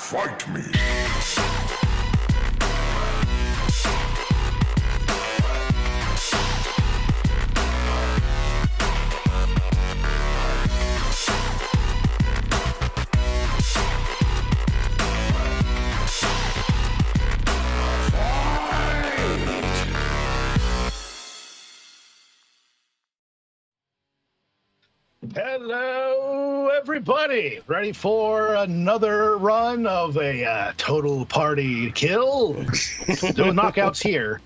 Fight me. Hello, everybody. Ready for another run of a total party kill? No knockouts here.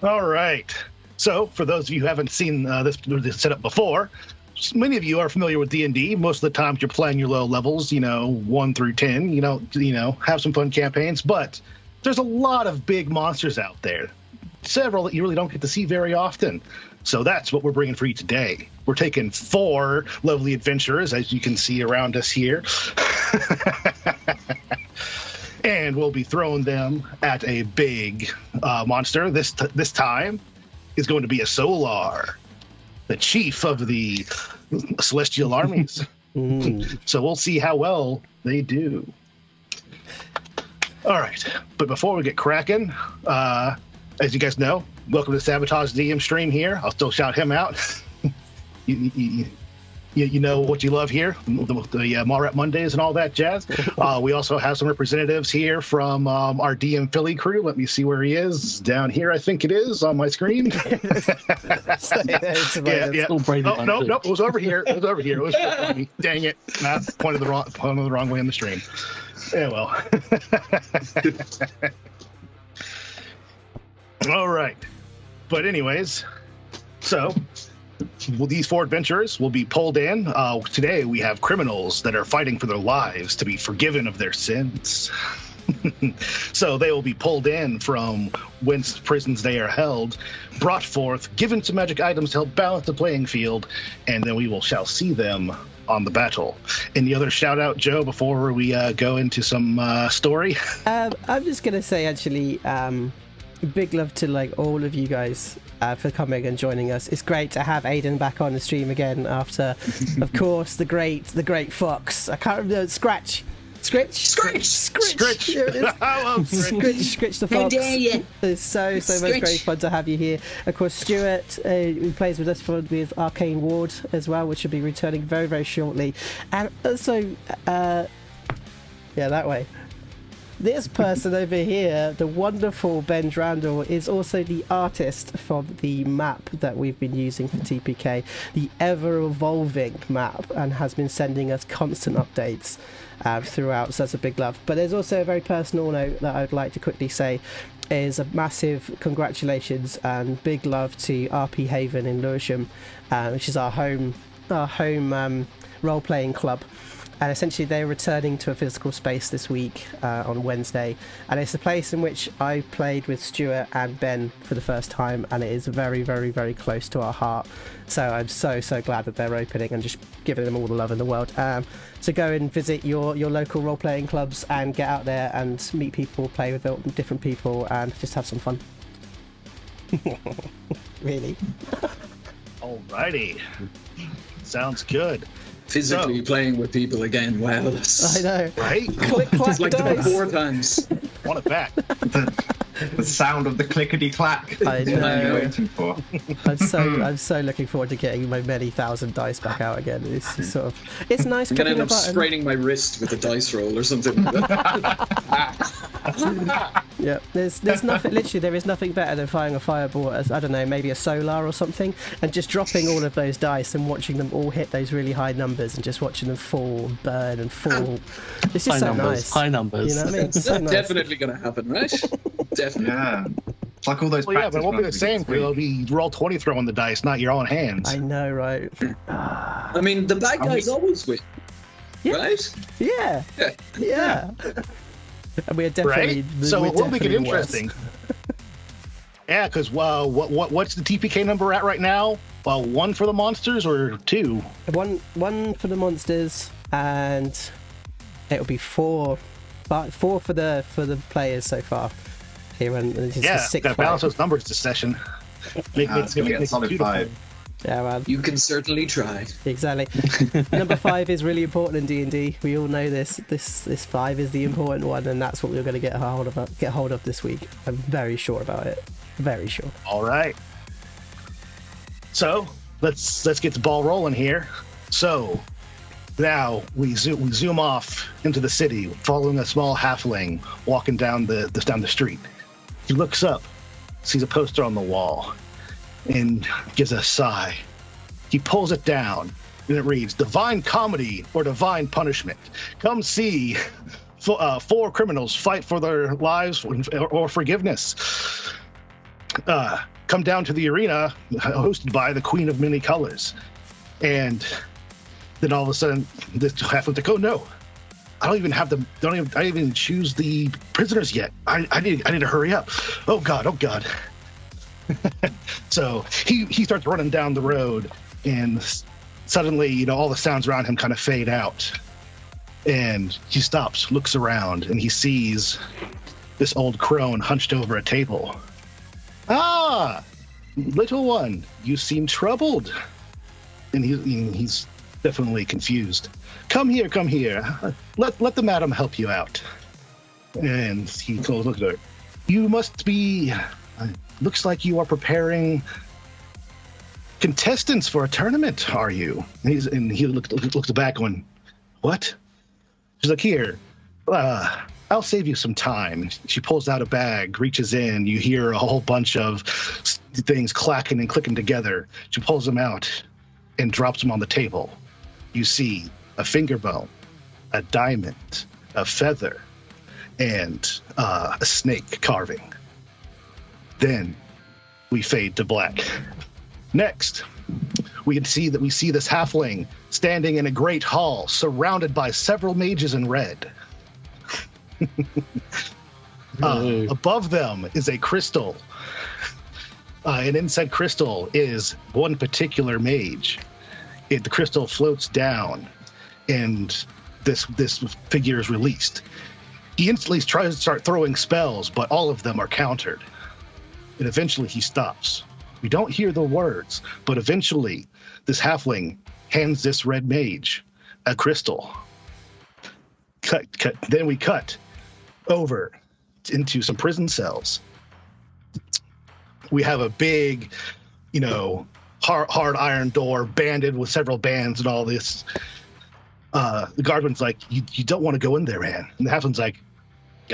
All right. So, for those of you who haven't seen this setup before, many of you are familiar with D&D. Most of the times you're playing your low levels, 1 through 10. Have some fun campaigns. But there's a lot of big monsters out there. Several that you really don't get to see very often. So that's what we're bringing for you today. We're taking 4 lovely adventurers, as you can see around us here. And we'll be throwing them at a big monster. This time is going to be a Solar, the chief of the celestial armies. So we'll see how well they do. All right. But before we get cracking, as you guys know, welcome to Sabotage DM stream here. I'll still shout him out. You know what you love here, the Mall Rep Mondays and all that jazz. We also have some representatives here from our DM Philly crew. Let me see where he is. Down here, I think it is on my screen. Yeah. Oh, no, it was over here. It was me. Dang it. Nah, pointed the wrong way on the stream. Yeah, well. All right. But anyways, so these 4 adventurers will be pulled in. Today we have criminals that are fighting for their lives to be forgiven of their sins. So they will be pulled in from whence prisons they are held, brought forth, given some magic items to help balance the playing field, and then we shall see them on the battle. Any other shout out, Joe, before we go into some story? I'm just going to say, actually, big love to all of you guys for coming and joining us. It's great to have Aiden back on the stream again after, of course, the great Fox. I can't remember. Scritch. Here it is. I love Scritch the Fox. How dare you? It's so much great fun to have you here. Of course, Stuart, who plays with us with Arcane Ward as well, which will be returning very, very shortly. And also, that way. This person over here, the wonderful Ben Randal, is also the artist for the map that we've been using for TPK, the ever-evolving map, and has been sending us constant updates throughout, so that's a big love. But there's also a very personal note that I'd like to quickly say is a massive congratulations and big love to RP Haven in Lewisham, which is our home role-playing club. And essentially they're returning to a physical space this week on Wednesday, and it's a place in which I played with Stuart and Ben for the first time, and it is very, very, very close to our heart. So I'm so glad that they're opening and just giving them all the love in the world. So go and visit your local role-playing clubs and get out there and meet people, play with different people, and just have some fun. Really. Alrighty. Sounds good. Physically playing with people again. Wow, I know. Right? Click, clack, it's like dice. 4 times. Want it back. The sound of the clickety clack. I know. I'm waiting for. I'm so looking forward to getting my many thousand dice back out again. It's it's nice. I'm gonna end up spraining my wrist with a dice roll or something. Yeah, there's nothing. Literally, there is nothing better than firing a fireball as, I don't know, maybe a Solar or something, and just dropping all of those dice and watching them all hit those really high numbers and just watching them fall and burn and fall. It's just nice. High numbers. You know what I mean? It's so nice. Definitely gonna happen, right? Definitely. Yeah. It's like all those. Well, yeah, but it won't be the same. It'll be roll 20 throwing the dice, not your own hands. I know, right? I mean, the bad guys always win, right? Yeah. And we are definitely right? So it will make it interesting. Yeah, because what's the TPK number at right now? 1 for the monsters or 2? One for the monsters, and it'll be 4 for the players so far. Here, and this is the 6th gotta balance those numbers this session. Make solid 5. Yeah, man. You can certainly try. Exactly. Number 5 is really important in D&D. We all know this. This 5 is the important one, and that's what we're going to get hold of this week. I'm very sure about it. Very sure. All right. So let's get the ball rolling here. So now we zoom off into the city, following a small halfling walking down the street. He looks up, sees a poster on the wall, and gives a sigh. He pulls it down, and it reads, "Divine Comedy or Divine Punishment. Come see 4 criminals fight for their lives or forgiveness. Come down to the arena, hosted by the Queen of Many Colors." And then all of a sudden, this halfling's like, "Oh no, I don't even I didn't even choose the prisoners yet. I need to hurry up. Oh God." So he starts running down the road, and suddenly, all the sounds around him kind of fade out. And he stops, looks around, and he sees this old crone hunched over a table. "Ah, little one, you seem troubled." And he's definitely confused. Come here. Let the madam help you out." And he goes, "Look at her. You must be, looks like you are preparing contestants for a tournament, are you?" And he looks back going, "What?" She's like, "Here, I'll save you some time." She pulls out a bag, reaches in. You hear a whole bunch of things clacking and clicking together. She pulls them out and drops them on the table. You see a finger bone, a diamond, a feather, and a snake carving. Then we fade to black. Next, we see this halfling standing in a great hall, surrounded by several mages in red. Above them is a crystal. And inside crystal is one particular mage. The crystal floats down, and this figure is released. He instantly tries to start throwing spells, but all of them are countered. And eventually he stops. We don't hear the words, but eventually this halfling hands this red mage a crystal. Cut. Then we cut over into some prison cells. We have a big, hard iron door banded with several bands and all this. The guardman's like, you don't want to go in there, man. And the halfling's like,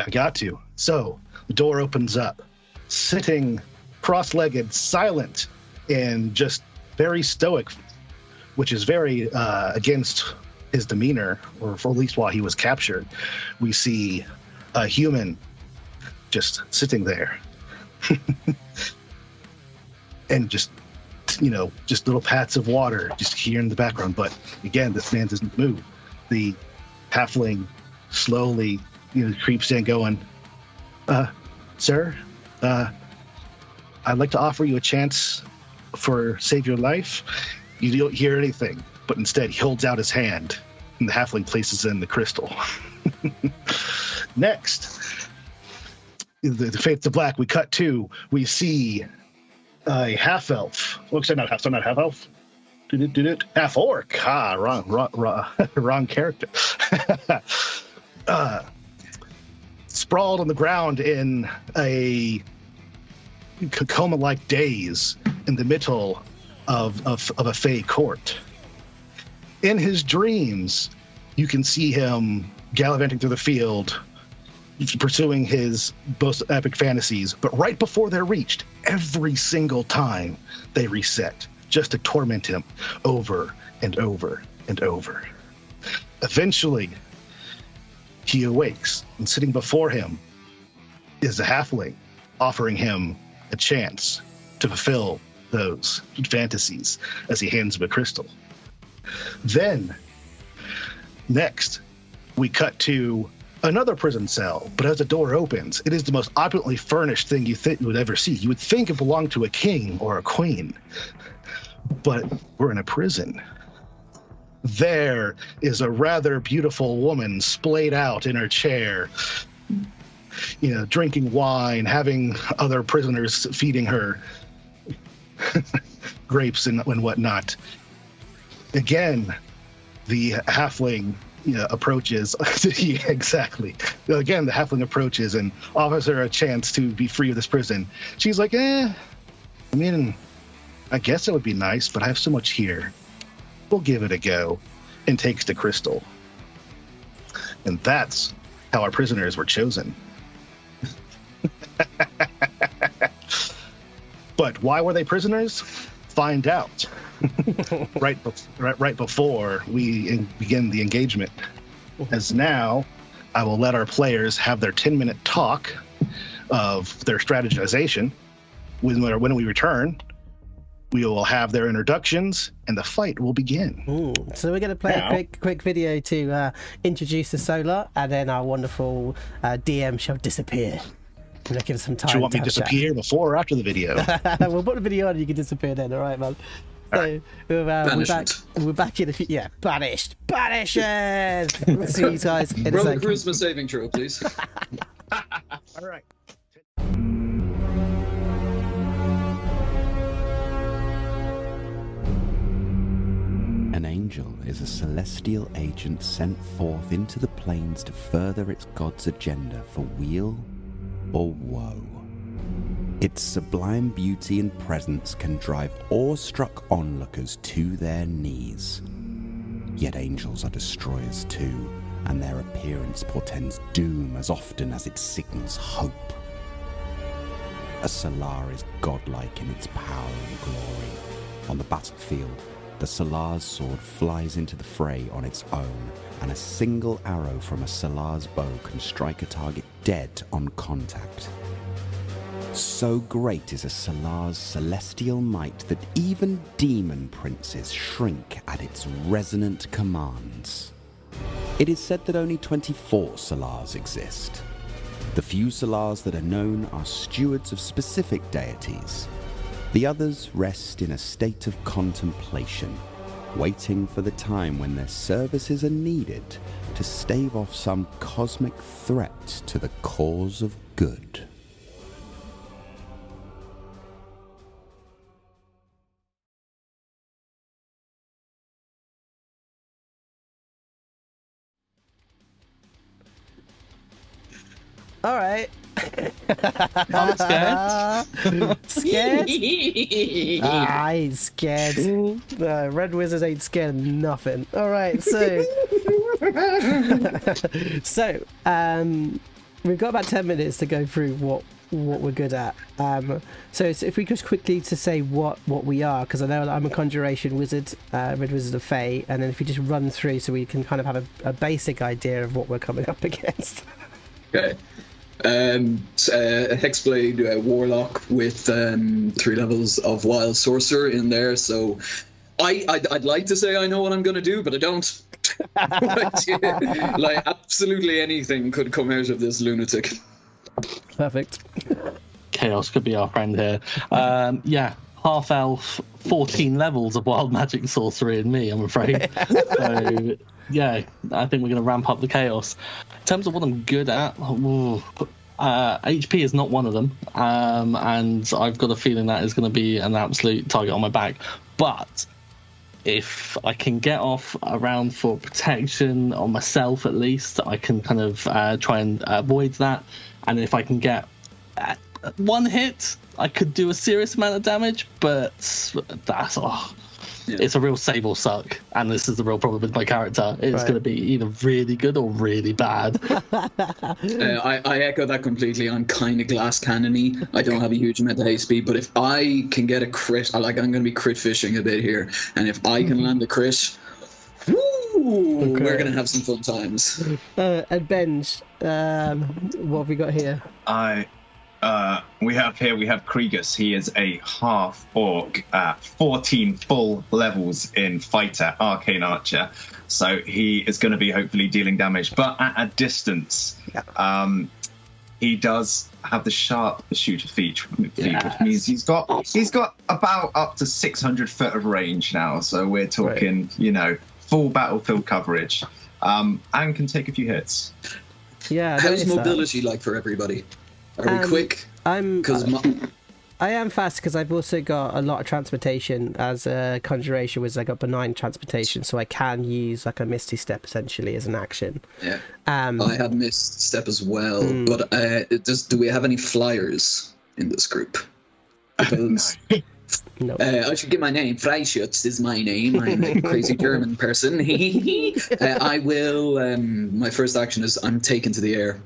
I got to. So the door opens up. Sitting cross-legged, silent, and just very stoic, which is very against his demeanor, or for at least while he was captured, we see a human just sitting there. And just little pats of water just here in the background. But again, this man doesn't move. The halfling slowly, creeps in going, "Sir, I'd like to offer you a chance for save your life." You don't hear anything, but instead he holds out his hand, and the halfling places in the crystal. Next, the fades to black. We cut to, we see a half elf. Not half elf. Half orc. Wrong character. Sprawled on the ground in a coma-like daze in the middle of a fey court. In his dreams, you can see him gallivanting through the field, pursuing his most epic fantasies, but right before they're reached, every single time they reset, just to torment him over and over and over. Eventually, he awakes, and sitting before him is a halfling, offering him a chance to fulfill those fantasies as he hands him a crystal. Then, next, we cut to another prison cell, but as the door opens, it is the most opulently furnished thing you would ever see. You would think it belonged to a king or a queen, but we're in a prison. There is a rather beautiful woman splayed out in her chair, drinking wine, having other prisoners feeding her. grapes and whatnot. Again, the halfling approaches. Yeah, exactly. Again, the halfling approaches and offers her a chance to be free of this prison. She's like, I mean, I guess it would be nice, but I have so much here. We'll give it a go. And takes the crystal. And that's how our prisoners were chosen. But why were they prisoners? Find out. right before we begin the engagement. As now, I will let our players have their 10-minute talk of their strategization. When we return, we will have their introductions, and the fight will begin. So we're going to play a quick video to introduce the Solar, and then our wonderful DM shall disappear. We'll give some time. Do you want me to disappear before or after the video? We'll put the video on and you can disappear then, all right, man? So we're back in a few... Yeah, banished! Banished! See you guys in a Roll second. charisma saving throw, please. All right. An angel is a celestial agent sent forth into the planes to further its god's agenda for weal or woe. Its sublime beauty and presence can drive awestruck onlookers to their knees. Yet angels are destroyers too, and their appearance portends doom as often as it signals hope. A Solar is godlike in its power and glory. On the battlefield, the Solar's sword flies into the fray on its own, and a single arrow from a Solar's bow can strike a target dead on contact. So great is a Solar's celestial might that even demon princes shrink at its resonant commands. It is said that only 24 Solars exist. The few Solars that are known are stewards of specific deities. The others rest in a state of contemplation, waiting for the time when their services are needed to stave off some cosmic threat to the cause of good. All right. I'm scared. Scared? I ain't scared. Red Wizard ain't scared of nothing. All right, so we've got about 10 minutes to go through what we're good at. So if we just quickly to say what we are, because I know I'm a conjuration wizard, Red Wizard of Fae, and then if we just run through so we can kind of have a basic idea of what we're coming up against. Okay. Hexblade Warlock with 3 levels of Wild Sorcerer in there, so I'd like to say I know what I'm going to do, but I don't. Like, absolutely anything could come out of this lunatic. Perfect. Chaos could be our friend here. Yeah, half elf, 14 levels of wild magic sorcery in me, I'm afraid. So yeah, I think we're going to ramp up the chaos. In terms of what I'm good at, HP is not one of them, and I've got a feeling that is going to be an absolute target on my back. But if I can get off around for protection on myself, at least, I can kind of try and avoid that. And if I can get one hit, I could do a serious amount of damage, but that's... It's a real save or suck, and this is the real problem with my character. It's going to be either really good or really bad. I echo that completely. I'm kind of glass cannon-y. I don't have a huge amount of HP, but if I can get a crit, I'm going to be crit fishing a bit here, and if I can land a crit, we're going to have some fun times. And Benj, what have we got here? We have Kriegus. He is a half orc at 14 full levels in fighter, arcane archer. So he is going to be hopefully dealing damage, but at a distance. He does have the sharp shooter feature, which means he's got about up to 600 foot of range now. So we're talking, full battlefield coverage, and can take a few hits. Yeah. How's mobility like for everybody? Are we quick? I am fast because I've also got a lot of transportation as a conjuration, which I got benign transportation, so I can use like a misty step essentially as an action. Yeah. I have missed step as well, but do we have any flyers in this group? Because No. I should give my name. Freischütz is my name. I'm a crazy German person. I will. My first action is I'm taken to the air,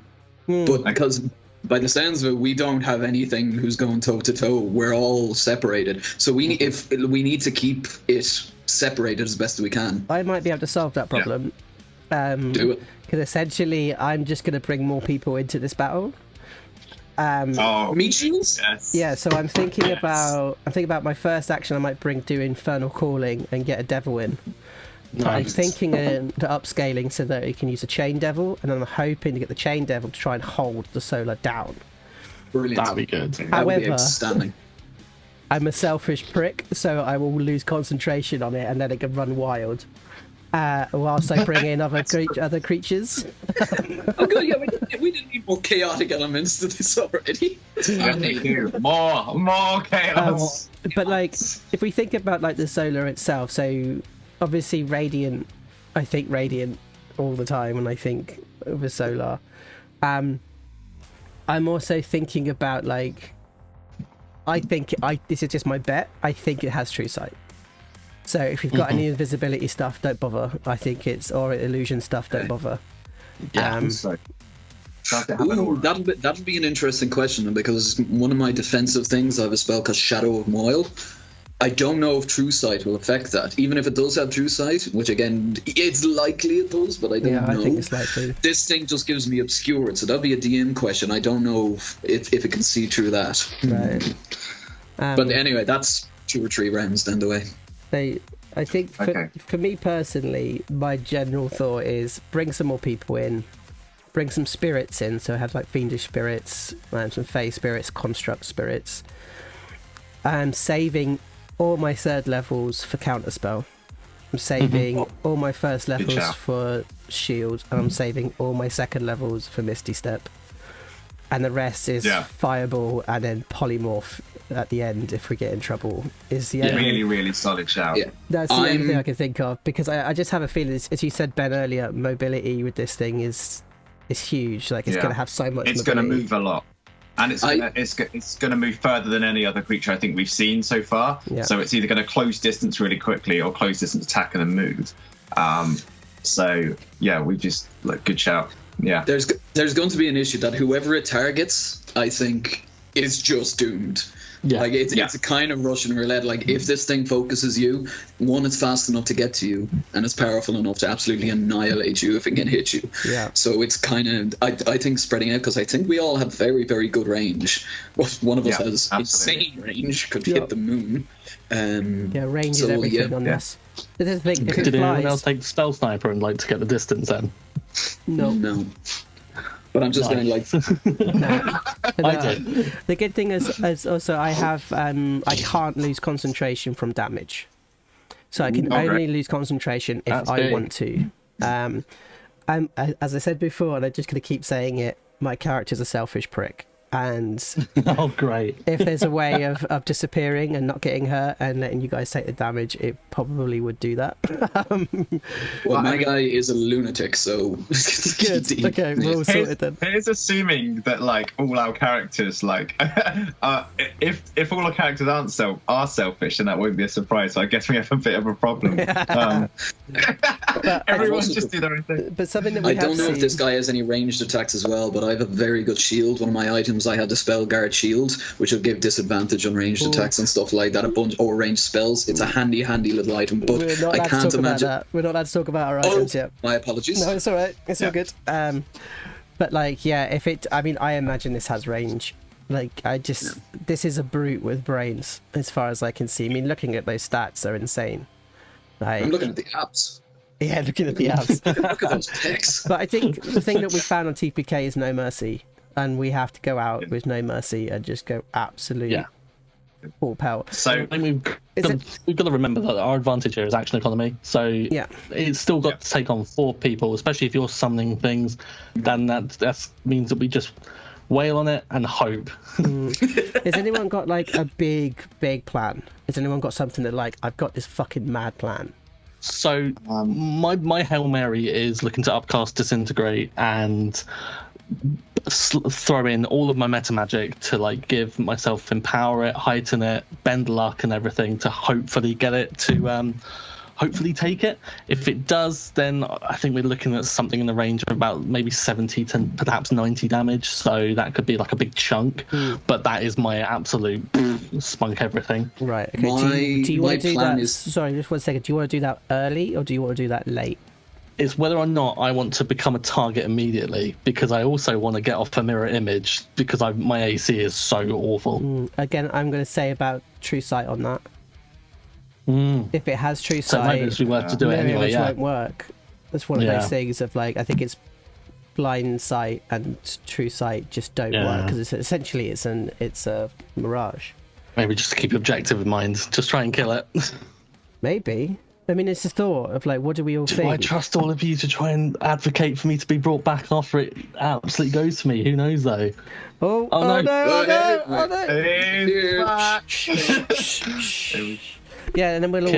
but because by the sounds of it, we don't have anything who's going toe to toe. We're all separated, so we need to keep it separated as best we can. I might be able to solve that problem. Do it. Because essentially, I'm just going to bring more people into this battle. Meat shields? Yes. Yeah, so I'm thinking about my first action. I might do Infernal Calling and get a devil in. But I'm thinking to upscaling so that you can use a chain devil, and I'm hoping to get the chain devil to try and hold the solar down. Brilliant. That'd be good. That would be However, outstanding. I'm a selfish prick, so I will lose concentration on it and let it go run wild. Whilst I bring in other creatures. Oh good, yeah, we didn't need more chaotic elements to this already. Yeah, they do. More chaos. But like, if we think about like the solar itself, so obviously radiant, I think radiant all the time when I think of a solar. I'm also thinking about like, this is just my bet. I think it has true sight. So if you've got any invisibility stuff, don't bother. I think or illusion stuff, don't bother. Yeah. Ooh, that'll be an interesting question, because one of my defensive things, I have a spell called Shadow of Moil. I don't know if True Sight will affect that. Even if it does have True Sight, which again, it's likely it does, but I don't know. Yeah, I think it's likely. This thing just gives me Obscured, so that'd be a DM question. I don't know if it can see through that. Right. But anyway, that's 2 or 3 rounds down the way. I think for me personally, my general thought is bring some more people in, bring some spirits in, so I have like fiendish spirits, some fey spirits, construct spirits. I'm saving all my 3rd levels for counterspell. I'm saving all my 1st levels for shield, and I'm saving all my 2nd levels for misty step. And the rest is fireball and then polymorph at the end if we get in trouble. Is the only, really, really solid shout. Yeah. That's the only thing I can think of, because I just have a feeling, as you said, Ben, earlier, mobility with this thing is huge. Like it's going to have so much. It's going to move a lot, and it's going to move further than any other creature I think we've seen so far. Yeah. So it's either going to close distance really quickly or close distance attack and then move. So yeah, we just good shout. Yeah. There's going to be an issue that whoever it targets, I think, is just doomed. Yeah. Like it's a kind of Russian roulette. Like if this thing focuses you, one, it's fast enough to get to you, and it's powerful enough to absolutely annihilate you if it can hit you. Yeah. So it's kind of I think spreading out, because I think we all have very, very good range. One of us has insane range, could hit the moon. Range is everything on this. This is the thing. If Did anyone else take spell sniper and to get the distance then? No. But I'm just going no. I did. The good thing is also I have I can't lose concentration from damage, so I can only lose concentration if I want to. As I said before, and I'm just going to keep saying it, my character's a selfish prick. And oh, great! If there's a way of disappearing and not getting hurt and letting you guys take the damage, it probably would do that. Well, my guy is a lunatic, so good. Okay, we're all sorted then. Here's assuming that all our characters if all our characters are selfish, then that won't be a surprise. So I guess we have a bit of a problem. Everyone just do their own thing. But something that I don't know if this guy has any ranged attacks as well, but I have a very good shield. One of my items, I had the spell guard shield, which will give disadvantage on ranged attacks and stuff like that. A bunch or ranged spells. It's a handy little item. But I can't imagine. We're not allowed to talk about our items yet. My apologies. No, it's all right. It's all good. But if it, I imagine this has range. This is a brute with brains, as far as I can see. I mean, looking at those stats are insane. I'm looking at the abs. Yeah, looking at the abs. Look at those pecs. But I think the thing that we found on TPK is no mercy. And we have to go out with no mercy and just go absolute full power. So I think we've got to remember that our advantage here is action economy. So it's still got to take on 4 people, especially if you're summoning things. Then that means that wail on it, and hope. Has anyone got like a big plan? Has anyone got something that like, I've got this fucking mad plan? So my Hail Mary is looking to upcast Disintegrate and throw in all of my meta magic to like give myself empower it, heighten it, bend luck and everything to hopefully get it to hopefully take it. If it does, then I think we're looking at something in the range of about maybe 70 to perhaps 90 damage, so that could be like a big chunk. But that is my absolute spunk everything. Right, okay. Do you want to do that sorry, just 1 second, do you want to do that early or do you want to do that late? It's whether or not I want to become a target immediately, because I also want to get off a mirror image because my AC is so awful. Again, I'm going to say about True Sight on that. If it has True Sight, so maybe it's worth to do it anyway. Yeah, won't work. It's one of those things of like, I think it's Blind Sight and True Sight just don't work because essentially it's a mirage. Maybe just to keep your objective in mind, just try and kill it. Maybe. I mean, it's a thought of like, what do we all think? I trust all of you to try and advocate for me to be brought back after it absolutely goes to me. Who knows though? Oh no! Yeah, and then we'll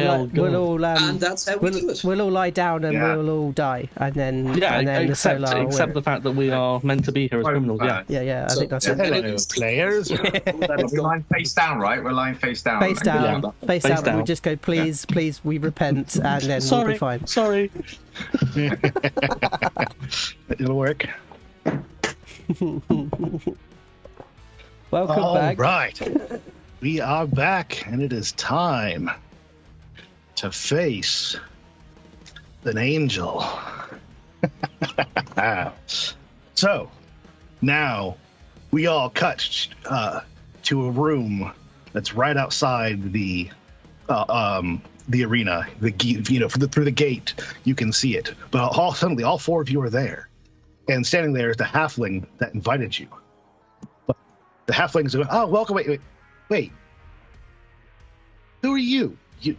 all and that's how we do it. We'll all lie down and we'll all die, and then except the fact that we are meant to be here as criminals. Yeah. I think that's it. Hello, players. We're lying face down, right? We're lying face down. Face down. We'll just go, please, we repent, and then we'll be fine. Sorry. It'll work. Welcome back. All right. We are back, and it is time to face an angel. So, now we all cut to a room that's right outside the arena. Through the gate, you can see it. But suddenly, all four of you are there, and standing there is the halfling that invited you. But the halfling's going, "Oh, welcome! Wait, who are you?" You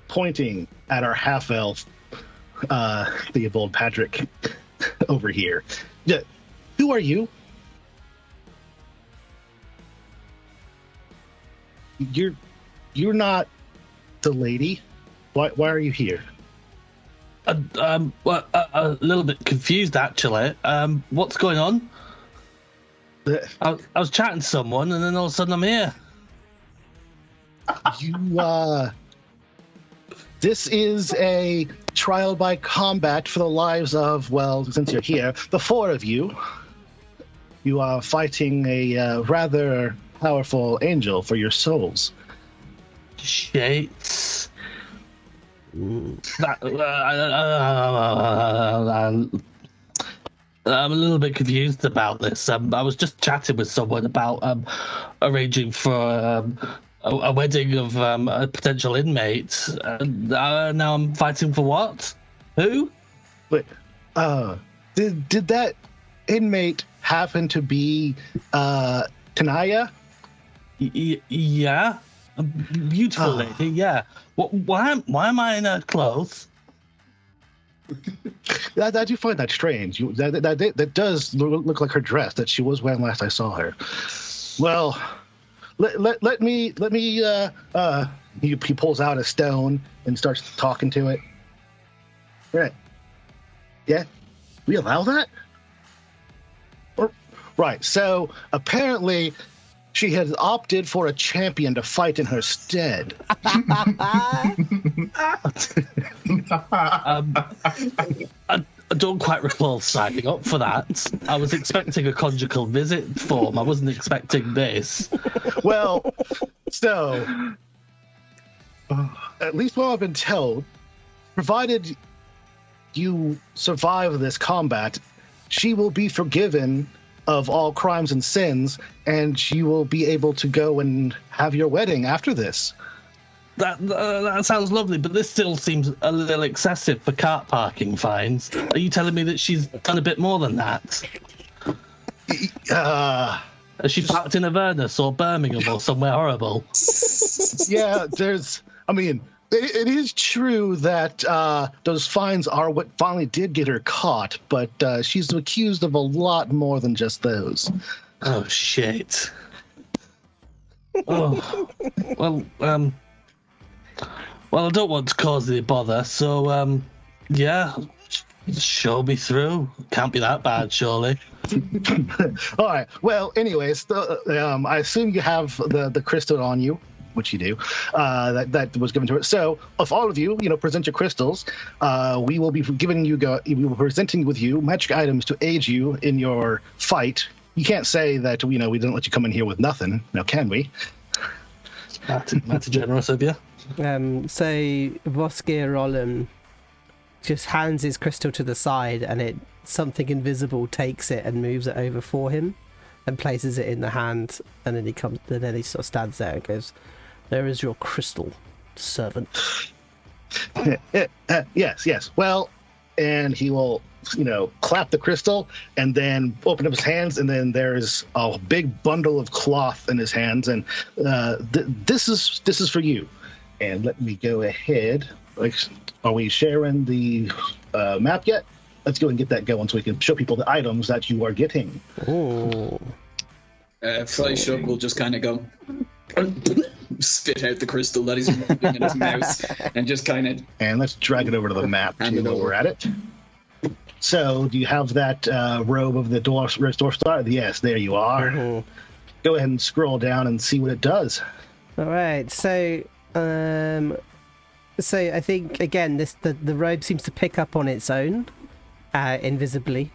pointing at our half-elf, Theobald Patrick, over here. Yeah, who are you? You're not the lady. Why are you here? A little bit confused actually. What's going on? I was chatting to someone, and then all of a sudden I'm here. This is a trial by combat for the lives of, well, since you're here, the four of you. You are fighting a rather powerful angel for your souls. Shit. I'm a little bit confused about this. I was just chatting with someone about arranging for a wedding of a potential inmate. Now I'm fighting for what? Who? But did that inmate happen to be Tanaya? Yeah, a beautiful lady. Yeah. Why am I in her clothes? I do find that strange. That does look like her dress that she was wearing last I saw her. Well, let me. He pulls out a stone and starts talking to it. Right. Yeah. We allow that? Right. So apparently, she has opted for a champion to fight in her stead. I don't quite recall signing up for that. I was expecting a conjugal visit form. I wasn't expecting this. Well, so at least what I've been told, provided you survive this combat, she will be forgiven of all crimes and sins, and you will be able to go and have your wedding after this. That sounds lovely, but this still seems a little excessive for car parking fines. Are you telling me that she's done a bit more than that? Has she parked in Avernus or Birmingham or somewhere horrible? Yeah, it is true that those fines are what finally did get her caught, but she's accused of a lot more than just those. Oh shit. Oh well. Well, I don't want to cause any bother, so yeah, show me through. Can't be that bad, surely. All right. Well, anyways, I assume you have the crystal on you, which you do. That was given to it. So, if all of you, present your crystals, we will be giving you. We will be presenting with you magic items to aid you in your fight. You can't say that we didn't let you come in here with nothing. Now, can we? That's generous of you. So Voskir Rollum just hands his crystal to the side, and something invisible takes it and moves it over for him, and places it in the hand. And then he sort of stands there and goes, "There is your crystal, servant." Yes. Well, and he will, clap the crystal and then open up his hands, and then there's a big bundle of cloth in his hands, and this is for you. And let me go ahead. Are we sharing the map yet? Let's go and get that going so we can show people the items that you are getting. Oh. Fleischup will just kind of go, spit out the crystal that he's moving in his mouth, and just kind of. And let's drag it over to the map Hand too it while over. we're at it. So, do you have that robe of the Dwarf Star? Yes, there you are. Mm-hmm. Go ahead and scroll down and see what it does. All right. So I think again, the robe seems to pick up on its own, invisibly,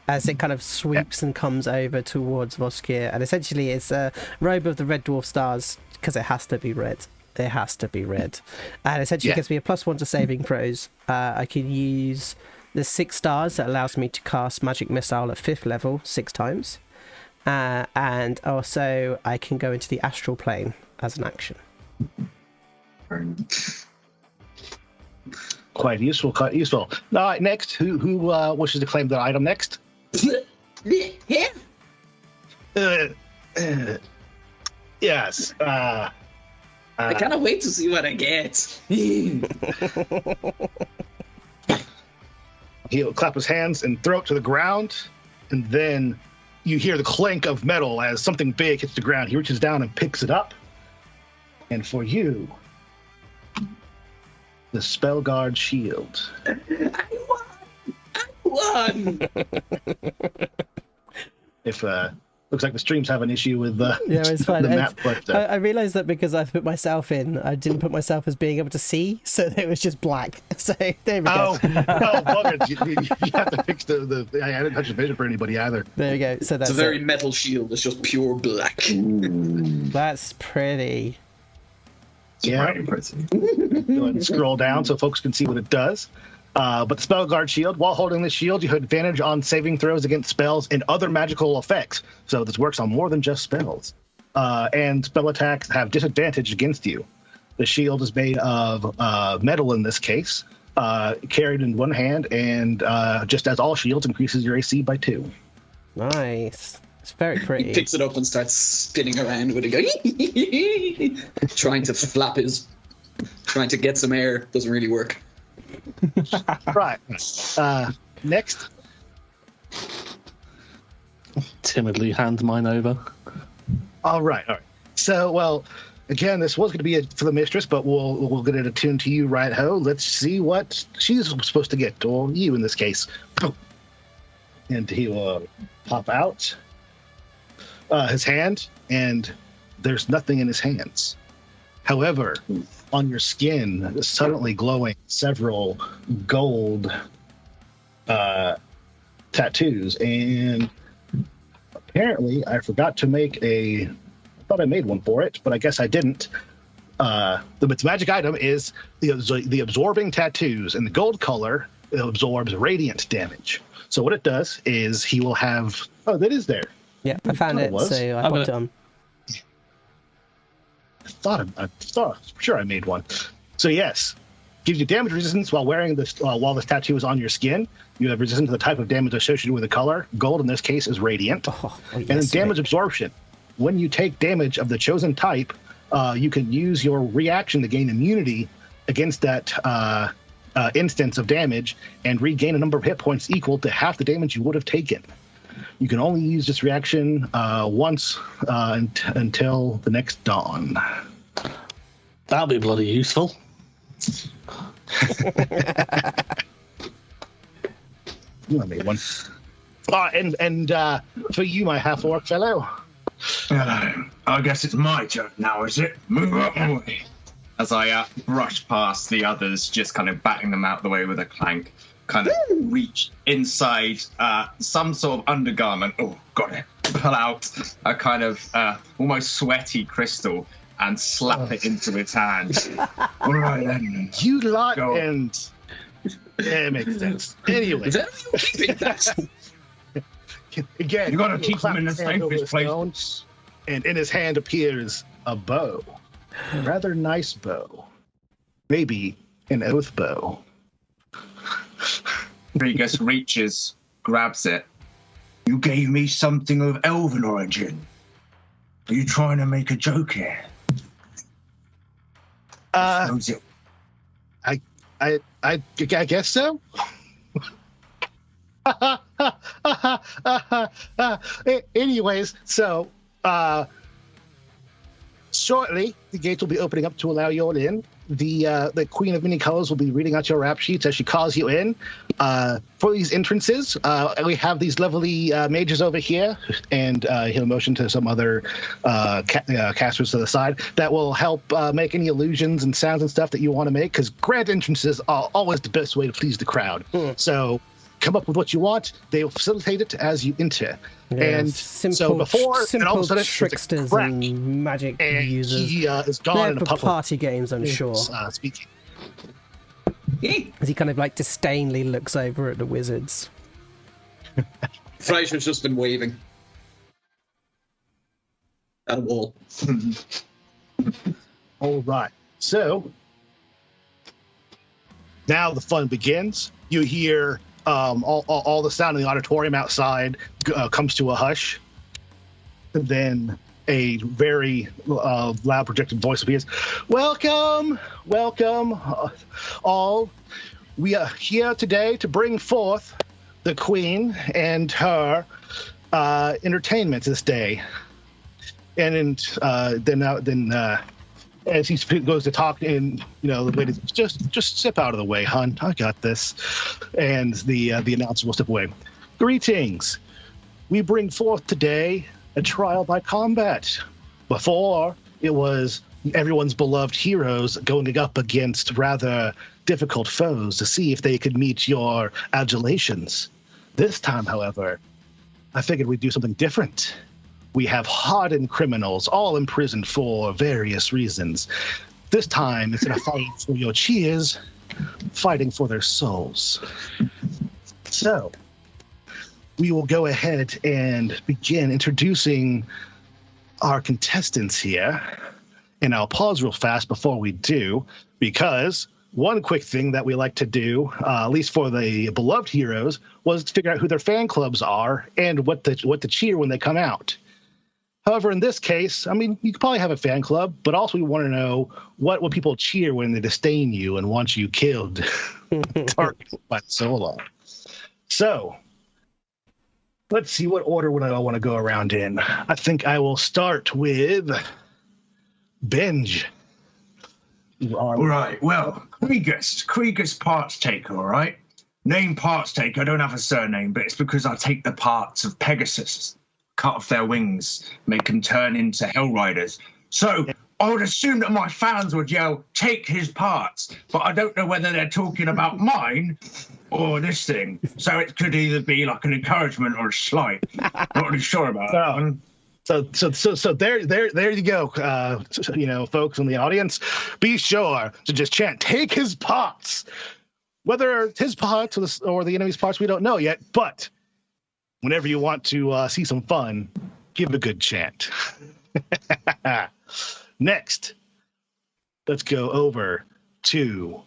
as it kind of sweeps and comes over towards Voskir, and essentially it's a robe of the Red Dwarf Stars because it has to be red. It has to be red, and essentially gives me a +1 to saving throws. I can use the 6 stars that allows me to cast Magic Missile at 5th level 6 times, and also I can go into the astral plane as an action. Quite useful. All right, next, who wishes to claim that item next? Yes. I cannot wait to see what I get. He'll clap his hands and throw it to the ground, and then you hear the clink of metal as something big hits the ground. He reaches down and picks it up. And for you, the Spellguard Shield. I won! If looks like the streams have an issue with Yeah, it's fine. the map, but I realised that because I put myself in, I didn't put myself as being able to see, so it was just black. So there we go. Bugger. You have to fix the I didn't touch the vision for anybody either. There we go. So that's It's a very metal shield. It's just pure black. That's pretty. Yeah. Right, impressive. Go ahead and scroll down so folks can see what it does. But the Spellguard Shield, while holding this shield, you have advantage on saving throws against spells and other magical effects. So this works on more than just spells. And spell attacks have disadvantage against you. The shield is made of metal in this case, carried in one hand, and just as all shields, increases your AC by 2. Nice. It's very He pretty. picks it up and starts spinning around with it, trying to get some air. Doesn't really work. Right. Next. Timidly hand mine over. All right. So, well, again, this was going to be for the mistress, but we'll get it attuned to you, right ho. Let's see what she's supposed to get, or you in this case. And he will pop out his hand, and there's nothing in his hands. However, on your skin, suddenly glowing several gold tattoos, and apparently I forgot to make I thought I made one for it, but I guess I didn't. Its magic item is the absorbing tattoos, and the gold color absorbs radiant damage. So what it does is he will have... Oh, that is there. Yeah, I found it, was. so I popped it on. I thought for sure I made one. So yes, gives you damage resistance while wearing this while this tattoo is on your skin. You have resistance to the type of damage associated with the color. Gold in this case is radiant. And then damage absorption. When you take damage of the chosen type, you can use your reaction to gain immunity against that instance of damage and regain a number of hit points equal to half the damage you would have taken. You can only use this reaction once until the next dawn. That'll be bloody useful. I made one. And for you, my half-orc fellow. I guess it's my turn now, is it? Move up away. As I brush past the others, just kind of batting them out the way with a clank, kind of reach inside some sort of undergarment. Oh, got it. Pull out a kind of almost sweaty crystal and slap it into its hand. All right, then. You lot and... Yeah, it makes sense. Anyway. Is that you keeping that? Again, You gotta keep them in the safest place. And in his hand appears a bow. A rather nice bow. Maybe an oath bow. Regus reaches, grabs it. You gave me something of elven origin. Are you trying to make a joke here? I guess so. Anyways, so shortly the gates will be opening up to allow you all in. The Queen of Many Colors will be reading out your rap sheets as she calls you in. For these entrances, we have these lovely mages over here, and he'll motion to some other casters to the side that will help make any illusions and sounds and stuff that you want to make, because grand entrances are always the best way to please the crowd. So come up with what you want. They will facilitate it as you enter. Yeah, and simple, so before, and all of a sudden, tricksters and magic and users. he is gone They're in a for puddle. party games, I'm sure. Speaking. As he kind of like disdainly looks over at the wizards. Fraser's just been waving at a wall. All right. So now the fun begins. You hear all the sound in the auditorium outside comes to a hush. And then a very loud projected voice appears. Welcome, all. We are here today to bring forth the Queen and her entertainment this day. And then as he goes to talk, and the lady, just step out of the way, hun. I got this. And the announcer will step away. Greetings. We bring forth today a trial by combat. Before, it was everyone's beloved heroes going up against rather difficult foes to see if they could meet your adulations. This time, however, I figured we'd do something different. We have hardened criminals, all imprisoned for various reasons. This time, instead of fighting for your cheers, fighting for their souls. So, we will go ahead and begin introducing our contestants here. And I'll pause real fast before we do, because one quick thing that we like to do, at least for the beloved heroes, was to figure out who their fan clubs are and what to cheer when they come out. However, in this case, I mean, you could probably have a fan club, but also we want to know what people cheer when they disdain you and want you killed, targeted by the Solar. So, let's see what order would I want to go around in. I think I will start with Benj. All right, well, Krieger's parts taker, all right? Name parts taker, I don't have a surname, but it's because I take the parts of Pegasus, cut off their wings, make them turn into Hell Riders. So I would assume that my fans would yell, take his parts, but I don't know whether they're talking about mine or this thing. So it could either be like an encouragement or a slight. Not really sure about that one. So there you go, folks in the audience. Be sure to just chant, take his parts. Whether it's his parts or the enemy's parts, we don't know yet, but whenever you want to see some fun, give a good chant. Next, let's go over to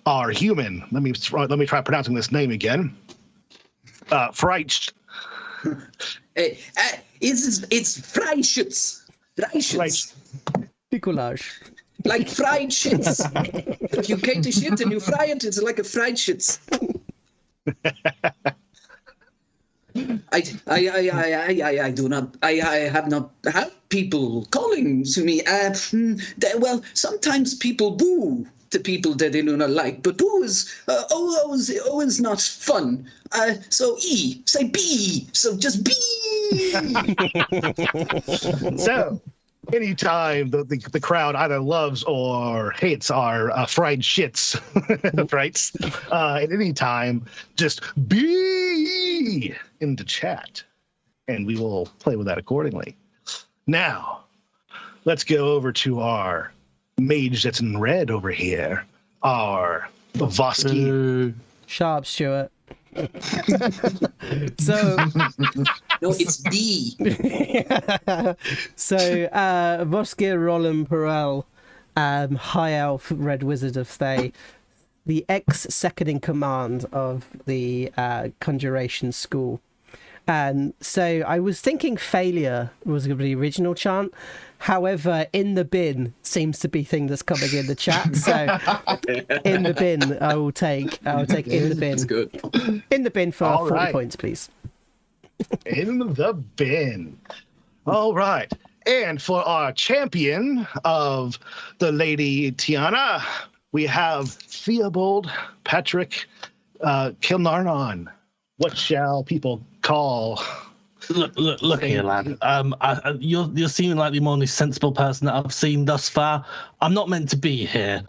our human. Let me try pronouncing this name again. Freich. It's Freischütz. Freischütz. Picolage. Like fried shits. If you take the shit and you fry it, it's like a fried shits. I do not. I have not had people calling to me. Well, sometimes people boo to people that they do not like, but boo is always not fun. So say B. So just B. So, anytime the crowd either loves or hates our fried shits, right? At any time, just be in the chat, and we will play with that accordingly. Now, let's go over to our mage that's in red over here, our Vosky. Sharp, Stuart. So No, it's D. So Voskir Roland Perel, High Elf Red Wizard of Thay, the ex-second in command of the Conjuration School. And so I was thinking failure was going to be the original chant. However, in the bin seems to be thing that's coming in the chat. So in the bin, I will take in the bin. That's good. In the bin for All 40 right. points, please. In the bin. All right. And for our champion of the Lady Tiana, we have Theobald Patrick Kilnarnon. What shall people call? Look here, lad. You're seeming like the only sensible person that I've seen thus far. I'm not meant to be here.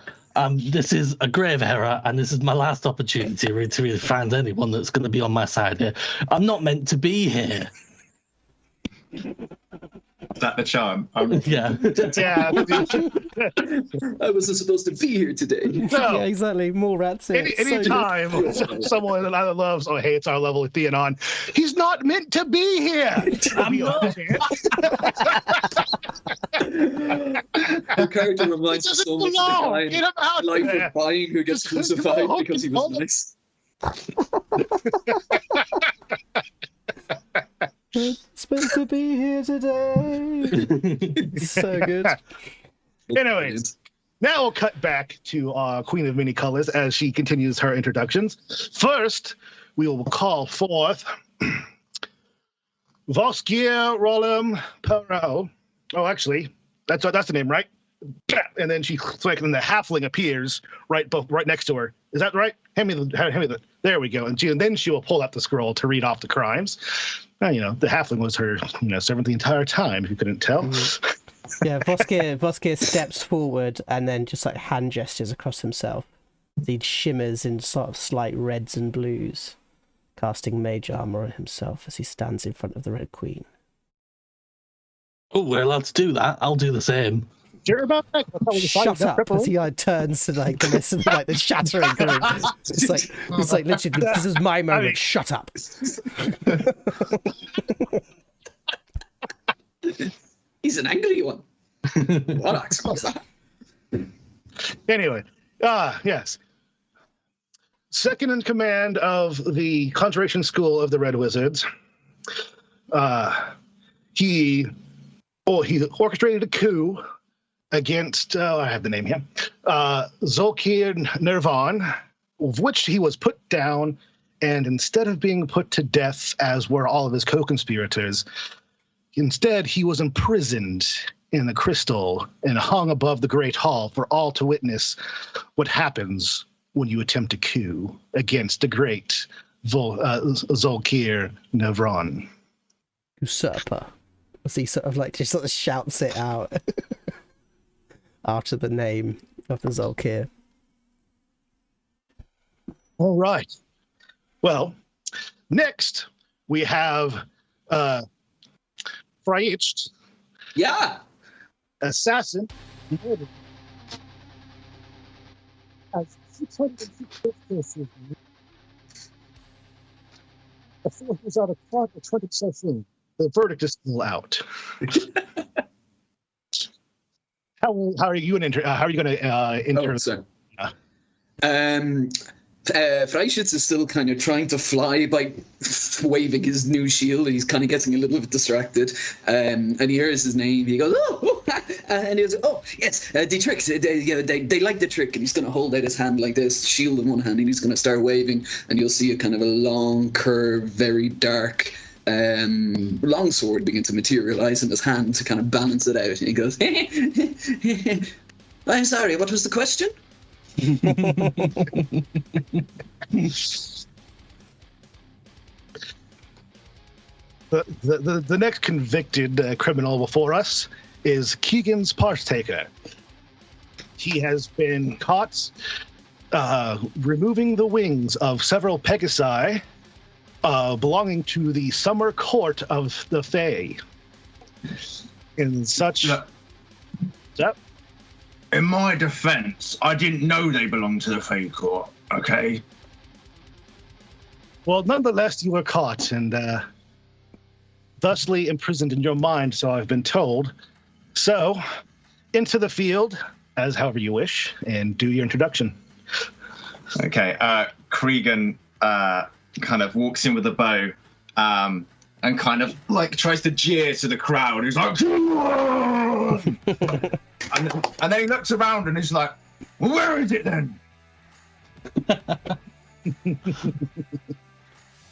This is a grave error, and this is my last opportunity to really find anyone that's going to be on my side here. I'm not meant to be here. Is that the charm? Yeah. Yeah. I wasn't supposed to be here today. So, Yeah, exactly. More rats here. It's so good. anytime someone that either loves or hates our level of Theanon, he's not meant to be here. I'm not. The character reminds me so much of the Get him out guy in Life there. of Brian who gets crucified because he was nice. Supposed to be here today. So good. Anyways, now we'll cut back to Queen of Many Colors as she continues her introductions. First, we will call forth Voskir Rolam Perot. Oh, actually, that's the name, right? And then the halfling appears right next to her. Is that right? Hand me the. There we go. And then she will pull out the scroll to read off the crimes. Now, the halfling was her servant the entire time. If you couldn't tell. Yeah, Voskir steps forward and then just like hand gestures across himself. He shimmers in sort of slight reds and blues, casting mage armor on himself as he stands in front of the Red Queen. Oh, we're allowed to do that. I'll do the same. Sure about that? Shut up! As he turns to like to listen to like the shattering group. It's like literally, this is my moment. Shut up! He's an angry one. What accent was that? Anyway, yes. Second in command of the Conjuration School of the Red Wizards. He orchestrated a coup against, I have the name here, Zolkir Nervan, of which he was put down, and instead of being put to death, as were all of his co-conspirators, instead he was imprisoned in the crystal and hung above the Great Hall for all to witness what happens when you attempt a coup against the great Zolkir Nervan. Usurper. As he sort of shouts it out after the name of the Zolkir. All right. Well, next we have Fraicht, Yeah. assassin. Has 606 cases. Before he was out of court, the 2016. The verdict is still out. How are you going to enter? Oh, sorry. Freischütz is still kind of trying to fly by waving his new shield. He's kind of getting a little bit distracted. And he hears his name. He goes, oh, and he goes, oh, yes, the trick. They like the trick. And he's going to hold out his hand like this, shield in one hand, and he's going to start waving. And you'll see a kind of a long curve, very dark longsword begin to materialize in his hand to kind of balance it out. And he goes, I'm sorry, what was the question? The next convicted criminal before us is Keegan's partaker. He has been caught removing the wings of several Pegasi belonging to the summer court of the Fae. In such... Yep. In my defense, I didn't know they belonged to the Fae court, okay? Well, nonetheless, you were caught and thusly imprisoned in your mind, so I've been told. So, into the field, as however you wish, and do your introduction. Okay, Cregan kind of walks in with a bow and kind of like tries to jeer to the crowd. He's like, and then he looks around and he's like, well, where is it then?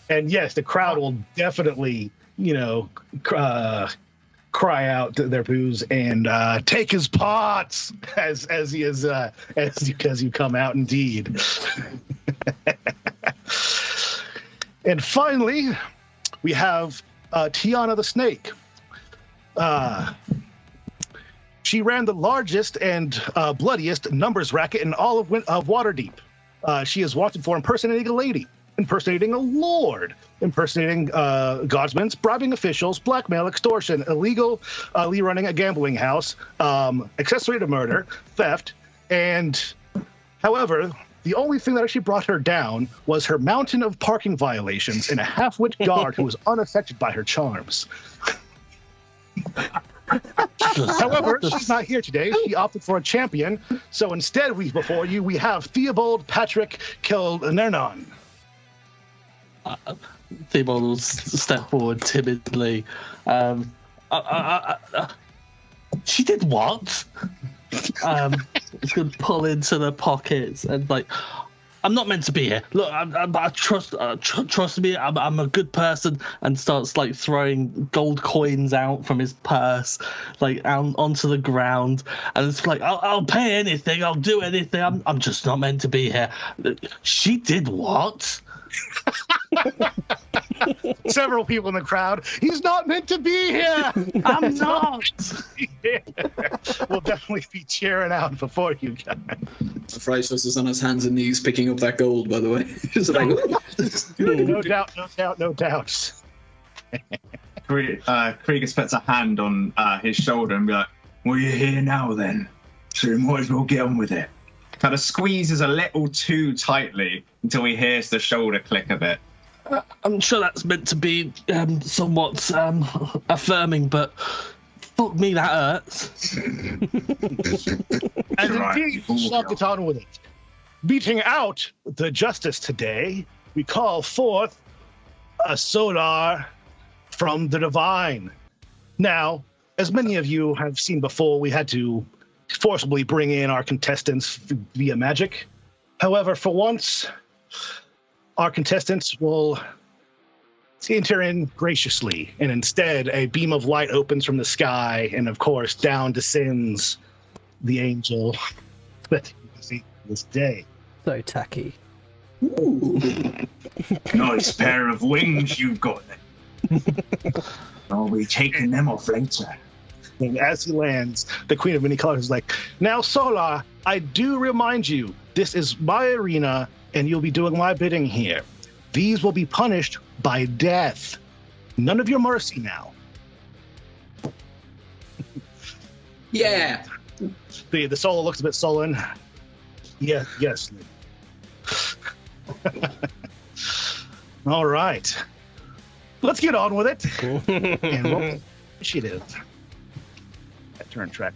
And yes, the crowd will definitely, cry out their boos and take his pots as you come out indeed. And finally, we have Tiana the Snake. She ran the largest and bloodiest numbers racket in all of Waterdeep. She is wanted for impersonating a lady, impersonating a lord, impersonating godsmen, bribing officials, blackmail, extortion, illegally running a gambling house, accessory to murder, theft, and however, the only thing that actually brought her down was her mountain of parking violations and a half-wit guard who was unaffected by her charms. However, she's not here today. She opted for a champion. So instead, before you, we have Theobald Patrick Kilnernon. Theobald will step forward timidly. She did what? It's going to pull into the pockets and like, I'm not meant to be here. Look, I trust me. I'm a good person, and starts like throwing gold coins out from his purse, like out onto the ground. And it's like, I'll pay anything. I'll do anything. I'm just not meant to be here. She did what? Several people in the crowd. He's not meant to be here. I'm not. We'll definitely be cheering out before you guys. Freyshus is on his hands and knees picking up that gold, by the way. Just like, No doubt. Krieger puts a hand on his shoulder and be like, well, you're here now then, so you might as well get on with it. Kind of squeezes a little too tightly until he hears the shoulder click a bit. I'm sure that's meant to be somewhat affirming, but fuck me, that hurts. And indeed, we shall get on with it. Beating out the justice today, we call forth a solar from the divine. Now, as many of you have seen before, we had to forcibly bring in our contestants via magic. However, for once, our contestants will enter in graciously, and instead a beam of light opens from the sky, and of course down descends the angel that you see this day. So tacky. Ooh. Nice pair of wings you've got. I'll be taking them off later. And as he lands, the Queen of Many Colors is like, now Solar, I do remind you, this is my arena, and you'll be doing my bidding here. These will be punished by death. None of your mercy now. yeah. The Solar looks a bit sullen. Yes. All right. Let's get on with it. And roll initiative. That turn track.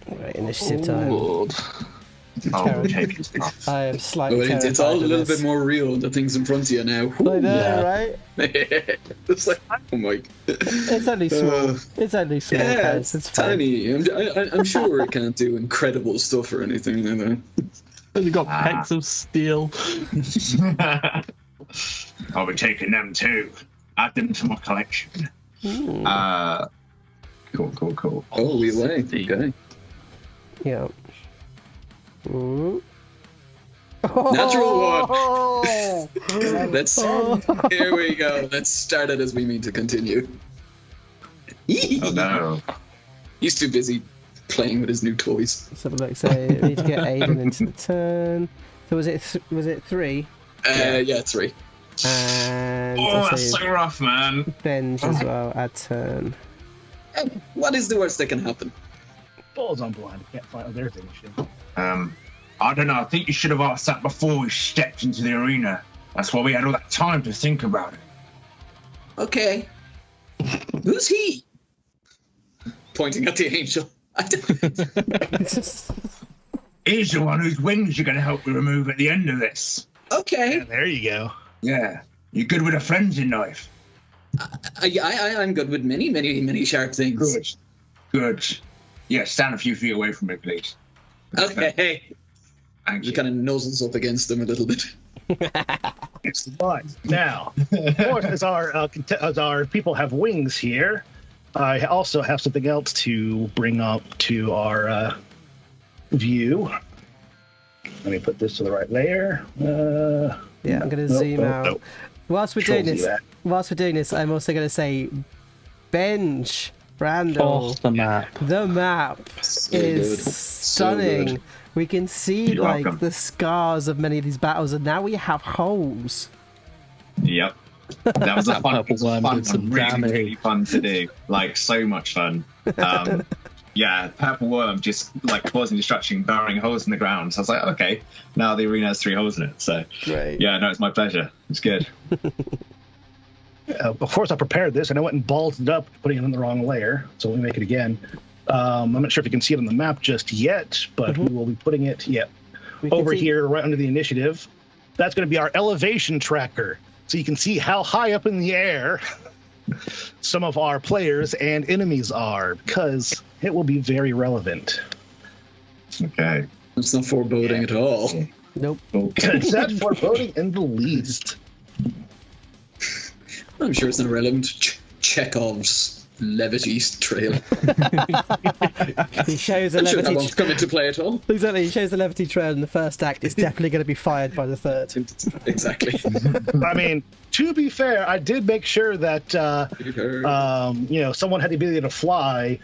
Right, initiative time. Lord. I am slightly It's all a little bit more real, the things in front of you now. I know, right? It's like, oh my. It's only small. It's only small, Yeah, guys. It's fine. tiny. I'm sure it can't do incredible stuff or anything like that. You got pecks of steel. I'll be taking them too. Add them to my collection. Cool. Oh, we away. Okay. Yeah. Ooh. Natural one. Let's. Here we go. Let's start it as we mean to continue. Oh no. He's too busy playing with his new toys. Let's have a look. So we need to get Aiden into the turn. So was it 3? Yeah, 3. And That's so rough, man. Benj as well. Add turn. What is the worst that can happen? Balls on blind. Can't find their thing. I don't know. I think you should have asked that before we stepped into the arena. That's why we had all that time to think about it. Okay. Who's he? Pointing at the angel. He's the one whose wings you're going to help me remove at the end of this. Okay. Yeah, there you go. Yeah. You're good with a frenzy knife. I'm good with many sharp things. Good. Yeah, stand a few feet away from me, please. Okay. Thank He you. kind of nuzzles up against them a little bit. Excellent. Now, of course, as our people have wings here, I also have something else to bring up to our view. Let me put this to the right layer. Yeah, I'm going to zoom out. Whilst we're doing this, I'm also going to say, Benj, Randall. Off the map. The map So is good. stunning. So good. We can see You're welcome. the scars of many of these battles, and now we have holes. Yep. That was a fun, Purple worm did some damage. really fun to do. Like, so much fun. Yeah, purple worm just like causing destruction, burrowing holes in the ground. So I was like, okay, now the arena has 3 holes in it. So Great. yeah, no, it's my pleasure. It's good. Of course, I prepared this, and I went and balled it up, putting it in the wrong layer. So let me make it again. I'm not sure if you can see it on the map just yet, but we will be putting it over here, right under the initiative. That's going to be our elevation tracker. So you can see how high up in the air some of our players and enemies are, because it will be very relevant. Okay. It's not foreboding at all. Nope. It's not foreboding in the least. I'm sure it's not relevant. Chekhov's levity trail. He shows a I'm sure that levity. won't come into play at all. Exactly. He shows the levity trail in the first act. It's definitely going to be fired by the third. Exactly. I mean, to be fair, I did make sure that someone had the ability to fly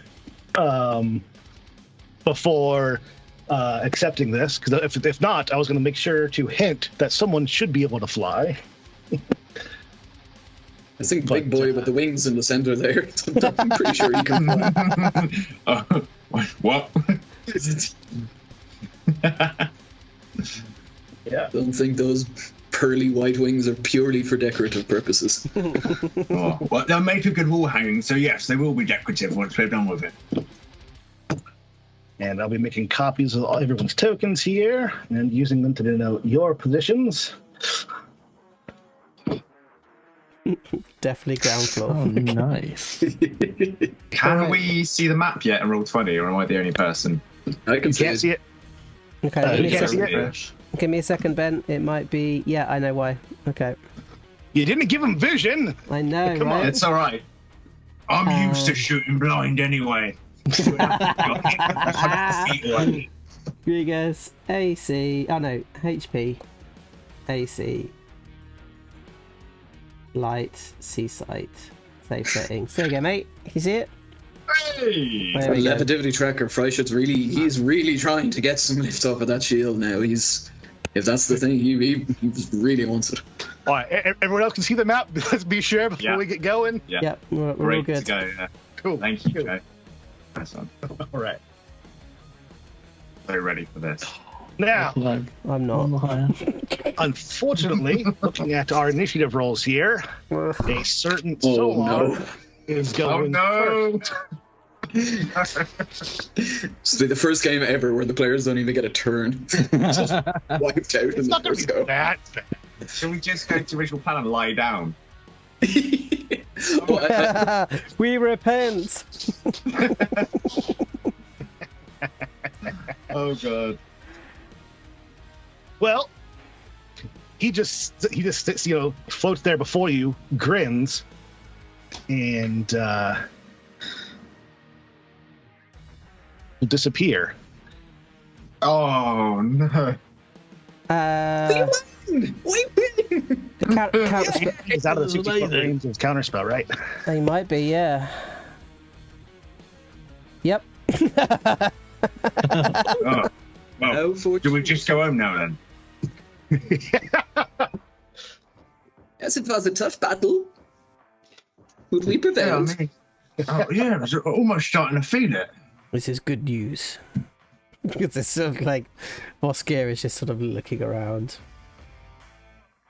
before accepting this, because if not, I was going to make sure to hint that someone should be able to fly. I think big boy with the wings in the center there. I'm pretty sure he can fly. What? Yeah. Don't think those pearly white wings are purely for decorative purposes. Oh, well, they'll make a good wall hanging, so yes, they will be decorative once we're done with it. And I'll be making copies of everyone's tokens here and using them to denote your positions. Definitely ground floor. Oh, nice. Can we see the map yet in Roll20, or am I the only person? I can see Can't it. see it. Okay, you can't see it? give me a second, Ben. It might be. Yeah, I know why. Okay. You didn't give him vision. I know, Come on. right? It's all right. I'm used to shooting blind anyway. Here you guys. AC. Oh no, HP. AC. Light. Seasight. Save settings. There you go, mate. Can you see it? Hey! There we go. Levitivity tracker, Freischutz he's really trying to get some lift off of that shield now. If that's the thing, he really wants it. All right, everyone else can see the map. Let's be sure before we get going. Yeah. Yep, we're all Great good. to go. Yeah. Cool. Thank you, Cool. Joe. Nice one. All right. So ready for this. Now, No, I'm not. I'm higher. unfortunately, looking at our initiative rolls here, a certain Oh, Solar no. is Oh going no! first. This will be the first game ever where the players don't even get a turn. Just wiped out in It's the not going to first be go. that bad. Can we just go to original plan and lie down? Well, We repent. Oh god. Well, he just sits, floats there before you, grins, and will disappear. Oh no! We win! Counter He's out of the 60-foot range of his counterspell, right? he might be, yeah. Yep. Oh, well, do we just go home now then? Yes, it was a tough battle. Would we prevail? I was almost starting to feel it. This is good news. Because it's sort of like Voskir is just sort of looking around,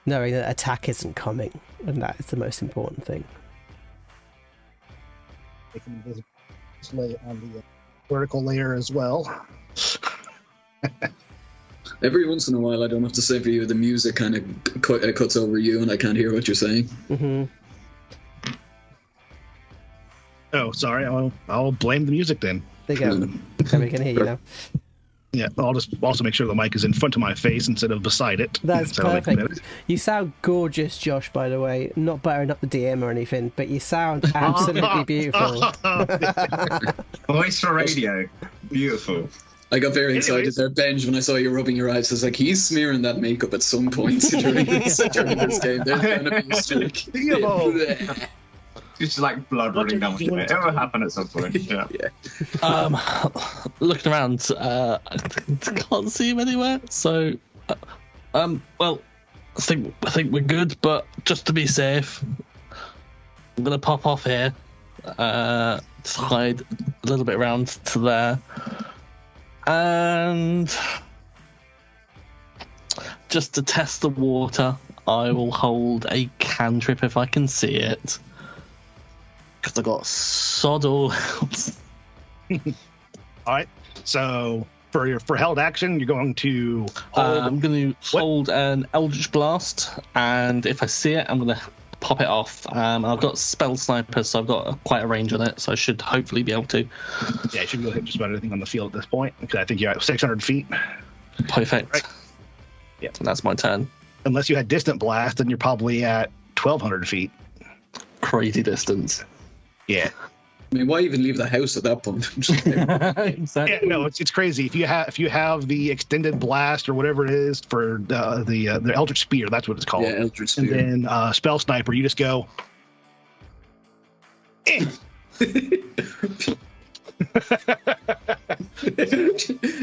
knowing that attack isn't coming, and that is the most important thing. They can display on the vertical layer as well. Every once in a while, I don't have to say for you, the music kind of cuts over you and I can't hear what you're saying. Mm-hmm. Oh, sorry. I'll blame the music then. There you go. And we can hear you now. Yeah, I'll just also make sure the mic is in front of my face instead of beside it. That's So that'll make perfect. it You sound gorgeous, Josh, by the way. Not buttering up the DM or anything, but you sound absolutely beautiful. Voice for radio. Beautiful. I got very excited Anyways. there, Benj, when I saw you rubbing your eyes. I was like, he's smearing that makeup at some point during this game. There's going to be a streak. Theobald. Just like blood running down my face. It will happen at some point. Yeah. Looking around, I can't see him anywhere. So, well, I think we're good. But just to be safe, I'm gonna pop off here, hide a little bit around to there, and just to test the water, I will hold a cantrip if I can see it. Because I got sod all else. All right. So for held action, you're going to hold. I'm going to hold an Eldritch Blast, and if I see it, I'm going to pop it off. I've got Spell Sniper, so I've got quite a range on it, so I should hopefully be able to. Yeah, you should be able to hit just about anything on the field at this point. Because I think you're at 600 feet. Perfect. Right. Yeah, so that's my turn. Unless you had distant blast, then you're probably at 1,200 feet. Crazy distance. Yeah. I mean, why even leave the house at that point? Exactly. Yeah, no, it's crazy. If you have the extended blast or whatever it is for the Eldritch Spear, that's what it's called. Yeah, Eldritch Spear. And then Spell Sniper, you just go. Eh.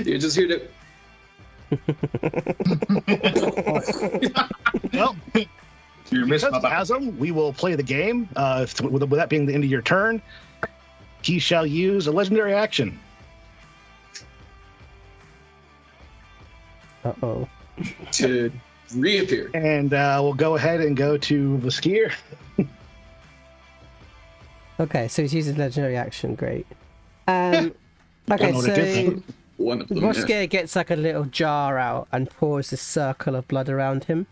You're just here to. Well, You missed because my he has them, we will play the game. With that being the end of your turn, he shall use a legendary action. Uh-oh. to reappear. And we'll go ahead and go to Vaskir. Okay, so he's using legendary action. Great. Okay, Don't know what it so is. One of them. Voskir gets like a little jar out and pours this circle of blood around him.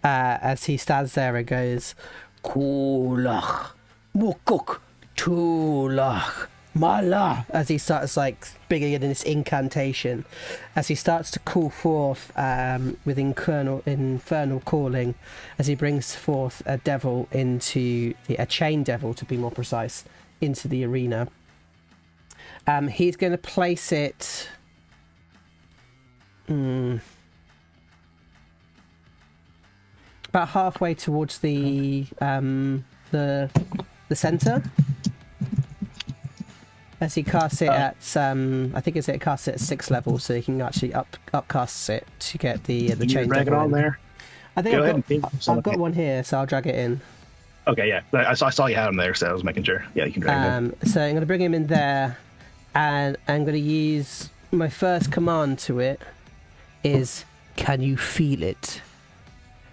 As he stands there and goes, Kulach, Mukuk, Tulach, Mala, as he starts like bringing in this incantation, as he starts to call forth with infernal calling, as he brings forth a devil a chain devil to be more precise, into the arena. He's going to place it. About halfway towards the center, as he casts it at I think it casts it at 6th level, so he can actually upcast it to get the chain. Drag it on there. I think Go ahead and I've got one here, so I'll drag it in. Okay, yeah, I saw you had him there, so I was making sure. Yeah, you can drag him. So I'm going to bring him in there, and I'm going to use my first command to it. Is can you feel it?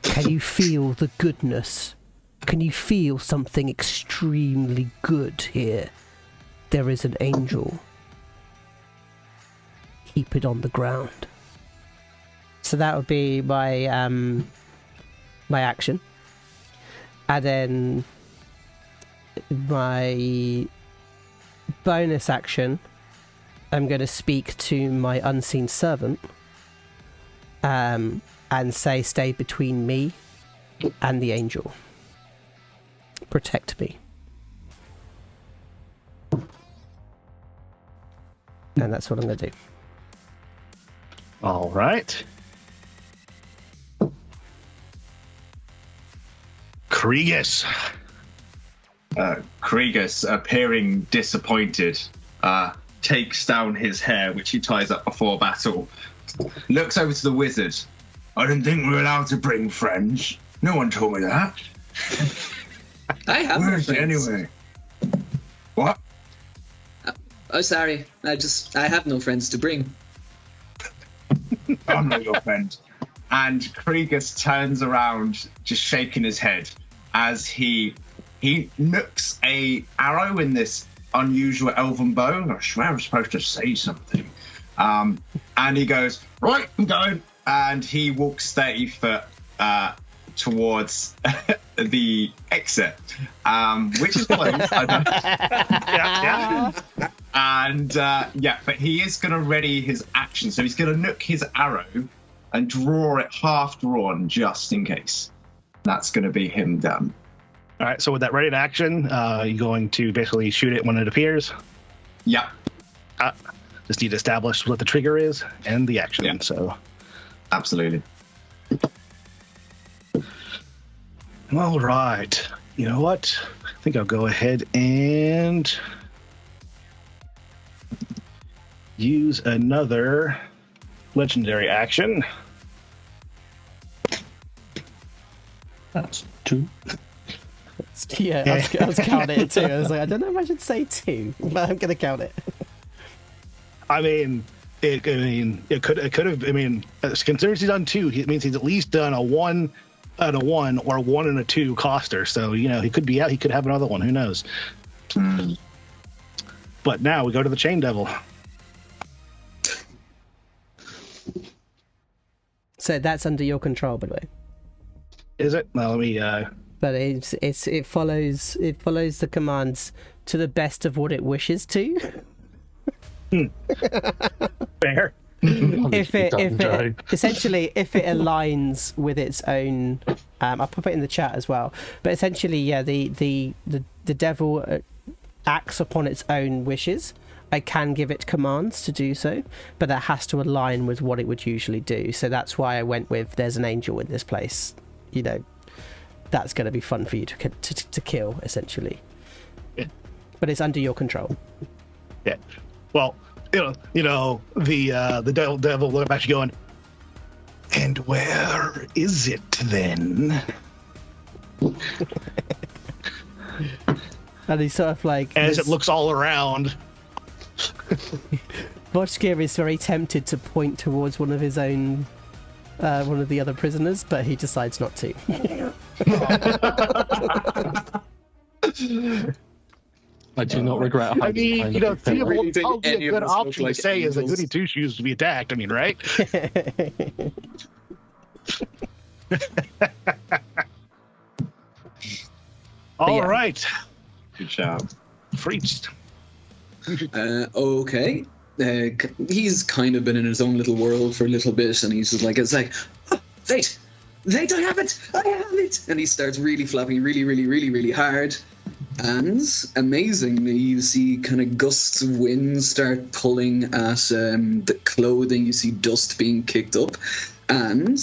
Can you feel the goodness? Can you feel something extremely good here? There is an angel. Keep it on the ground. So that would be my my action. And then my bonus action, I'm going to speak to my unseen servant. and say, stay between me and the angel. Protect me. And that's what I'm going to do. All right. Kriegus. Kriegus, appearing disappointed, takes down his hair, which he ties up before battle, looks over to the wizard. I didn't think we were allowed to bring friends. No one told me that. I have Where no is it friends. anyway? What? Oh, sorry. I have no friends to bring. I'm not your friend. And Kriegus turns around, just shaking his head, as he nooks a arrow in this unusual elven bow. I swear I'm supposed to say something. And he goes, right, I'm going. And he walks 30 foot towards the exit, which is close. I know. Yeah. And but he is going to ready his action. So he's going to nook his arrow and draw it half drawn just in case. That's going to be him done. All right, so with that ready in action, you're going to basically shoot it when it appears. Yeah, Just need to establish what the trigger is and the action. Yeah. So, absolutely. all right. You know what? I think I'll go ahead and use another legendary action. That's 2. Yeah, I was counting it too. I was like, I don't know if I should say 2, but I'm going to count it. I mean, it could have. I mean, considering he's done 2, it means he's at least done a 1 and a 1 or a 1 and a 2 coster. So he could be out. He could have another one. Who knows? But now we go to the Chain Devil. So that's under your control, by the way. Is it? Well, let me. But it follows the commands to the best of what it wishes to. Fair. if it essentially if it aligns with its own, I'll put it in the chat as well. But essentially, yeah, the devil acts upon its own wishes. I can give it commands to do so, but that has to align with what it would usually do. So that's why I went with there's an angel in this place. That's going to be fun for you to kill, essentially. Yeah. But it's under your control. Yeah. Well, the devil will actually going. And where is it then? And he's sort of like, As it looks all around. Vodskir is very tempted to point towards one of his own, one of the other prisoners, but he decides not to. I do not regret. I mean, three of Really would think probably any be a of good us look option like to say is a angels. goody two shoes to be attacked. I mean, right? All yeah. right, Good job. Priest. Okay. He's kind of been in his own little world for a little bit, and he's just like, oh, wait, I have it! And he starts really flapping really, really, really, really hard. And amazingly, you see kind of gusts of wind start pulling at the clothing. You see dust being kicked up. And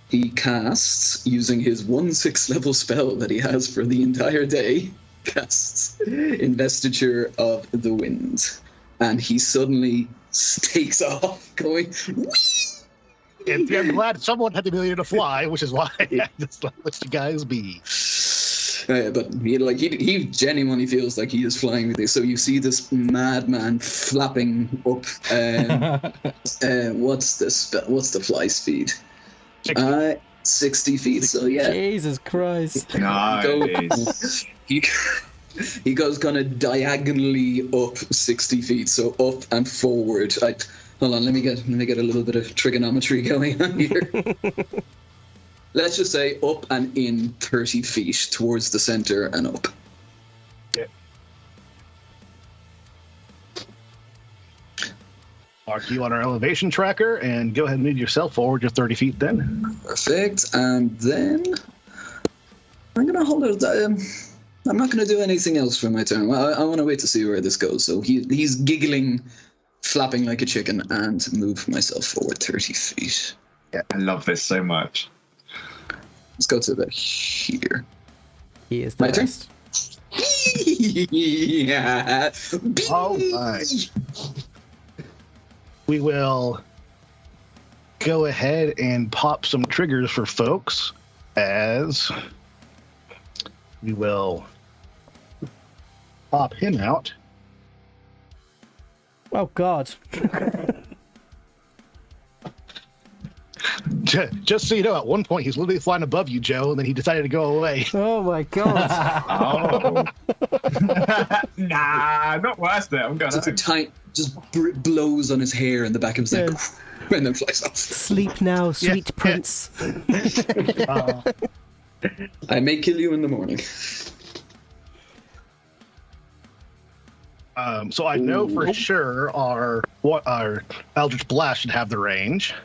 he casts, using his 1/6 level spell that he has for the entire day, casts Investiture of the Wind. And he suddenly takes off, going, whee! And I'm glad someone had the ability to fly, which is why I just let the guys be. But he genuinely feels like he is flying with this. So you see this madman flapping up. What's the fly speed? 60 feet. So yeah, Jesus Christ. Nice. he goes kind of diagonally up 60 feet. So up and forward. Hold on, let me get a little bit of trigonometry going on here. Let's just say up and in 30 feet towards the center and up. Yeah. Mark you on our elevation tracker and go ahead and move yourself forward just 30 feet then. Perfect. And then I'm going to hold it. I'm not going to do anything else for my turn. I want to wait to see where this goes. So he's giggling, flapping like a chicken, and move myself forward 30 feet. Yeah, I love this so much. Let's go to about here. He is the My turn? best. Yeah. All right. We will go ahead and pop some triggers for folks as we will pop him out. Oh, God. Just so you know, at one point he's literally flying above you, Joe, and then he decided to go away. Oh, my God. Oh. Nah, not worth it. I'm going Just a tight, blows on his hair in the back of his neck, and then flies off. Sleep now, sweet prince. I may kill you in the morning. So I know for sure our Eldritch Blast should have the range.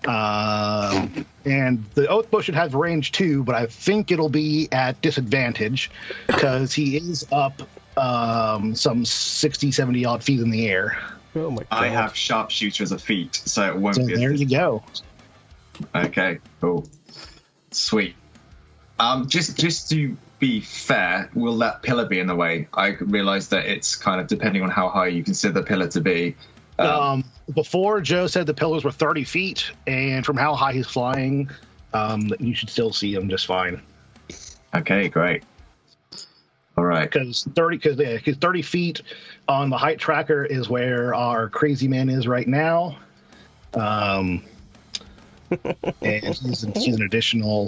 And the Oath Bow should have range too, but I think it'll be at disadvantage because he is up some 60, 70 odd feet in the air. Oh, my God. I have sharpshooter as a feat, so it won't So be. there you go. Okay, cool, sweet. Just to be fair, will that pillar be in the way? I realise that it's kind of depending on how high you consider the pillar to be. Before, Joe said the pillars were 30 feet, and from how high he's flying, you should still see him just fine. Okay, great. All right. Because 30 feet on the height tracker is where our crazy man is right now. And he's an additional,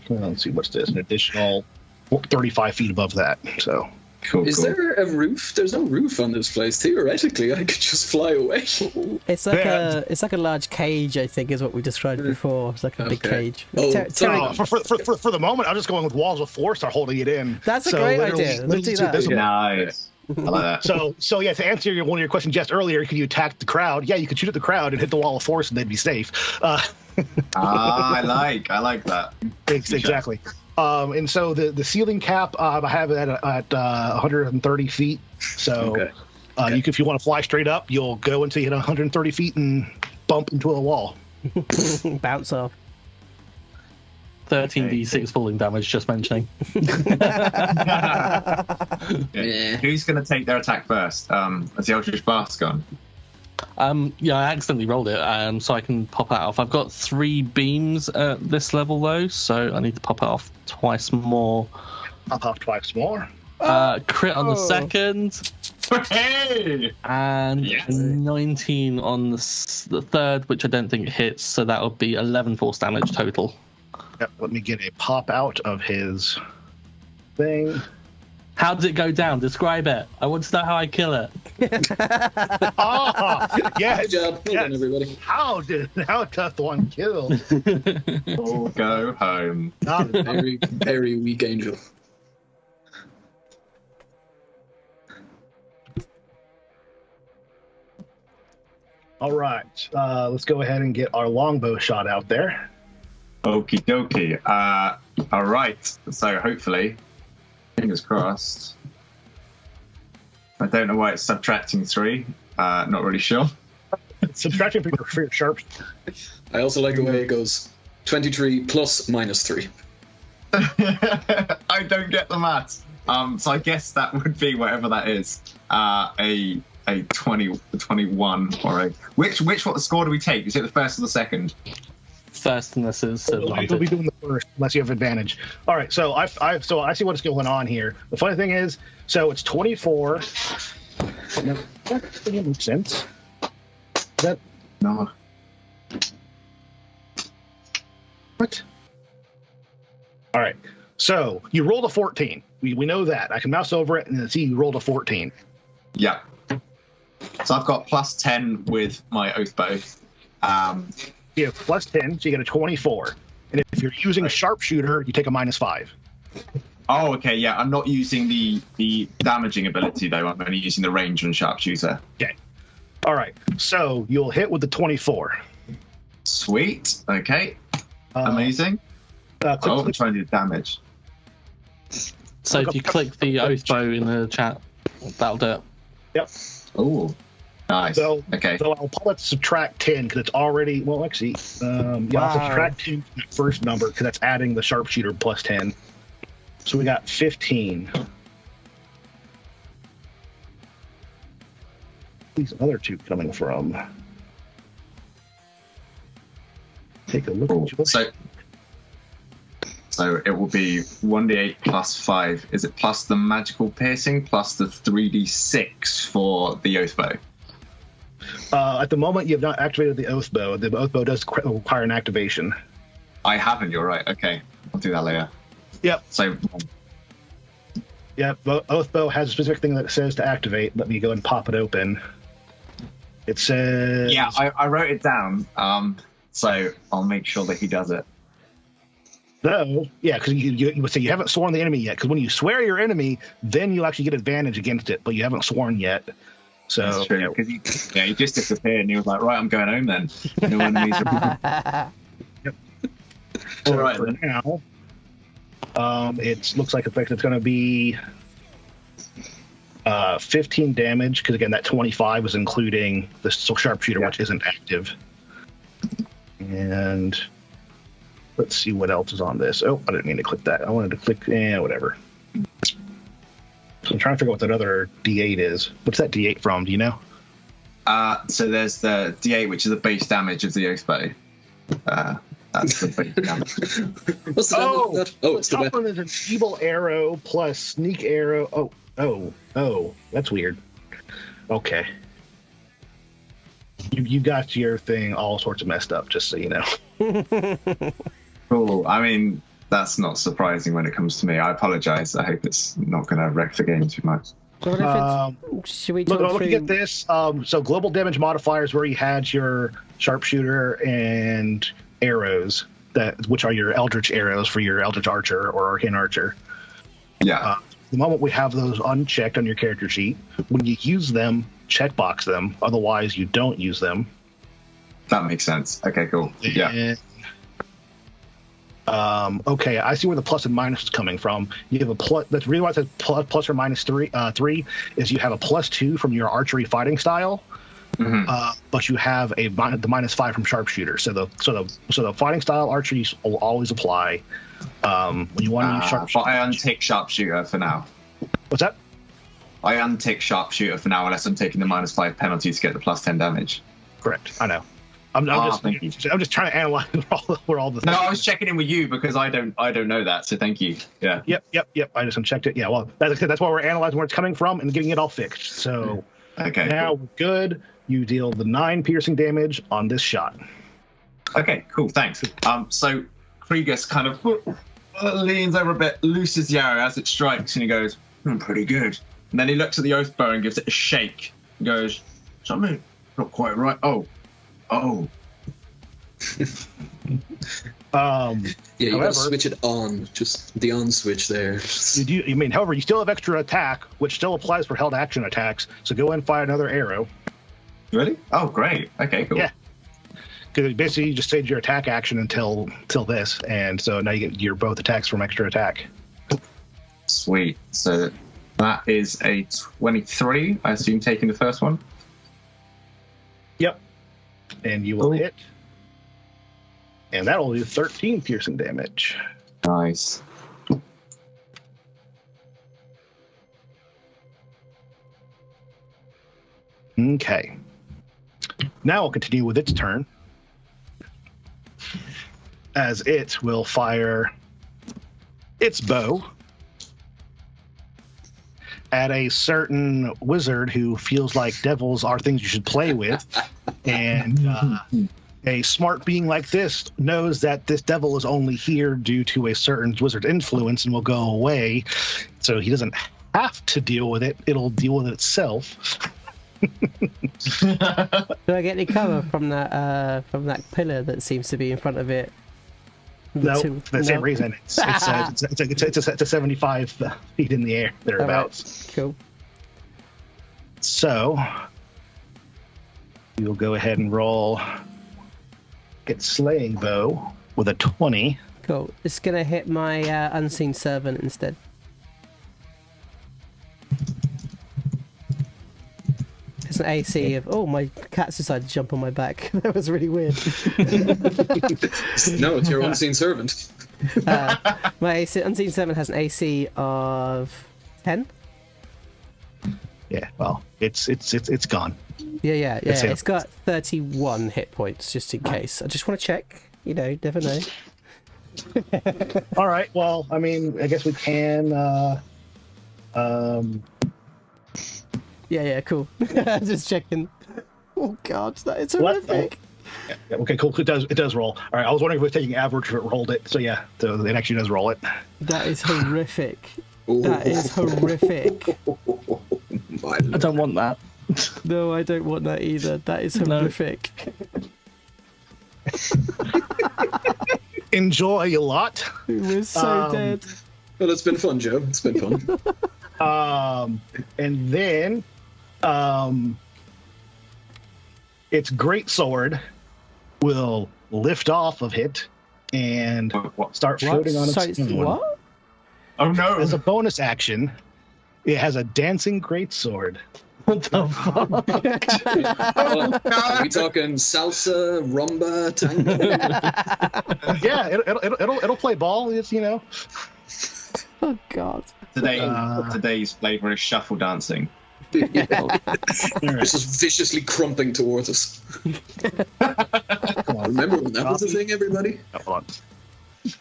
let's see, what's this? An additional 35 feet above that, so... Cool. Is there a roof? There's no roof on this place. Theoretically, I could just fly away. It's like a large cage, I think, is what we described before. It's like a big cage. Oh, for the moment, I'm just going with walls of force are holding it in. That's a great idea. Let's do that. Nice. I like that. So yeah, to answer one of your questions just earlier, could you attack the crowd? Yeah, you could shoot at the crowd and hit the wall of force, and they'd be safe. I like that. Exactly. And so the ceiling cap, I have it at 130 feet. So if you want to fly straight up, you'll go until you hit 130 feet and bump into a wall. Bounce off. 13d6 falling damage, just mentioning. Yeah. Who's going to take their attack first? Has the Eldritch Blast gone? Yeah, I accidentally rolled it, so I can pop it off. I've got 3 beams at this level, though, so I need to pop it off twice more. Pop off twice more. Crit on the second. Hey! And 19 on the third, which I don't think hits, so that would be 11 force damage total. Yep, let me get a pop out of his thing. How does it go down? Describe it. I want to know how I kill it. Yeah, Good job. Well done, everybody. How does one kill? Go home. Very, very weak angel. All right, let's go ahead and get our longbow shot out there. Okie dokie. All right. So hopefully, fingers crossed. I don't know why it's subtracting 3. Not really sure. Subtracting for your sharp. I also like the way it goes. 23 plus minus 3. I don't get the maths. So I guess that would be whatever that is. A 21 or a what score do we take? Is it the first or the second? First, and this is You'll be doing the first unless you have advantage. All right, so I see what's going on here. The funny thing is, so it's 24. No, that doesn't make sense. That No. what? All right, so you rolled a 14. We know that. I can mouse over it and see you rolled a 14. Yeah. So I've got plus 10 with my oath bow. You have plus 10, so you get a 24. And if you're using a sharpshooter, you take a -5. Oh, okay, yeah. I'm not using the damaging ability though. I'm only using the range and sharpshooter. Okay. All right. So you'll hit with the 24. Sweet. Okay. Amazing. I'm trying to do damage. So if you click the oath bow in the chat, that'll do it. Yep. Oh, nice. So, okay. So I'll probably subtract 10 because it's already, well, actually, I'll subtract 2 from that first number because that's adding the sharpshooter plus 10. So we got 15. These other two coming from. Take a look at yours. So it will be 1d8 plus 5. Is it plus the magical piercing plus the 3d6 for the oath bow? At the moment, you have not activated the oath bow. The oath bow does require an activation. I haven't. You're right. Okay, I'll do that later. Yep. So. Yep. Oath bow has a specific thing that it says to activate. Let me go and pop it open. It says. Yeah, I wrote it down. So I'll make sure that he does it. So, yeah, because you would say you haven't sworn the enemy yet. Because when you swear your enemy, then you actually get advantage against it, but you haven't sworn yet. So, that's true. Because he just disappeared, and he was like, "Right, I'm going home then." No enemies. Yep. So all right. For now, it looks like it's going to be 15 damage. Because again, that 25 is including the sharpshooter, which isn't active. And let's see what else is on this. Oh, I didn't mean to click that. I wanted to click, whatever. So I'm trying to figure out what that other D8 is. What's that D8 from? Do you know? So there's the D8, which is the base damage of the oath bow. That's the base damage. What's the damage of that? Oh, it's the top one is an evil arrow plus sneak arrow. Oh, that's weird. Okay. You got your thing all sorts of messed up, just so you know. Cool. I mean, that's not surprising when it comes to me. I apologize. I hope it's not going to wreck the game too much. So should we talk looking at this, so global damage modifiers where you had your sharpshooter and arrows, which are your eldritch arrows for your eldritch archer or arcane archer. Yeah. The moment we have those unchecked on your character sheet, when you use them, checkbox them. Otherwise, you don't use them. That makes sense. Okay, cool. Yeah. Okay, I see where the plus and minus is coming from. You have a plus. That's really why it says plus or minus three. Three is you have a +2 from your archery fighting style, but you have the -5 from sharpshooter. So the fighting style archery will always apply. When you want to use sharpshooter. But I untick sharpshooter for now. What's that? I untick sharpshooter for now, unless I'm taking the -5 penalty to get the +10 damage. Correct. I know. I'm just trying to analyze where all the. No, I was checking in with you because I don't know that. So thank you. Yeah. Yep. I just unchecked it. Yeah. Well, that's why we're analyzing where it's coming from and getting it all fixed. So now we're good. You deal the 9 piercing damage on this shot. Okay. Cool. Thanks. So Kriegus kind of leans over a bit, looses the arrow as it strikes, and he goes, "Pretty good." And then he looks at the oath bow and gives it a shake. He goes, "Something not quite right." Oh. You gotta switch it on, just the on switch there. However, you still have extra attack, which still applies for held action attacks. So go and fire another arrow. Really? Oh, great. Okay, cool. Yeah. Because basically you just saved your attack action until this, and so now you get your both attacks from extra attack. Sweet. So that is a 23. I assume taking the first one. Yep. And you will hit. And that will do 13 piercing damage. Nice. Okay. Now we'll continue with its turn. As it will fire its bow at a certain wizard who feels like devils are things you should play with. And a smart being like this knows that this devil is only here due to a certain wizard's influence and will go away. So he doesn't have to deal with it. It'll deal with it itself. Do I get any cover from that pillar that seems to be in front of it? No, for the same reason. It's a 75 feet in the air, thereabouts. Right. Cool. So, We'll go ahead and roll. Get slaying bow with a 20. Cool. It's gonna hit my unseen servant instead. It's an AC of. Oh, my cat's decided to jump on my back. That was really weird. No, it's your unseen servant. My unseen servant has an AC of 10. Yeah, well, it's gone. Yeah. It's hit. It's got 31 hit points, just in case. I just want to check. You know, never know. All right. Well, I mean, I guess we can. Yeah, cool. Just checking. Oh God, that is horrific. Yeah, okay, cool. It does roll. All right. I was wondering if it was taking average if it rolled it. So yeah, so it actually does roll it. That is horrific. That is horrific. I don't want that. No, I don't want that either. That is horrific. Enjoy a lot. We're so dead. Well, it's been fun, Joe. It's been fun. And then, its great sword will lift off of it and start floating on its own. What? Oh no! As a bonus action, it has a dancing greatsword. What the fuck? Are we talking salsa, rumba, tango? Yeah, it'll play ball. It's Oh God. Today's flavor is shuffle dancing. This is viciously crumping towards us. Come on. Remember when that was a thing, everybody? Hold on.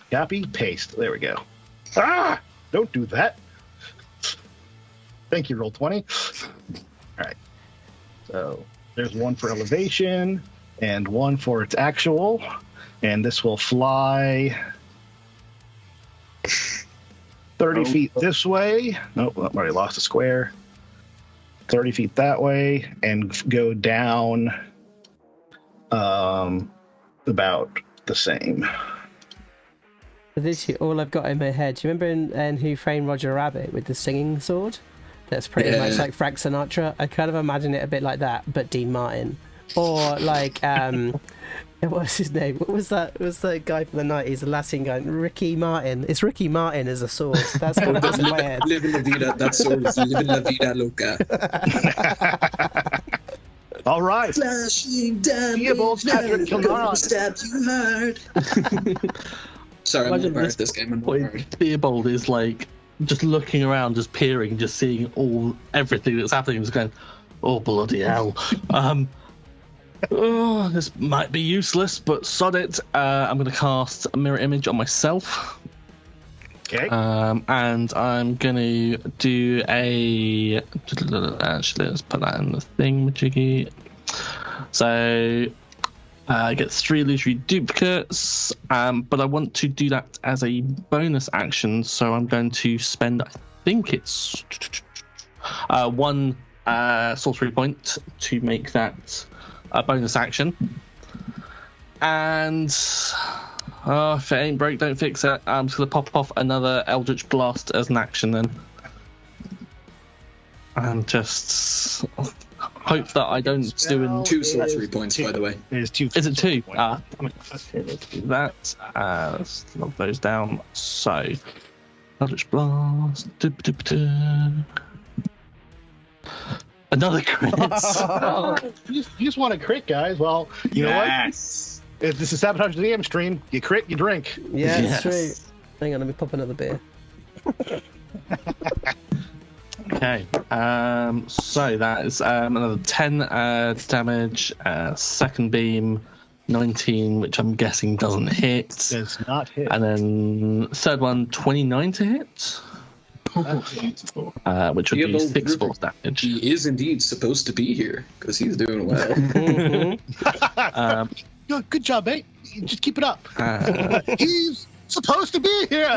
Copy, paste. There we go. Ah! Don't do that. Thank you, roll 20. All right. So there's one for elevation and one for its actual. And this will fly 30 feet this way. Nope, I've already lost a square. 30 feet that way and go down about the same. Literally, all I've got in my head. Do you remember in Who Framed Roger Rabbit with the singing sword? That's pretty much like Frank Sinatra. I kind of imagine it a bit like that, but Dean Martin. Or like, what's his name? What was that? It was the guy from the 90s, the Latin guy, Ricky Martin. It's Ricky Martin as a sword. That's what was in my head. Living la vida, that sword is living la vida loca. All right. Flashing down, Patrick Kilmarnock. stabbed you hard. Sorry, I'm not bad at this game. I'm not hard. Theobald is like just looking around, just peering, just seeing everything that's happening, just going, "Oh bloody hell!" Oh, this might be useless, but sod it. I'm going to cast a mirror image on myself. Okay. And I'm going to do a. Actually, let's put that in the thing, majiggy. So. I get 3 illusory duplicates, but I want to do that as a bonus action, so I'm going to spend, I think it's 1 sorcery point to make that a bonus action. And if it ain't broke, don't fix it. I'm just going to pop off another Eldritch Blast as an action then. And just hope that I don't do in 2 sorcery points, by the way. Is it 2? Okay, let's do that. Let's log those down. So, Eldritch Blast. Another crit. You just want to crit, guys. Well, you know what? If this is Sabotage the DM stream, you crit, you drink. Yeah, that's true. Hang on, let me pop another beer. Okay, so that is another 10 damage, second beam, 19, which I'm guessing doesn't hit. Does not hit. And then third one, 29 to hit. Beautiful. Which would be 6 force damage. He is indeed supposed to be here, because he's doing well. Good job, mate. Just keep it up. He's supposed to be here.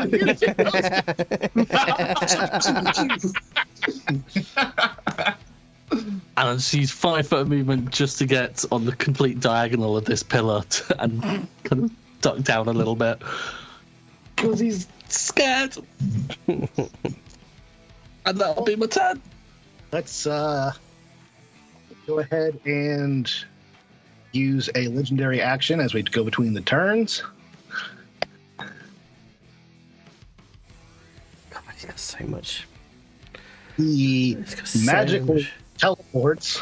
And she's 5 foot of movement just to get on the complete diagonal of this pillar and kind of duck down a little bit because he's scared. And that'll be my turn. Let's go ahead and use a legendary action as we go between the turns. God, he's got so much. He magically teleports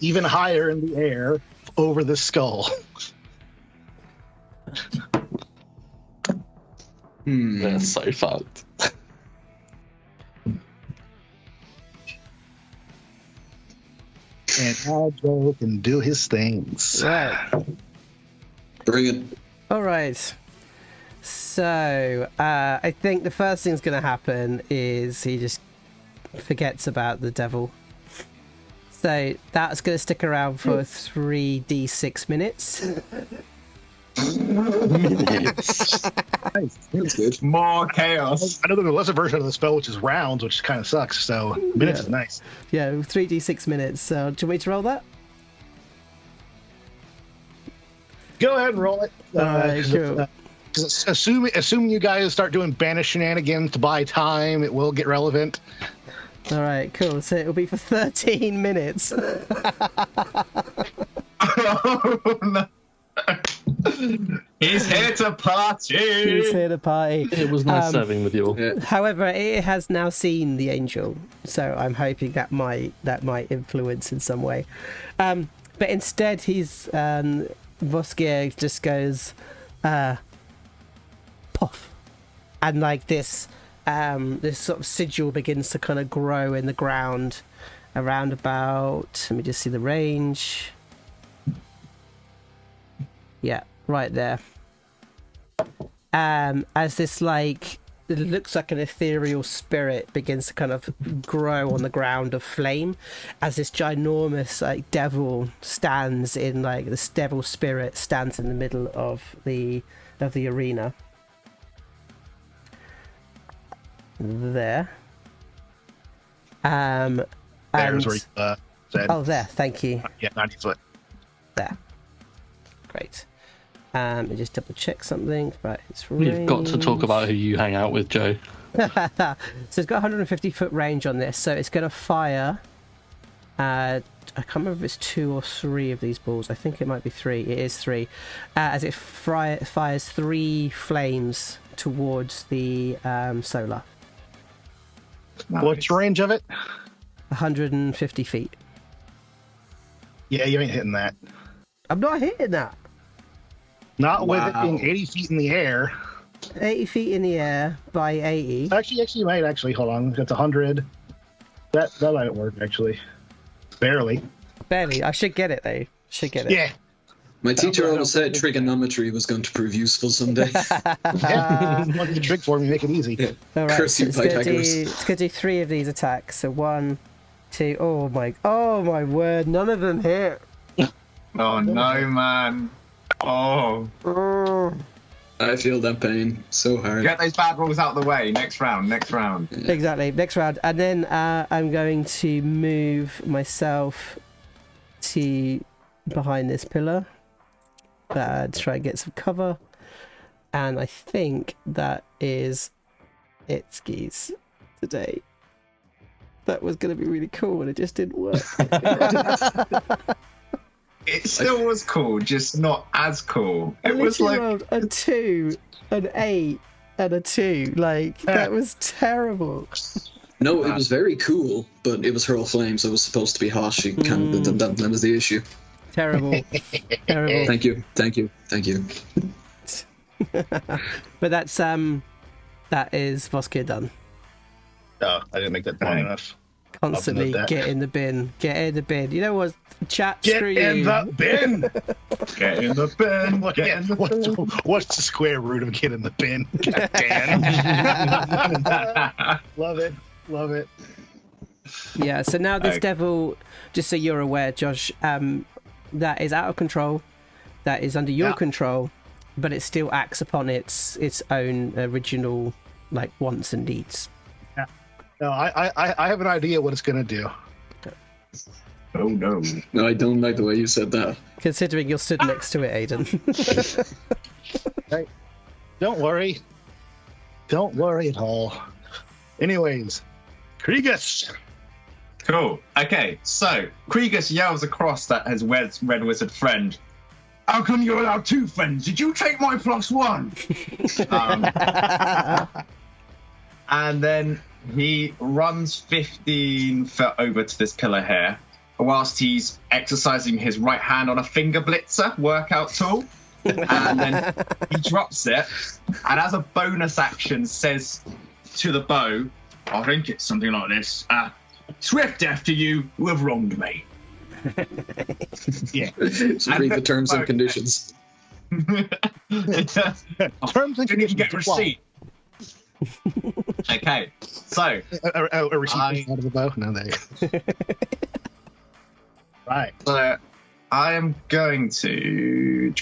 even higher in the air over the skull. They're so fucked. And now Joe can do his things. Right. Bring it. All right. So, I think the first thing's going to happen is he just forgets about the devil. So, that's going to stick around for 3d6 minutes. Minutes. Nice. That's good. More chaos. I know there's a lesser version of the spell, which is rounds, which kind of sucks. So minutes is nice. Yeah, 3d6 minutes. So, do you want me to roll that? Go ahead and roll it. Alright, cool. Assuming you guys start doing banish shenanigans to buy time, it will get relevant. All right, cool. So, it'll be for 13 minutes. Oh, no. He's here to party. He's here to party. It was nice serving with you all. Yeah. However, it has now seen the angel, so I'm hoping that might influence in some way. But instead, he's Voskier just goes, puff, and like this sort of sigil begins to kind of grow in the ground around about. Let me just see the range. Yeah, right there. As this, like, it looks like an ethereal spirit begins to kind of grow on the ground of flame, as this ginormous, like, devil stands in, like, this devil spirit stands in the middle of the arena. There. There's and where you said. oh, there. Thank you. Yeah, 90 foot. There. Great. Let me just double check something. Right, it's You've got to talk about who you hang out with, Joe. So it's got 150 foot range on this, so it's going to fire. I can't remember if it's 2 or 3 of these balls. I think it might be 3. It is 3. As it fires 3 flames towards the solar. What's the range of it? 150 feet. Yeah, you ain't hitting that. I'm not hitting that. Not with it Wow. being 80 feet in the air. 80 feet in the air by 80. Actually, you might actually. Hold on. That's 100. That might work, actually. Barely. Barely. I should get it, though. Should get it. Yeah. My teacher always said trigonometry was going to prove useful someday. Yeah. Look at the trick for me. Make it easy. Yeah. All right, Curse so you, it's going Pythagoras. to do 3 of these attacks. So 1, 2. Oh my word! None of them hit. Oh no, man. Oh. I feel that pain so hard. Get those bad rolls out of the way. Next round. Exactly. Next round, and then I'm going to move myself to behind this pillar to try and get some cover. And I think that is it, skis, today. That was going to be really cool, and it just didn't work. It still was cool, just not as cool. I It was literally like rolled a 2, an 8, and a 2. Like, that was terrible. No, it was very cool, but it was hurl flame, so it was supposed to be harsh. You kind of, that was the issue. Terrible. Terrible. Thank you. But that's that is Voskier done. Oh, I didn't make that point enough. Constantly that. get in the bin. Get in the bin. You know what? Chat, Get screw in you. the bin. get in the bin. Get in the bin. What's the square root of get in the bin? God damn. Love it. Love it. Yeah, so now this Okay. devil, just so you're aware, Josh, that is out of control. That is under your Yeah. control, but it still acts upon its own original like wants and needs. No, I have an idea what it's gonna do. Oh no. No, I don't like the way you said that. Considering you're stood next to it, Aiden. Hey, don't worry. Don't worry at all. Anyways, Kriegus, Cool. Okay, so Kriegus yells across at his red wizard friend. How come you're allowed 2 friends? Did you take my +1? And then he runs 15 foot over to this pillar here, whilst he's exercising his right hand on a finger blitzer workout tool. And then he drops it, and as a bonus action says to the bow, I think it's something like this. Swift after you who have wronged me. Yeah. So read the terms and conditions. Terms and conditions. Get a receipt. Okay, so a receipt out of the bow. No, they. Right. So I am going to.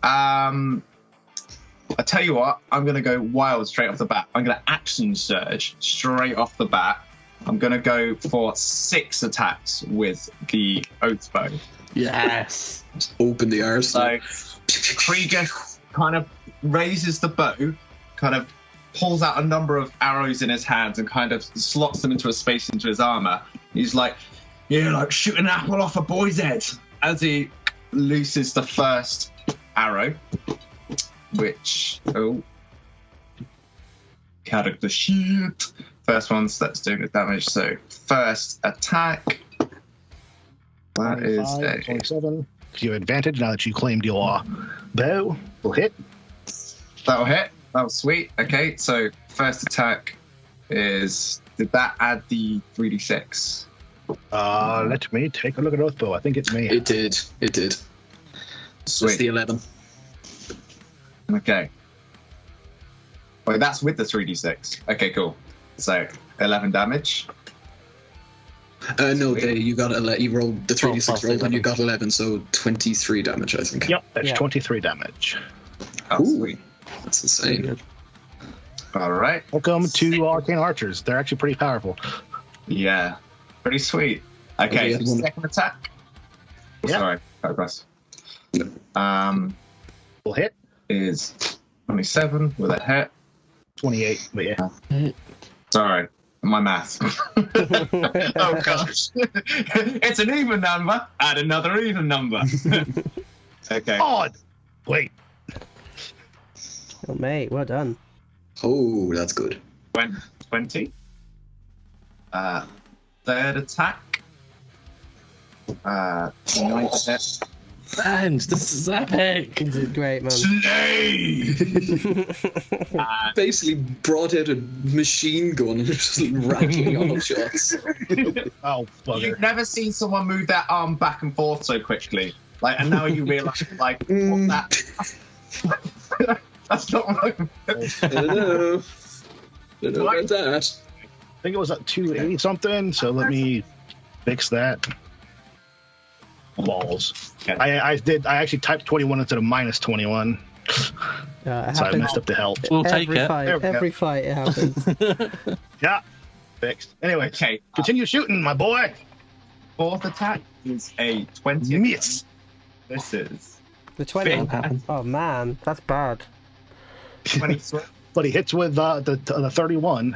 I tell you what, I'm going to go wild straight off the bat. I'm going to action surge straight off the bat. I'm going to go for 6 attacks with the oath bow. Yes. Just open the arse. So Krieger kind of raises the bow, kind of pulls out a number of arrows in his hands and kind of slots them into a space into his armor. He's like, yeah, like shooting an apple off a boy's head, as he looses the first arrow, which, character sheet. First one's that's doing the damage. So first attack. That is a 27. You have advantage now that you claimed your bow. Will hit. That'll hit. That was sweet. Okay, so first attack is. Did that add the 3d6? Let me take a look at Oathbow. I think it's me. It did. Sweet. It's the 11. Okay. Wait, that's with the 3d6. Okay, cool. So 11 damage. No, you got 11. You rolled the 3d6 roll, and you got 11, so 23 damage, I think. Yep, that's 23 damage. Oh, sweet. That's insane. All right. Welcome to Arcane Archers. They're actually pretty powerful. Yeah, pretty sweet. Okay, so second attack. Yeah. Sorry, progress. Will hit. Is 27 with a hit. 28, but yeah. Sorry, my math. Oh gosh, it's an even number. Add another even number. Okay. Odd. Wait. Oh, mate, well done. Oh, that's good. 20. Third attack. 9 hit. And this is epic. This is great, man. Slay! Basically brought out a machine gun and just rattling off shots. Oh, bugger. You've never seen someone move their arm back and forth so quickly. And now you realise, what that... That's not what I don't know. Don't know about that. I think it was at 280 something, so let me fix that. Balls. I actually typed 21 instead of minus 21. So I messed up the help. We'll take it. Every fight it happens. Yeah. Fixed. Anyway, Okay. continue shooting, my boy. Fourth attack is a 20. Miss. This is The 20. What happened? Oh, man, that's bad. 23 But he hits with the 31.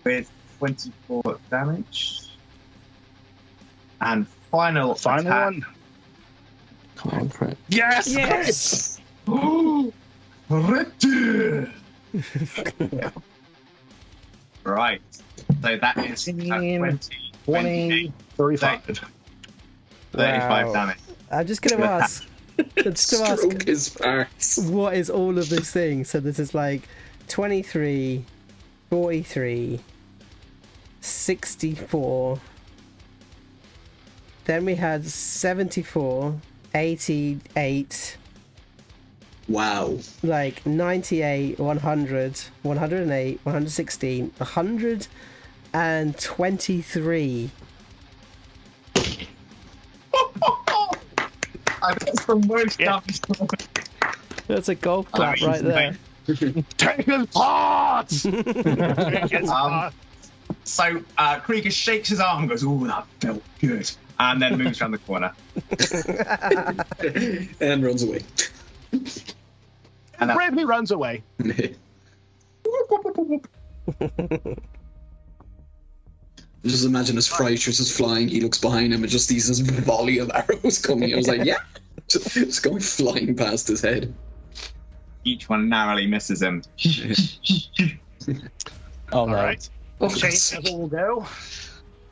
with 24 damage. And final attack. One. Come on, crit. Yes! Yes! Ready! Right. So that is 20, 20, 35. 35 Wow. damage. I'm just going to ask. Stroke his farts. What is all of these things? So this is like 23, 43, 64. Then we had 74, 88, Wow. like 98, 100, 108, 116, 123. I got some worse stuff. That's a golf clap right there. Take his heart! So Krieger shakes his arm and goes, "Ooh, that felt good," and then moves around the corner. And runs away. And bravely runs away. Just imagine as Freisch's is flying, he looks behind him and just sees this volley of arrows coming. I was like, yeah, just going flying past his head. Each one narrowly misses him. All right. Oh, Chain Devil will go.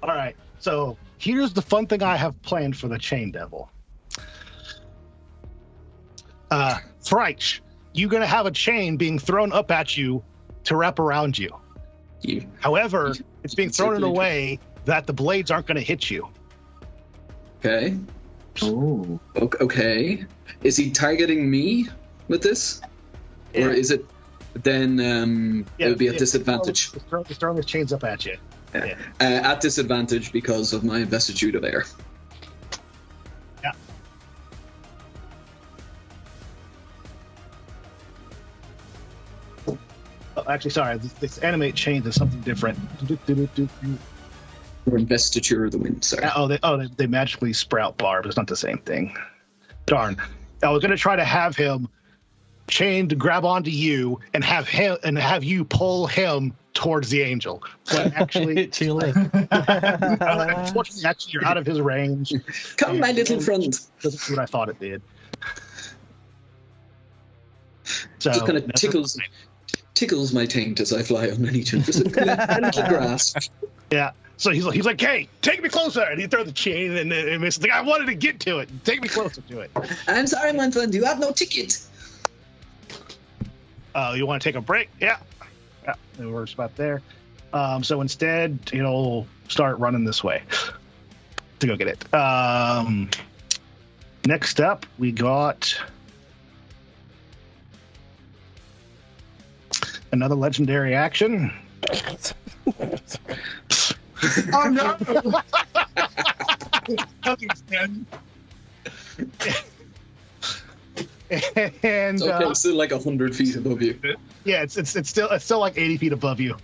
All right. So here's the fun thing I have planned for the Chain Devil. Threich, you're going to have a chain being thrown up at you to wrap around you. However, it's being thrown in a way that the blades aren't going to hit you. Okay. Oh. Okay. Is he targeting me with this? Yeah. Or is it then it would be at disadvantage? He's throwing his chains up at you. Yeah. At disadvantage because of my investitude of air. Yeah. Oh, actually, sorry. This animate chains is something different. Or investiture of the wind, sorry. They magically sprout barbs. It's not the same thing. Darn. I was going to try to have him chained to grab onto you and have you pull him towards the angel. But actually, unfortunately, actually, you're out of his range. Come, my little friend. Doesn't do what I thought it did. So Just kind of tickles my taint as I fly underneath him. Just a little grasp. Yeah. So he's like, hey, take me closer. And he throws the chain and it's like, I wanted to get to it. Take me closer to it. I'm sorry, my friend. You have no ticket. You want to take a break? Yeah. Yeah. It works about there. So instead, he'll start running this way to go get it. Next up, we got another legendary action. Oh no! And okay, still like 100 feet above you. Yeah, it's still like 80 feet above you.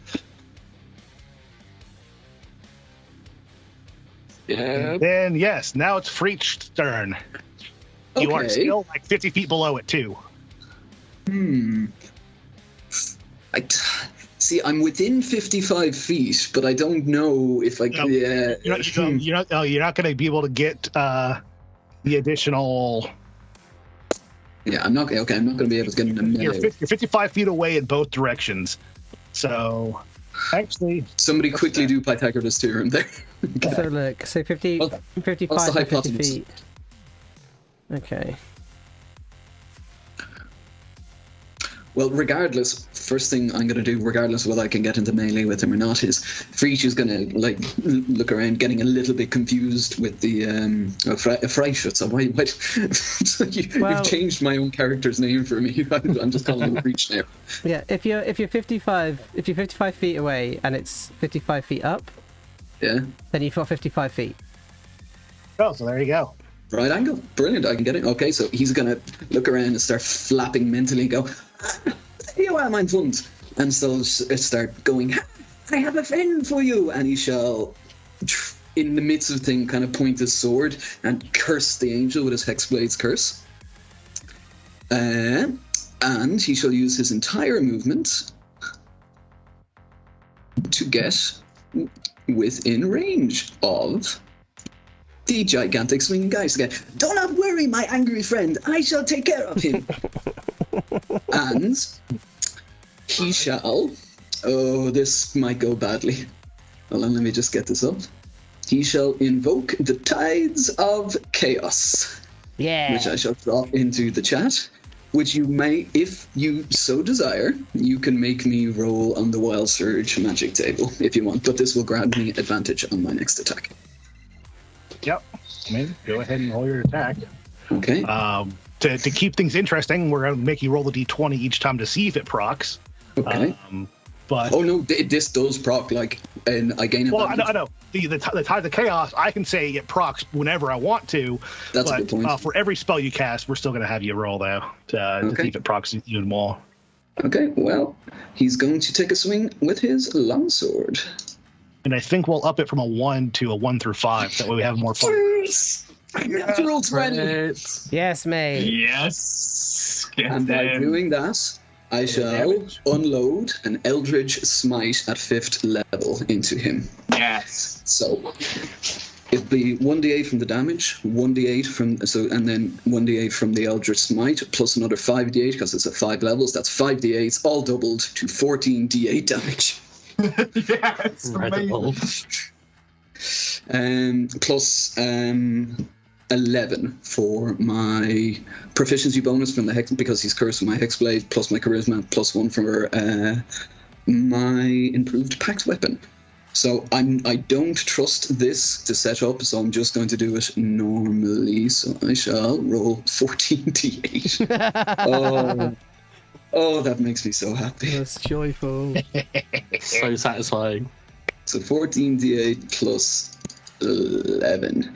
Yeah. Then yes, now it's Freech's turn. You are still like 50 feet below it too. See, I'm within 55 feet, but I don't know if I can. You're not going to be able to get the additional. Yeah, I'm not. Okay, I'm not going to be able to get in the middle. You're 55 feet away in both directions. So, actually, somebody quickly do Pythagoras theorem there. So look, 55 to 50 feet. Okay. Well, regardless, first thing I'm going to do, regardless of whether I can get into melee with him or not, is Freech is going to like look around, getting a little bit confused with the Freisch. So why you've changed my own character's name for me. I'm just calling him Freech now. Yeah, if you're 55 feet away and it's 55 feet up, yeah, then you've got 55 feet. Oh, so there you go. Right angle, brilliant. I can get it. Okay, so he's going to look around and start flapping mentally, and go, "You are my friend," and so start going, "I have a friend for you," and he shall, in the midst of thing, kind of point his sword and curse the angel with his Hexblade's curse. And he shall use his entire movement to get within range of the gigantic swinging guys again. "Do not worry, my angry friend. I shall take care of him." And he shall... Oh, this might go badly. Hold on, let me just get this up. He shall invoke the tides of chaos. Yeah. Which I shall drop into the chat. Which you may, if you so desire, you can make me roll on the Wild Surge magic table if you want. But this will grant me advantage on my next attack. Yep. I mean, go ahead and roll your attack. Okay. To keep things interesting, we're going to make you roll the d20 each time to see if it procs. Okay. But oh no, this does proc, like, and I gain advantage. Well, I know. The Tides of Chaos, I can say it procs whenever I want to. That's a good point. For every spell you cast, we're still going to have you roll, though, to see if it procs even more. Okay, well, he's going to take a swing with his longsword. And I think we'll up it from a 1 to a 1 through 5. That way we have more fun. Natural 20. Yes, mate. Yes. And by doing that, I shall unload an Eldritch Smite at 5th level into him. Yes. So it'll be 1d8 from the damage, 1d8 and then 1d8 from the Eldritch Smite, plus another 5d8 because it's at 5 levels. That's 5d8s, all doubled to 14d8 damage. Yes. Incredible. Plus 11 for my proficiency bonus from the hex because he's cursed with my hexblade, plus my charisma, plus 1 for my improved pact weapon. So I don't trust this to set up, so I'm just going to do it normally. So I shall roll 14d8. Oh, that makes me so happy. That's joyful. So satisfying. So 14d8 plus 11.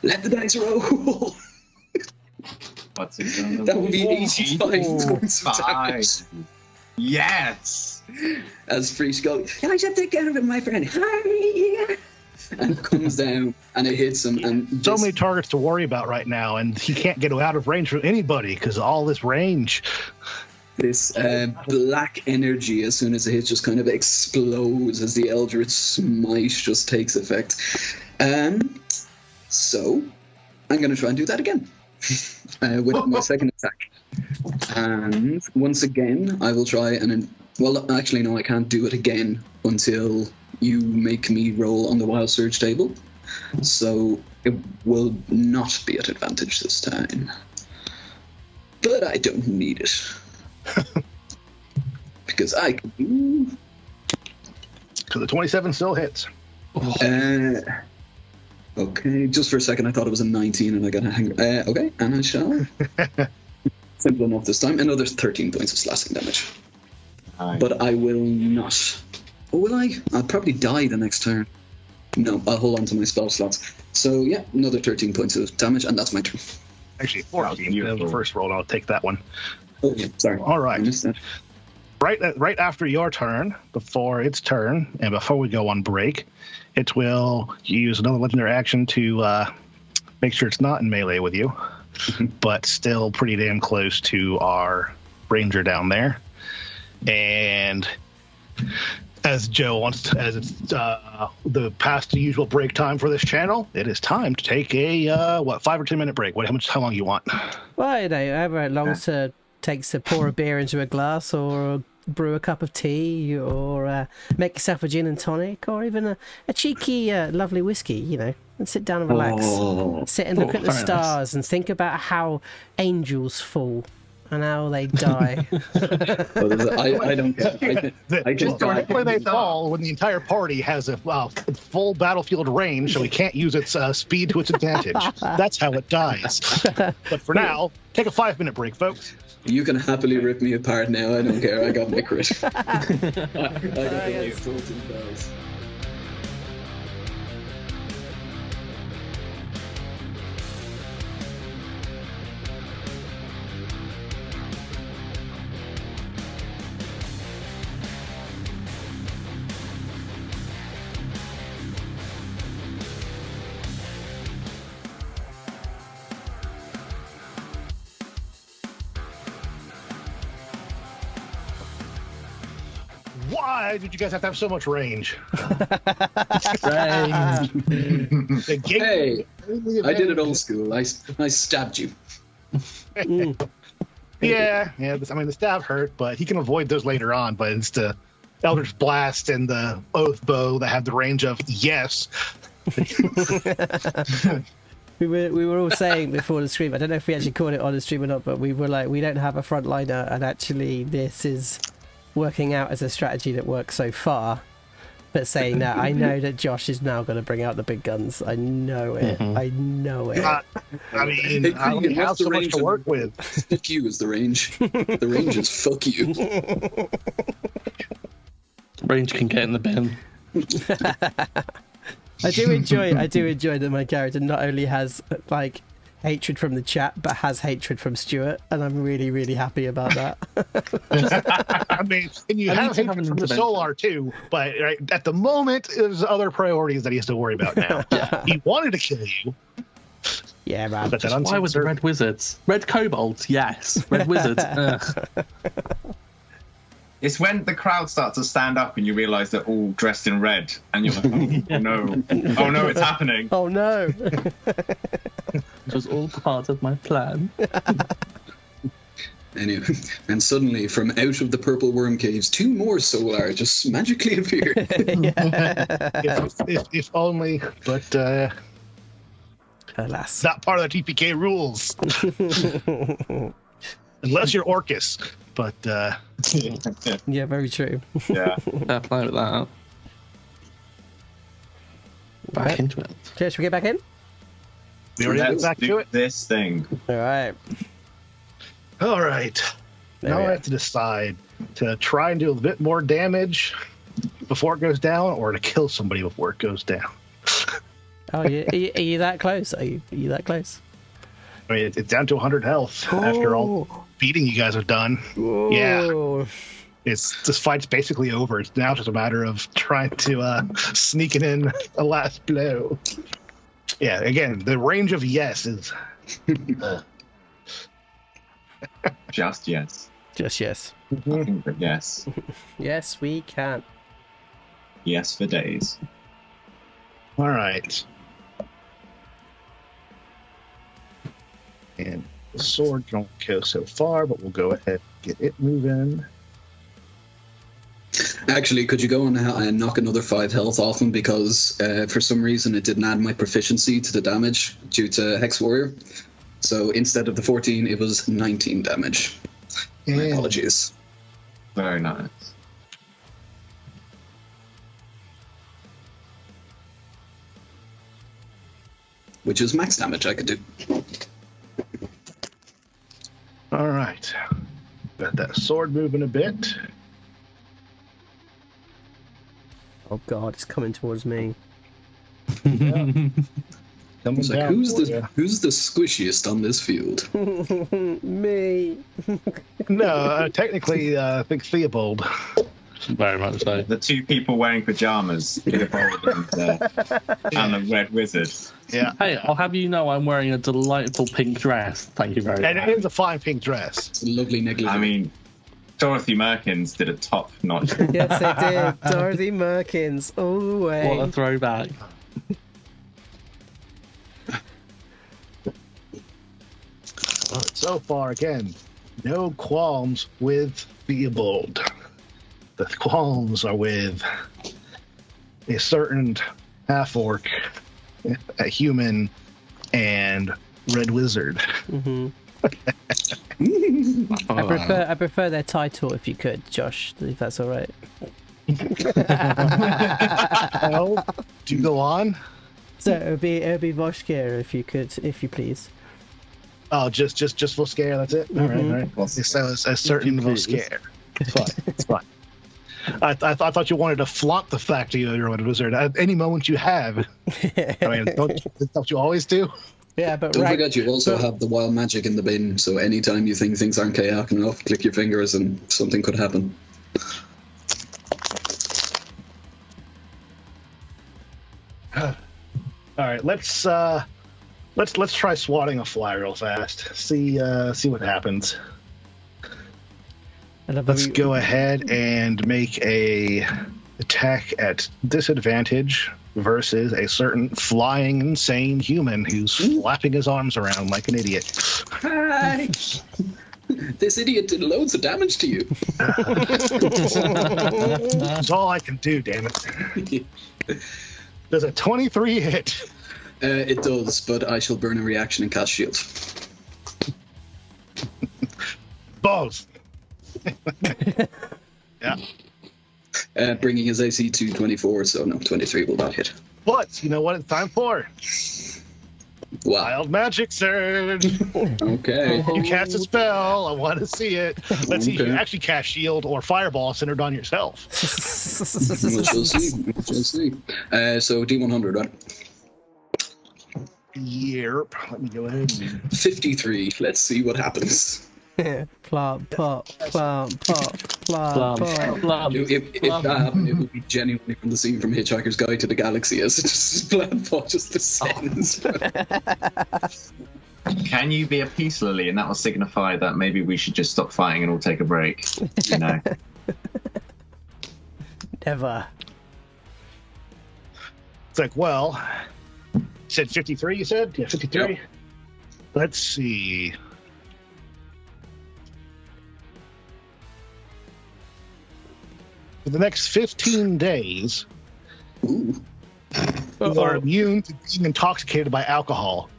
Let the dice roll. What's it gonna That would be 85 Ooh, points of damage. Yes. As Freesh goes, I should take care of it, my friend. Hi. And it comes down and it hits him. And So this- many targets to worry about right now, and he can't get out of range from anybody because all this range. This black energy, as soon as it hits, just kind of explodes as the Eldritch Smite just takes effect. So I'm going to try and do that again with my second attack. And once again, I will try and... Well, actually, no, I can't do it again until you make me roll on the Wild Surge table. So it will not be at advantage this time. But I don't need it. Because I can do... So the 27 still hits. Okay, just for a second I thought it was a 19 and I got a hang... okay, and I shall... Simple enough this time. Another 13 points of slashing damage. Nice. But I will not... Oh, will I? I'll probably die the next turn. No, I'll hold on to my spell slots. So, yeah, another 13 points of damage, and that's my turn. Actually, 14. Beautiful. The first roll, I'll take that one. Oh, yeah, sorry. All right. I missed that. Right after your turn, before its turn, and before we go on break, it will use another legendary action to make sure it's not in melee with you, but still pretty damn close to our ranger down there. And as Joe wants, as it's the past usual break time for this channel, it is time to take a 5 or 10 minute break. How long you want? Well, you know, however long it takes to pour a beer into a glass, or brew a cup of tea, or make yourself a gin and tonic, or even a cheeky, lovely whiskey, you know, and sit down and relax. Sit and look at the very stars and think about how angels fall and how they die. I don't care. I just Just where they fall when the entire party has a full battlefield range, so we can't use its speed to its advantage. That's how it dies. But for now, take a 5 minute break, folks. You can happily rip me apart now. I don't care. I got my crit. I got the old Sultan bells. Why did you guys have to have so much range? Range. The game- Hey, I did it old school. I stabbed you. Yeah. I mean, the stab hurt, but he can avoid those later on. But it's the Eldritch Blast and the Oath Bow that have the range of yes. We were all saying before the stream, I don't know if we actually caught it on the stream or not, but we were like, we don't have a frontliner, and actually this is working out as a strategy that works so far. But saying that, I know that Josh is now going to bring out the big guns. I know it. I know it. I mean, Hey, I only Cregan, have what's the so much range to of- work with. Fuck you is the range. The range is fuck you. Range can get in the bin. I do enjoy that my character not only has like hatred from the chat, but has hatred from Stuart, and I'm really, really happy about that. I mean, and you I have need to have hatred an from the intervention. Solar too, but right, at the moment, there's other priorities that he has to worry about now. He wanted to kill you, Yeah, man. but that Why was the Red Wizards? Red Kobolds, yes. Red Wizards, ugh. It's when the crowd starts to stand up and you realise they're all dressed in red, and you're like, oh no, oh no, it's happening. Oh no! It was all part of my plan. Anyway, and suddenly, from out of the purple worm caves, 2 more Solar just magically appeared. If only, but Alas. not part of the TPK rules. Unless you're Orcus, but Yeah, very true. Yeah. Fair play with that. Back Right. into it. Okay, should we get back in? we already went Let's back to do it. this thing. All right. All right. There Now we I are. have to decide to try and do a bit more damage before it goes down, or to kill somebody before it goes down. Oh, are you that close? Are you that close? I mean, it's down to 100 health after all beating you guys have done. Yeah. Ooh. This fight's basically over. It's now just a matter of trying to sneak it in a last blow. Yeah, again, the range of yes is Just yes. Just yes. Nothing but yes. Yes, we can. Yes for days. all right. And the sword don't go so far, but we'll go ahead and get it moving. Actually, could you go on and knock another 5 health off him, because for some reason it didn't add my proficiency to the damage due to Hex Warrior. So instead of the 14, it was 19 damage. My And apologies. Very nice. Which is max damage I could do. all right. Got that sword moving a bit. Oh God, it's coming towards me. Coming It's like, down who's for the ya. who's the squishiest on this field? Me. No, technically, I think Theobald. Very much so. The 2 people wearing pajamas, Theobald and the Red Wizard. Yeah. Hey, I'll have you know I'm wearing a delightful pink dress. Thank you very And much. it is a fine pink dress. It's a lovely negligee. I mean, Dorothy Merkins did a top-notch. Yes, they did. Dorothy Merkins, all the way. What a throwback. So far, again, no qualms with Theobald. The qualms are with a certain half-orc, a human, and Red Wizard. I prefer their title if you could, Josh, if that's all right. Well, do you go on? So it would be Voshkir if you please. Oh, just Voskare, that's it? All right. So it's a certain Voskare. It's fine. It's fine. I thought you wanted to flaunt the fact that you're a wizard at any moment you have. I mean, don't you always do? Yeah, but Don't right. forget you also have the wild magic in the bin, so anytime you think things aren't chaotic enough, click your fingers and something could happen. All right, let's try swatting a fly real fast. See what happens. Let's go ahead and make a attack at disadvantage versus a certain flying insane human who's flapping his arms around like an idiot. Hi! This idiot did loads of damage to you. That's all I can do, damn it. Does a 23 hit? It does, but I shall burn a reaction and cast shield. Balls. Yeah. Bringing his AC to 24, so no, 23 will not hit. But you know what it's time for? Wow. Wild magic surge. Okay. You cast a spell. I want to see it. Let's see if you Okay. actually cast shield or fireball centered on yourself. We shall see. We shall see. So D100, right? Yep. Let me go ahead. 53. Let's see what happens. Plop, pop, plop, pop, plop, pop. If that happened, it would be genuinely from the scene from Hitchhiker's Guide to the Galaxy, as it just Bloodfall just descends. Can you be a peace lily? And that will signify that maybe we should just stop fighting and all take a break. You know. Never. It's like, well, you said 53, you said? Yeah, 53. Yep. Let's see. For the next 15 days, Ooh. you are immune to being intoxicated by alcohol.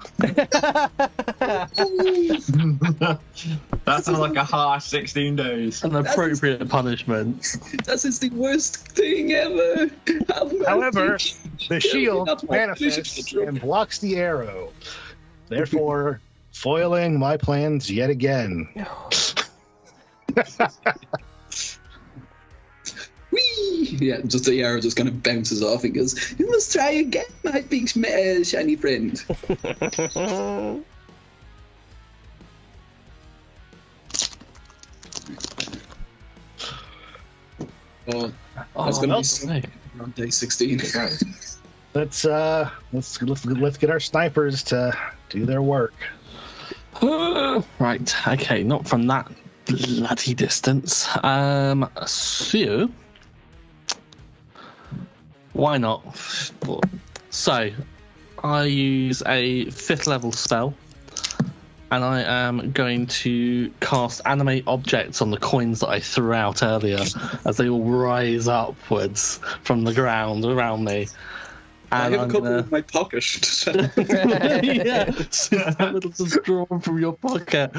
That sounds like a harsh 16 days. An appropriate punishment. That is the worst thing ever. However, the shield That's my manifests and blocks the arrow, therefore foiling my plans yet again. Whee! Yeah, just the arrow just kind of bounces off and goes, "You must try again, my big shiny friend." Oh, that's going to be sick. on day 16. Let's get our snipers to do their work. Right, okay, not from that bloody distance. So, why not? So, I use a 5th level spell, and I am going to cast animate objects on the coins that I threw out earlier as they all rise upwards from the ground around me. I And have a couple in my pocket. yeah, a little just drawn from your pocket.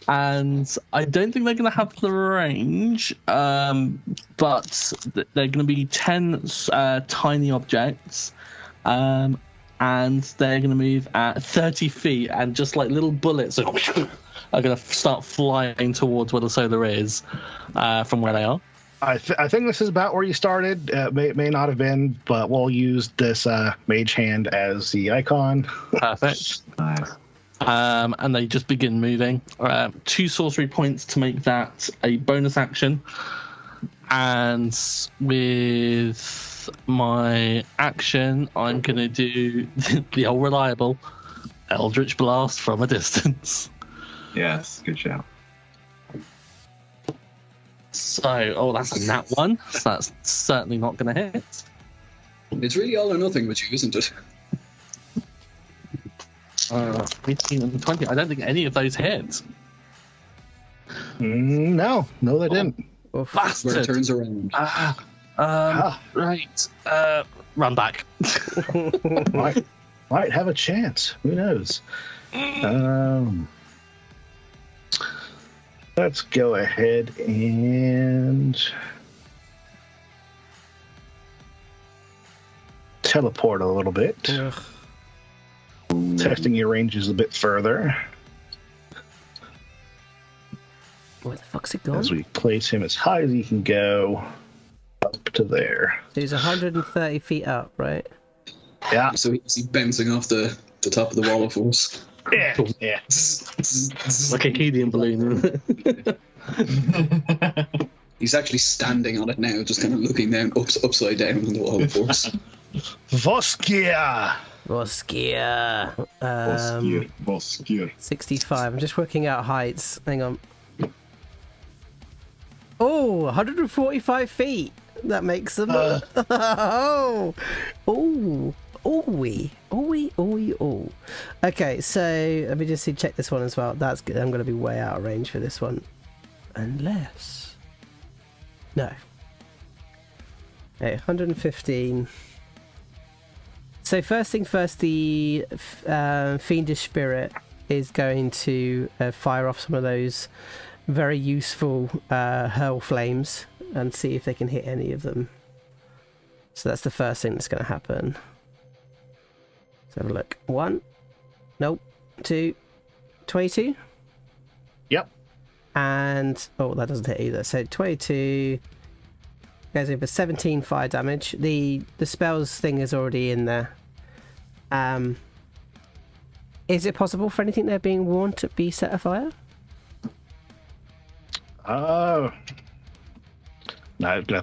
And I don't think they're going to have the range, but they're going to be 10 tiny objects, and they're going to move at 30 feet, and just like little bullets are going to start flying towards where the solar is from where they are. I think this is about where you started. May not have been, but we'll use this mage hand as the icon. Perfect. And they just begin moving. 2 sorcery points to make that a bonus action. And with my action, I'm going to do the old reliable Eldritch Blast from a distance. Yes, good shout. So, that's a nat 1. So that's certainly not going to hit. It's really all or nothing with you, isn't it? 18 and 20. I don't think any of those hit. No, they didn't. Where it Bastard. turns around. Right. Run back. Might have a chance. Who knows? Let's go ahead and teleport a little bit. Ugh. Testing your ranges a bit further Where the fuck's it gone? as we place him as high as he can go up to there. He's 130 feet up, right? Yeah, So he's bouncing off the top of the wall of us. yeah. Like a helium balloon. He's actually standing on it now, just kind of looking down, upside down on the wall of us. Voskia! Voskia. Voskir. 65. I'm just working out heights. Hang on. Oh, 145 feet. That makes them. Oh. Okay, so let me just check this one as well. That's good. I'm going to be way out of range for this one. Unless. No. Okay, 115. So first thing first, the fiendish spirit is going to fire off some of those very useful hurl flames and see if they can hit any of them. So that's the first thing that's going to happen. Let's have a look. 1. Nope. 2. 22. Yep. And that doesn't hit either. So 22 goes over 17 fire damage. The spells thing is already in there. Is it possible for anything they're being worn to be set afire? I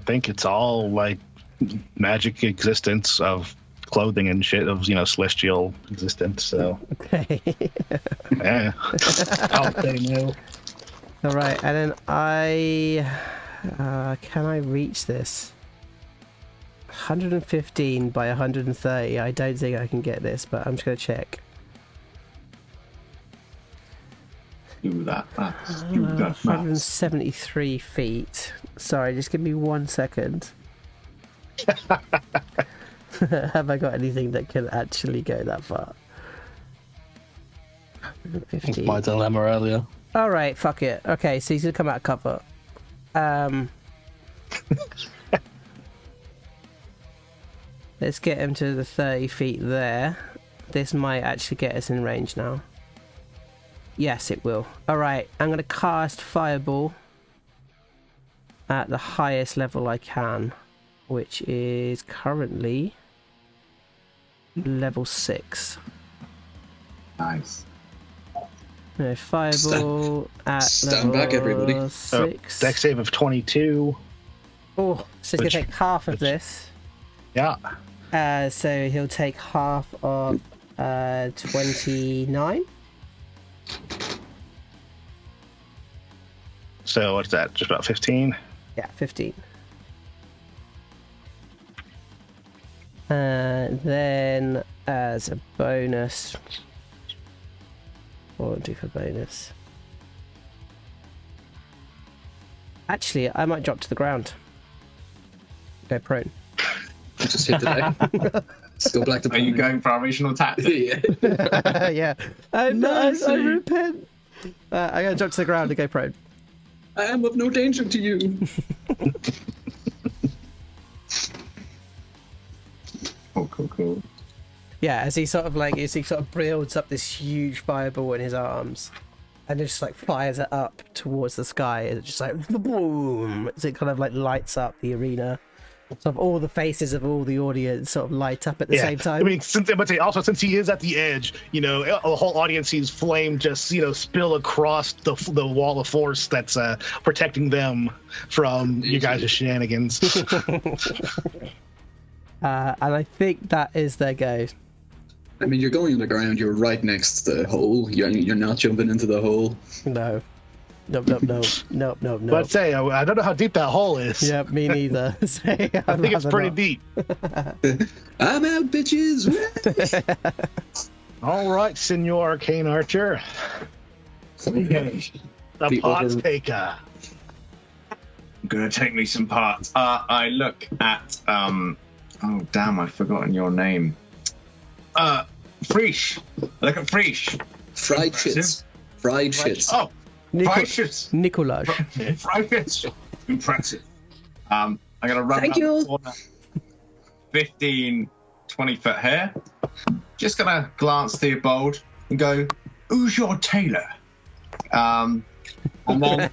think it's all like magic existence of clothing and shit of celestial existence. So Okay. yeah, I'll say no. All right, and then I Can I reach this? 115 by 130. I don't think I can get this, but I'm just going to check. Do that. Do that. 173 feet. Sorry, just give me 1 second. Have I got anything that can actually go that far? 150. My dilemma earlier. All right, fuck it. Okay, so he's gonna come out of cover. Let's get him to the 30 feet there. This might actually get us in range now. Yes, it will. All right, I'm gonna cast Fireball at the highest level I can, which is currently level 6. Nice. No, Fireball at Stand level back, everybody. 6. Dex save of 22. Oh, so he's going Which- to take half of this. Yeah. So he'll take half of 29. So what's that? Just about 15. Yeah, 15. Then as a bonus, what will I do for bonus? Actually, I might drop to the ground. Go prone. Just hit today. Still black to Are you going for our original tactic? Yeah. Yeah. I repent. I'm going to drop to the ground and go prone. I am of no danger to you. Cool. Yeah, as he sort of builds up this huge fireball in his arms, and just like fires it up towards the sky, and it's just like boom. So it kind of like lights up the arena. Sort of all the faces of all the audience sort of light up at the same time. I mean, since he is at the edge, the whole audience sees flame just spill across the wall of force that's protecting them from you guys' shenanigans. And I think that is their go. I mean, you're going on the ground. You're right next to the hole. You're not jumping into the hole. No. Nope. But say, I don't know how deep that hole is. Yeah, me neither. I think it's pretty deep. I'm out, bitches. All right, Senor Arcane Archer. Okay. The The pots over- taker. Gonna take me some parts. I look at oh damn, I've forgotten your name. Freesh. I look at Freesh. Fried shits. Fried shits. Oh, fried shits. Nicolaj. Fried shits. Impressive. I'm gonna run Thank around you. the corner. 15, 20 foot here. Just gonna glance through bold and go, "Who's your tailor?" And then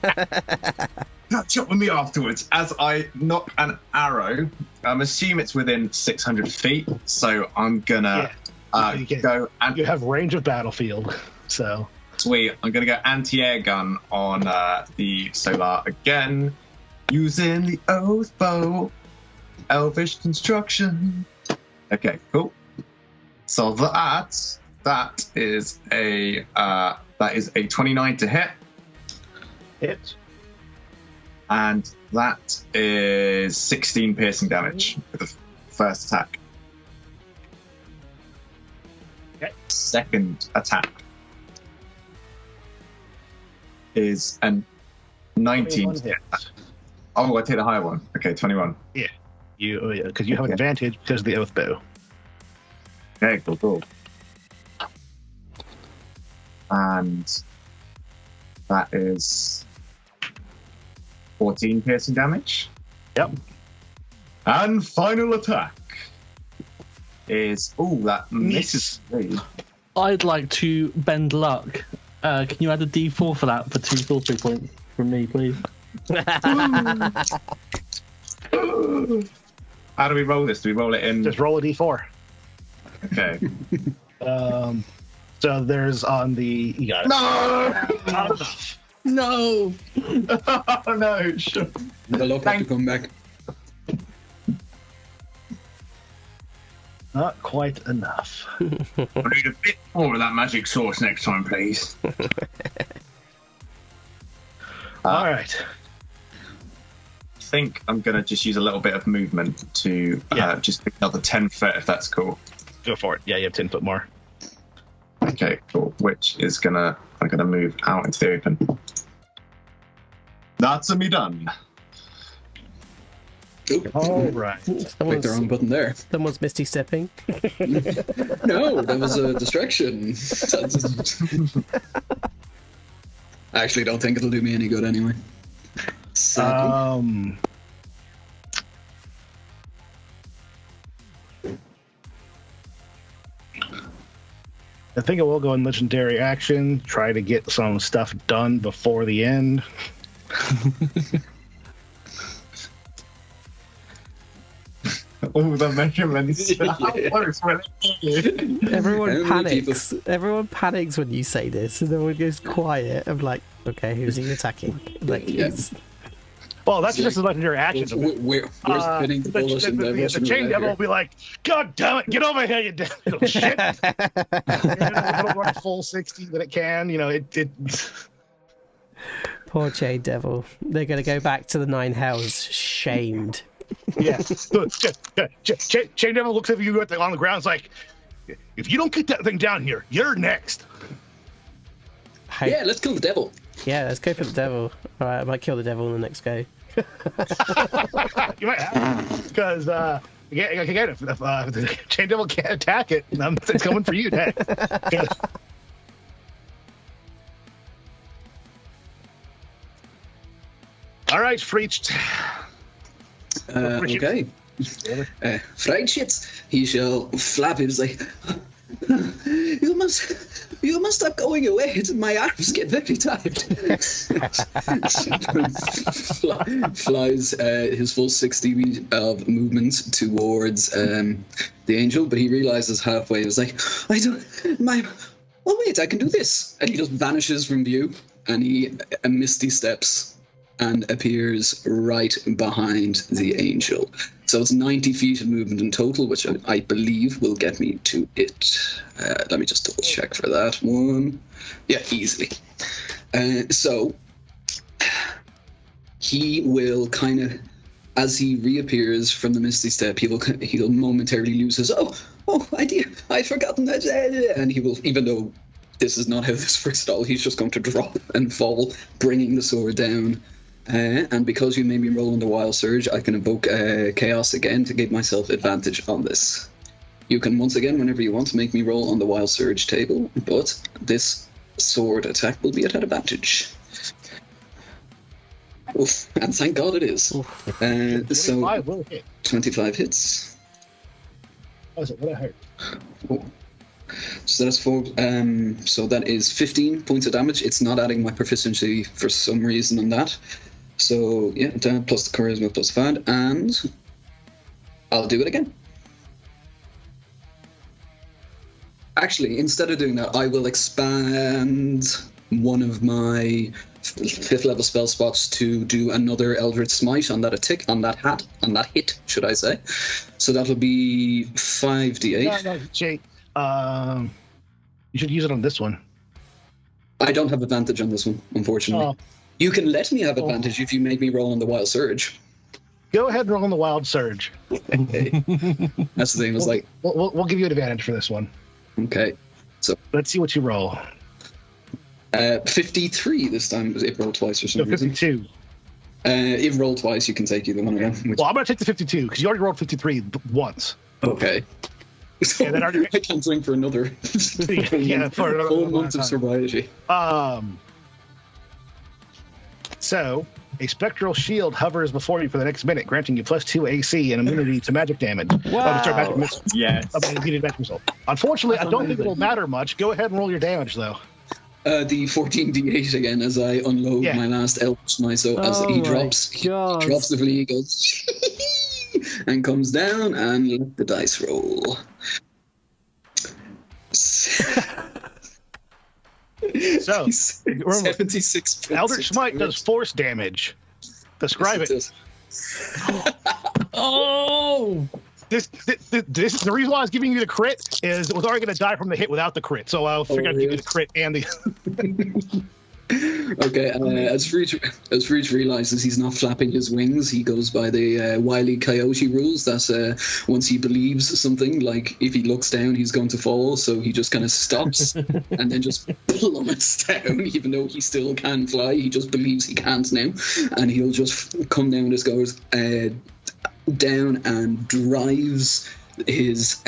catch up with me afterwards as I knock an arrow. Assume it's within 600 feet, so I'm gonna You can- go and You have range of battlefield, so sweet. I'm gonna go anti-air gun on the solar again, using the oath bow, elvish construction. Okay, cool. So that is a 29 to hit. hit. And that is 16 piercing damage for the first attack. Okay. Second attack is a 19 21 to hit. hits. Oh, I take the higher one. Okay, 21. Because you have an Okay. advantage because of the oath bow. Okay, cool. And that is 14 piercing damage. Yep. And final attack is that misses. I'd like to bend luck. Can you add a D4 for that for 2 sorcery points from me, please? How do we roll this? Do we roll it in? Just roll a d4. Okay. So there's on the. You got it. No! No! Oh no! Sure. The luck have to come back. Not quite enough. I need a bit more of that magic sauce next time, please. All right. think I'm going to just use a little bit of movement to just pick another 10 foot, if that's cool. Go for it. Yeah, you have 10 foot more. Okay, cool. Which is I'm gonna move out into the open. That's me done. All right. Click the wrong button there. Someone's misty stepping. No, that was a distraction. I actually don't think it'll do me any good anyway. Sadly. I think it will go in legendary action. Try to get some stuff done before the end. All the measurements. Everyone panics. Everyone panics when you say this, and everyone goes quiet. I'm like, okay, who's he attacking? Like, who's... Well, that's just a legendary action. We're spinning the bullish in the chain devil will be like, God damn it, get over here, you little shit. It'll run full 60 that it can. You know, it. Poor chain devil. They're going to go back to the 9 hells, shamed. Yeah. Chain devil looks at you on the ground. It's like, if you don't get that thing down here, you're next. Yeah, let's kill the devil. Yeah, let's go for the devil. All right, I might kill the devil in the next go. You might have, because again, if the chain devil can't attack it, it's coming for you next. All right, Freached. Okay. Fried shits. He shall flap his like. You must stop going away. My arms get very tired. Flies his full 60 feet of movement towards the angel, but he realizes halfway. He's like, oh wait, I can do this, and he just vanishes from view, and he misty steps and appears right behind the angel. So it's 90 feet of movement in total, which I believe will get me to it. Let me just double check for that one. Yeah, easily. So he will kind of, as he reappears from the misty step, he'll momentarily lose his idea. I've forgotten that, and he will, even though this is not how this works at all, he's just going to drop and fall, bringing the sword down. And because you made me roll on the Wild Surge, I can evoke Chaos again to give myself advantage on this. You can once again, whenever you want, make me roll on the Wild Surge table, but this sword attack will be at advantage. Oof, and thank God it is. So 25 will hit. 25 hits. What is it? What I heard? Oh. So that's 4. So that is 15 points of damage. It's not adding my proficiency for some reason on that. So yeah, plus the charisma plus 5, and I'll do it again. Actually, instead of doing that, I will expand one of my 5th level spell spots to do another Eldritch Smite on that hit, should I say? So that'll be 5d8. No, Jake. You should use it on this one. I don't have advantage on this one, unfortunately. Oh. You can let me have advantage if you make me roll on the Wild Surge. Go ahead and roll on the Wild Surge. Okay. That's the thing. It's like we'll give you an advantage for this one. Okay. So let's see what you roll. 53 this time. It rolled twice for some reason. 52. If rolled twice, you can take either one again. Well, I'm going to take the 52 because you already rolled 53 once. Okay. So yeah, I can't swing for another. For another 4 months of sobriety. So, a spectral shield hovers before you for the next minute, granting you +2 AC and immunity to magic damage. Wow. Magic missile. Yes. Magic missile. Unfortunately, I don't think it'll matter much. Go ahead and roll your damage, though. The 14d8 again as I unload my last Eldritch Smite. So as he drops the flea, goes and comes down, and let the dice roll. So, 76 points. Eldritch Smite does force damage. Describe it. Oh! This the reason why I was giving you the crit is it was already going to die from the hit without the crit. So I figured I'd give you the crit and the. Okay, as Fruit realizes he's not flapping his wings, he goes by the Wile E. Coyote rules. That's once he believes something, like if he looks down, he's going to fall, so he just kind of stops and then just plummets down, even though he still can fly. He just believes he can't now, and he'll just come down as goes down and drives his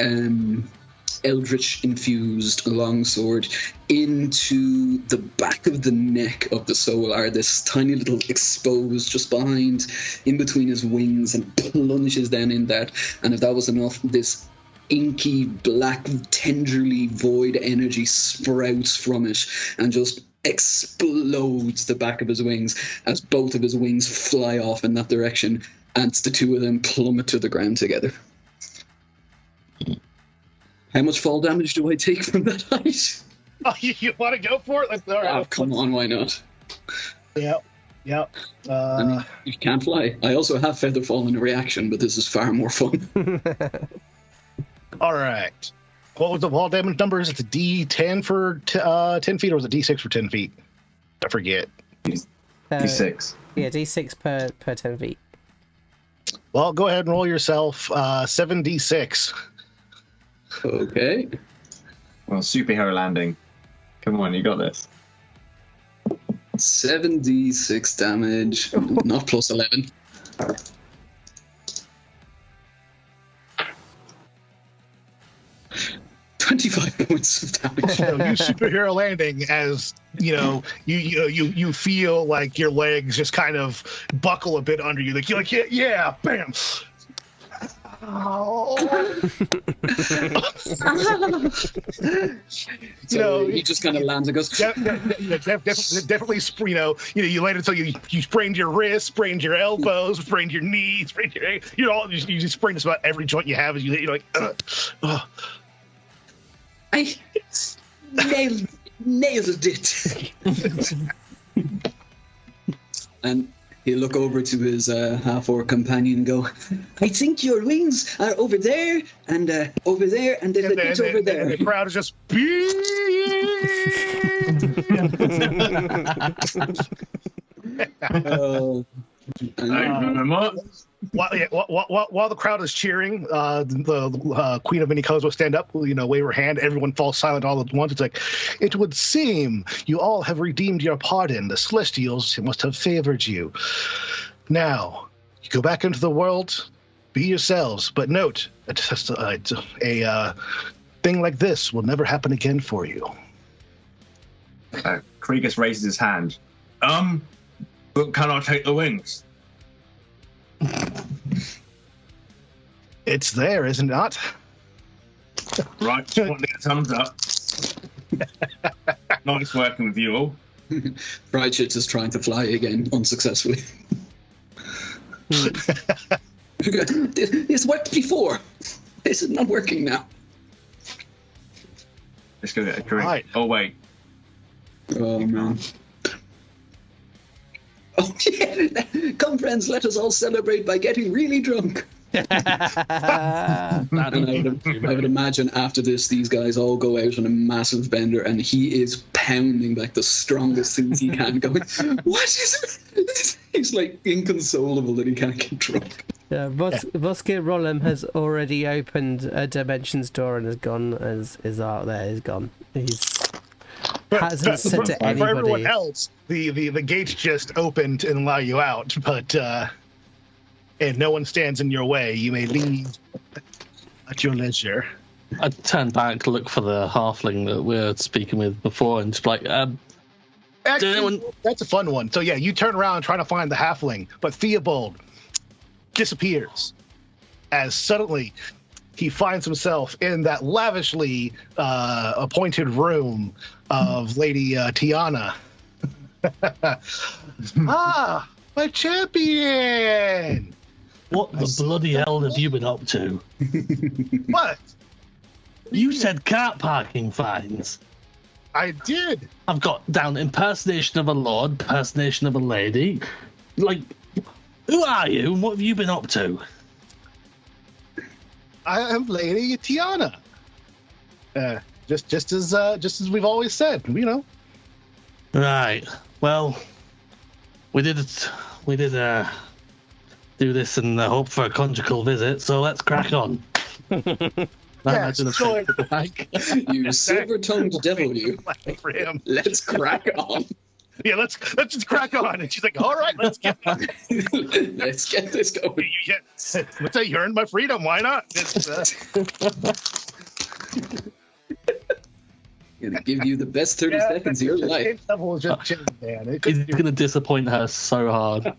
eldritch-infused longsword into the back of the neck of the Solar, this tiny little exposed just behind, in between his wings, and plunges down in that. And if that was enough, this inky, black, tenderly void energy sprouts from it and just explodes the back of his wings as both of his wings fly off in that direction, and the two of them plummet to the ground together. How much fall damage do I take from that height? Oh, you want to go for it? All right. Oh, come on, why not? Yep. I mean, you can't fly. I also have feather fall in a reaction, but this is far more fun. All right. What was the wall damage number? Is it a D10 for 10 feet, or was it D6 for 10 feet? I forget. D6. Yeah, D6 per 10 feet. Well, go ahead and roll yourself 7d6. Okay. Well, superhero landing. Come on, you got this. 7d6 damage, not plus 11. $25 points of damage. You superhero landing, as you feel like your legs just kind of buckle a bit under you. Like you're like, yeah, bam. So he just kind of lands and goes. Definitely. You land until you sprained your wrist, sprained your elbows, sprained your knees, sprained your. You just sprain just about every joint you have. As you're like, I nailed it. And he'll look over to his half-orc companion and go, I think your wings are over there, and over there, and there's a bit over there. And the crowd is just... While the crowd is cheering, the Queen of Many Colors will stand up, wave her hand. Everyone falls silent all at once. It's like, it would seem you all have redeemed your pardon. The Celestials must have favored you. Now, you go back into the world, be yourselves. But note, a thing like this will never happen again for you. Kriegus raises his hand. But can I take the wings? It's there, isn't it not? Right, just want to get a thumbs up. Nice working with you all. Fried Shits is trying to fly again, unsuccessfully. This worked before. This is not working now. Let's go get a drink. Right. Oh, wait. Oh, man. Oh, yeah. Come, friends, let us all celebrate by getting really drunk. And I would imagine after this, these guys all go out on a massive bender, and he is pounding like the strongest things he can, going, what is it? He's like inconsolable that he can't get drunk. Yeah, Voskir Rollum has already opened a Dimensions door and is out there, is gone. Hasn't said to anybody. For everyone else, the gates just opened and allow you out, but and no one stands in your way. You may leave at your leisure. I turn back, look for the halfling that we were speaking with before, and just like, Actually, that's a fun one. So yeah, you turn around trying to find the halfling, but Theobald disappears as suddenly he finds himself in that lavishly appointed room of Lady Tiana. Ah, my champion! what the bloody hell have you been up to? What? You said car parking fines. I did. I've got down impersonation of a lord, impersonation of a lady. Like, who are you and what have you been up to? I am Lady Tiana. Just as we've always said, Right. Well, we did do this in the hope for a conjugal visit, so let's crack on. You silver-tongued devil, you. For him. Let's crack on. Yeah, let's just crack on. And she's like, all right, let's get on. Let's get this going. Let's say you earned my freedom. Why not? Gonna give you the best 30 seconds of your life. Level is just chilling, man. He's gonna disappoint her so hard.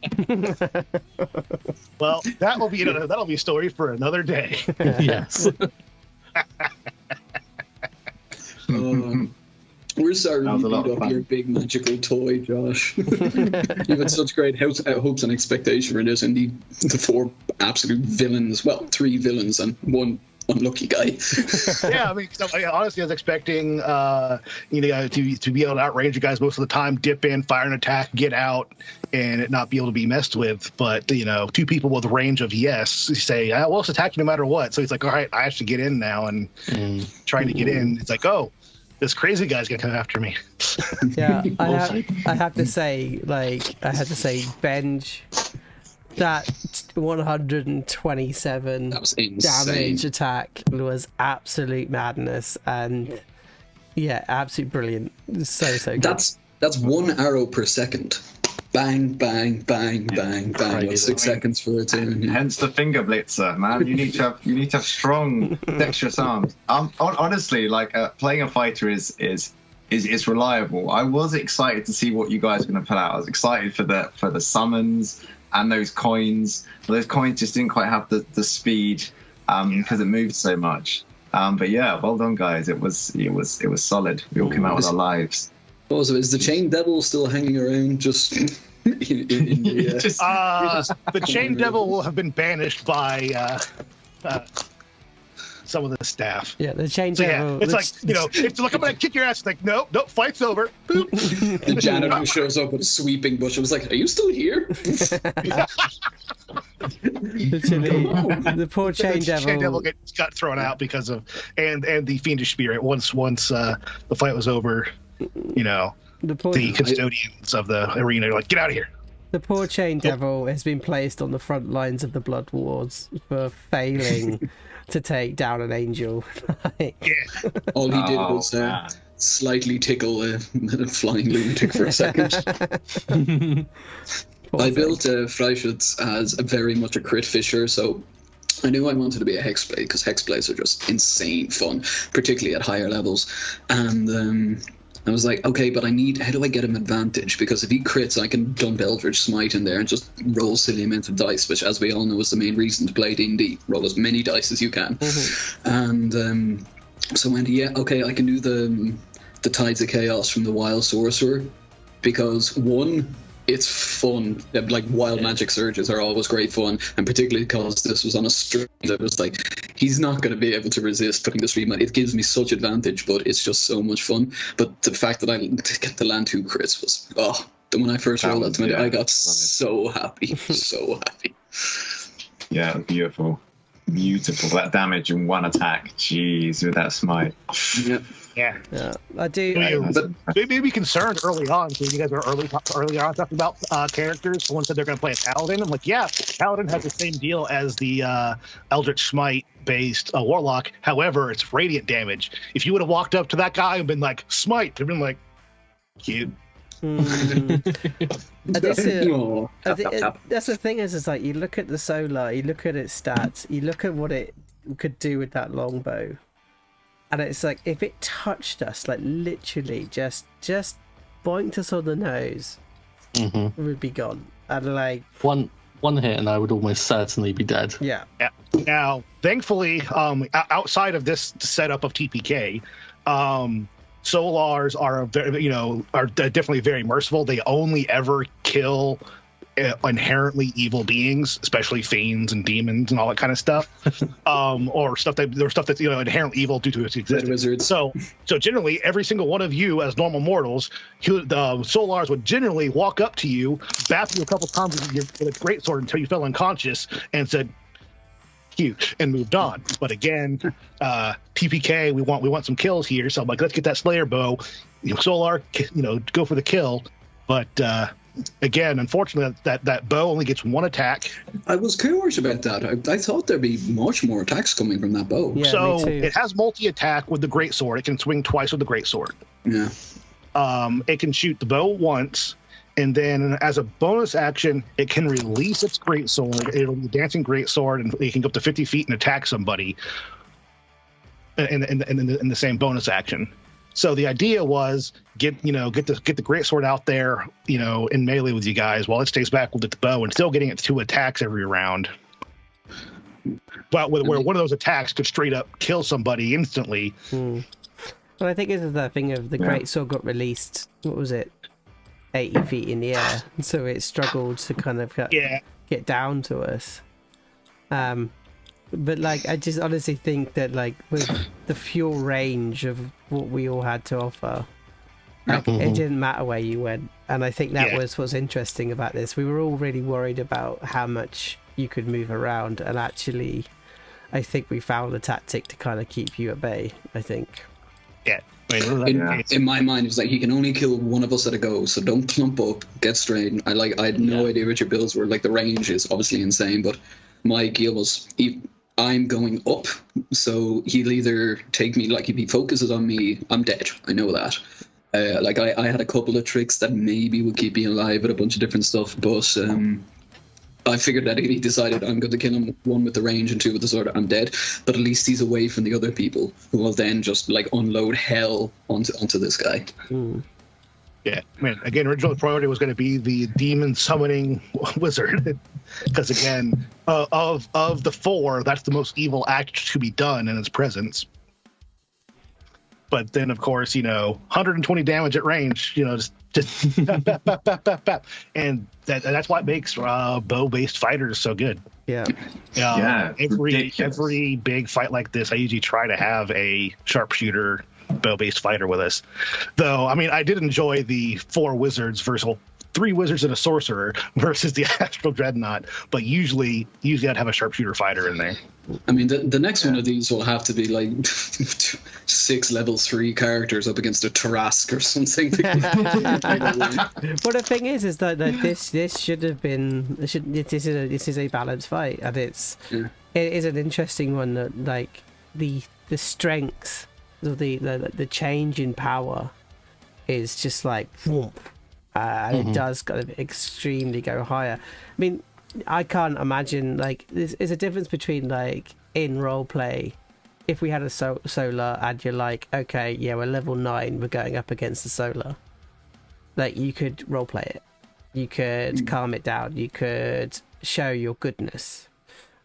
Well, that'll be a story for another day. Yes. We're sorry you beat up your big magical toy, Josh. You've had such great hopes and expectation for this, and the 4 absolute villains. Well, 3 villains and 1 unlucky guy. Yeah, I mean, honestly, I was expecting to be able to outrange you guys most of the time, dip in, fire an attack, get out, and it not be able to be messed with. But 2 people with range of yes say, well, it's attacking no matter what. So he's like, all right, I have to get in now, and trying to get in. It's like, oh, this crazy guy's gonna come after me. Yeah, I have to say, Benj, that 127 that was insane. damage attack was absolute madness, and yeah, absolute brilliant. So good. That's 1 arrow per second. Bang, bang, bang, bang, bang. That's 6 seconds for it. Hence the finger blitzer, man. You need to have strong, dexterous arms. Honestly, playing a fighter is reliable. I was excited to see what you guys were going to pull out. I was excited for the summons and those coins. Those coins just didn't quite have the speed because it moved so much. But yeah, well done, guys. It was solid. We all came out with our lives. Also, is the chain devil still hanging around? Just in the chain devil will have been banished by some of the staff. Yeah, the chain devil. Yeah, it's like I'm gonna kick your ass. It's like nope, fight's over. Boop. The janitor who shows up with a sweeping bush. I was like, "Are you still here?" Literally, the poor chain devil. Chain devil got thrown out because of and the fiendish spirit. Once the fight was over, the custodians of the arena are like, get out of here. The poor chain devil has been placed on the front lines of the blood wars for failing to take down an angel. All he did was slightly tickle a flying lunatic for a second. I built Freischütz as very much a crit fisher, so I knew I wanted to be a hexblade because hexblades are just insane fun, particularly at higher levels. And I was like, okay, but how do I get him advantage? Because if he crits, I can dump Eldritch Smite in there and just roll silly amounts of dice, which, as we all know, is the main reason to play D&D. Roll as many dice as you can. And so I went, I can do the Tides of Chaos from the Wild Sorcerer, because 1, it's fun. Like, wild magic surges are always great fun, and particularly because this was on a stream that was like, he's not going to be able to resist putting the stream on. It gives me such advantage, but it's just so much fun. But the fact that I get to land 2 crits was, when I first rolled that to me, I got so happy. So happy. Yeah, beautiful. That damage in 1 attack. Jeez, with that smite. Yeah, I do. But they may be concerned early on. So you guys were early on talking about characters. Someone said they're going to play a paladin. I'm like, yeah, paladin has the same deal as the Eldritch Smite based warlock. However, it's radiant damage. If you would have walked up to that guy and been like, smite, they'd been like, cute. That's the thing is like, you look at the solar, you look at its stats, you look at what it could do with that longbow. And it's like, if it touched us, like literally just boinked us on the nose, we'd be gone. And like one hit, and I would almost certainly be dead. Yeah. Now, thankfully, outside of this setup of TPK, Solars are definitely very merciful. They only ever kill inherently evil beings, especially fiends and demons and all that kind of stuff, or stuff that's inherently evil due to its existence. So generally, every single one of you as normal mortals, the Solars would generally walk up to you, bap you a couple times with a greatsword until you fell unconscious, and said, "Cute," and moved on. But again, TPK, we want some kills here, so I'm like, let's get that Slayer bow. Solar, go for the kill. But again, unfortunately, that bow only gets one attack. I was curious about that. I thought there'd be much more attacks coming from that bow. Yeah, So me too. it has multi-attack with the greatsword. It can swing twice with the greatsword. Yeah. It can shoot the bow once, and then as a bonus action, it can release its greatsword. It'll be a dancing greatsword, and it can go up to 50 feet and attack somebody in the same bonus action. So the idea was get the greatsword out there, in melee with you guys while it stays back with the bow and still getting it 2 attacks every round. But where one of those attacks could straight up kill somebody instantly. Well, I think this is the thing of the greatsword got released. What was it? 80 feet in the air, so it struggled to kind of get down to us. But like, I just honestly think that like with the fuel range of what we all had to offer, like it didn't matter where you went. And I think that was what's interesting about this. We were all really worried about how much you could move around, and actually, I think we found a tactic to kind of keep you at bay. I think. Yeah. In my mind, it's like he can only kill one of us at a go, so don't clump up, get straight. I had no idea what your builds were. Like the range is obviously insane, but my deal was I'm going up, so he'll either take me, like if he focuses on me, I'm dead. I know that. I had a couple of tricks that maybe would keep me alive with a bunch of different stuff, but I figured that if he decided I'm going to kill him, 1 with the range and 2 with the sword, I'm dead. But at least he's away from the other people who will then just like unload hell onto this guy. Yeah, I mean, again, original priority was going to be the demon summoning wizard, because again, of the 4, that's the most evil act to be done in its presence. But then, of course, 120 damage at range, just bap, bap, bap, bap, bap, bap. And that's what makes bow-based fighters so good. Yeah. Every big fight like this, I usually try to have a sharpshooter bow-based fighter with us. Though, I mean, I did enjoy the 4 wizards versus 3 wizards and a sorcerer versus the Astral Dreadnought, but usually I'd have a sharpshooter fighter in there. I mean, the next one of these will have to be like 6 level 3 characters up against a Tarask or something. Well, the thing is that this should have been this is a balanced fight, and it is an interesting one that like the strength of the change in power is just like whoomp, and it does kind of extremely go higher. I mean, I can't imagine, like, there's a difference between, like, in role play, if we had a solar and you're like, okay, yeah, we're level 9, we're going up against the solar. Like, you could role play it. You could calm it down. You could show your goodness.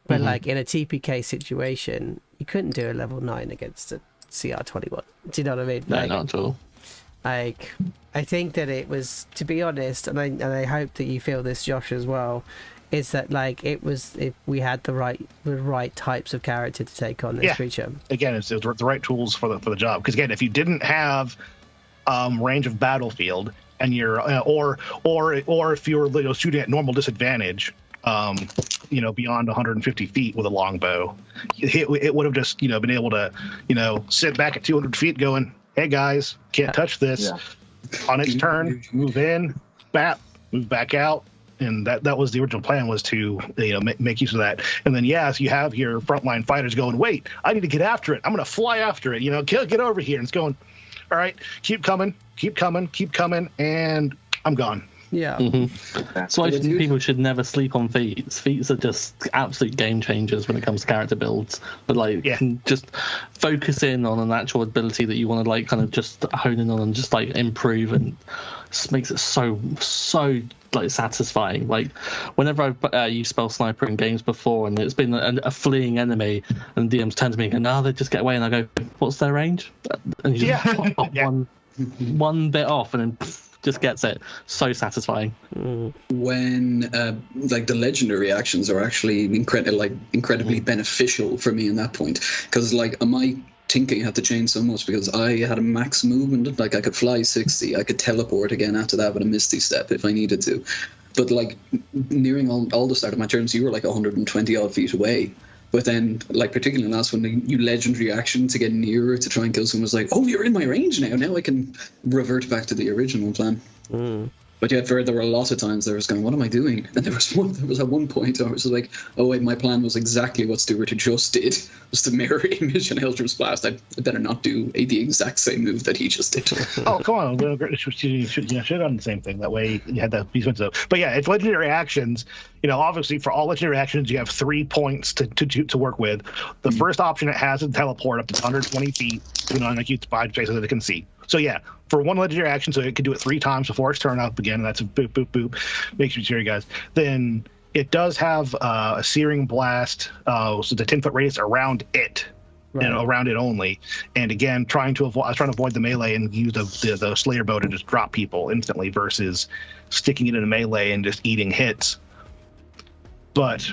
But, like, in a TPK situation, you couldn't do a level 9 against a CR21. Do you know what I mean? No, Like, not at all. Like, I think that it was, to be honest, and I hope that you feel this, Josh, as well, is that like if we had the right types of character to take on this creature. Again, it's the right tools for the job. Because again, if you didn't have range of battlefield and you're or if you're shooting at normal disadvantage, beyond 150 feet with a longbow, it would have just been able to sit back at 200 feet going, hey guys, can't touch this. Yeah. On its turn, move in, move back out. And that was the original plan, was to make use of that. And then so you have your frontline fighters going, wait, I need to get after it. I'm going to fly after it. Get over here. And it's going, all right, keep coming, and I'm gone. Yeah. That's why people should never sleep on feats. Feats are just absolute game changers when it comes to character builds. But just focus in on an actual ability that you want to kind of just hone in on and just improve, and just makes it so satisfying. Like whenever I've used Spell Sniper in games before, and it's been a fleeing enemy, and DMs turn to me and go, they just get away, and I go, what's their range? And you just one bit off, and then just gets it. So satisfying. When the legendary actions are actually incredibly beneficial for me in that point, because my thinking had to change so much, because I had a max movement, I could fly 60, I could teleport again after that with a Misty Step if I needed to, but nearing all the start of my turns, you were 120 odd feet away. But then, particularly last one, the legendary action to get nearer to try and kill someone was oh, you're in my range now. Now I can revert back to the original plan. But yet, there were a lot of times I was going, "What am I doing?" And there was at one point I was like, "Oh wait, my plan was exactly what Stuart just did, was to mirror image and Eldritch Blast. I better not do the exact same move that he just did." Oh, come on! You should have done the same thing. That way you had that piece of it. But yeah, it's legendary actions. Obviously for all legendary actions, you have 3 points to work with. The first option it has is teleport up to 120 feet, like you 5 spaces that it can see. So yeah, for one legendary action, so it can do it 3 times before its turn up again, and that's a boop, boop, boop. Make sure you guys. Then it does have a Searing Blast, so the 10-foot radius around it, around it only. And again, I was trying to avoid the melee and use the Slayer bow to just drop people instantly versus sticking it in a melee and just eating hits. But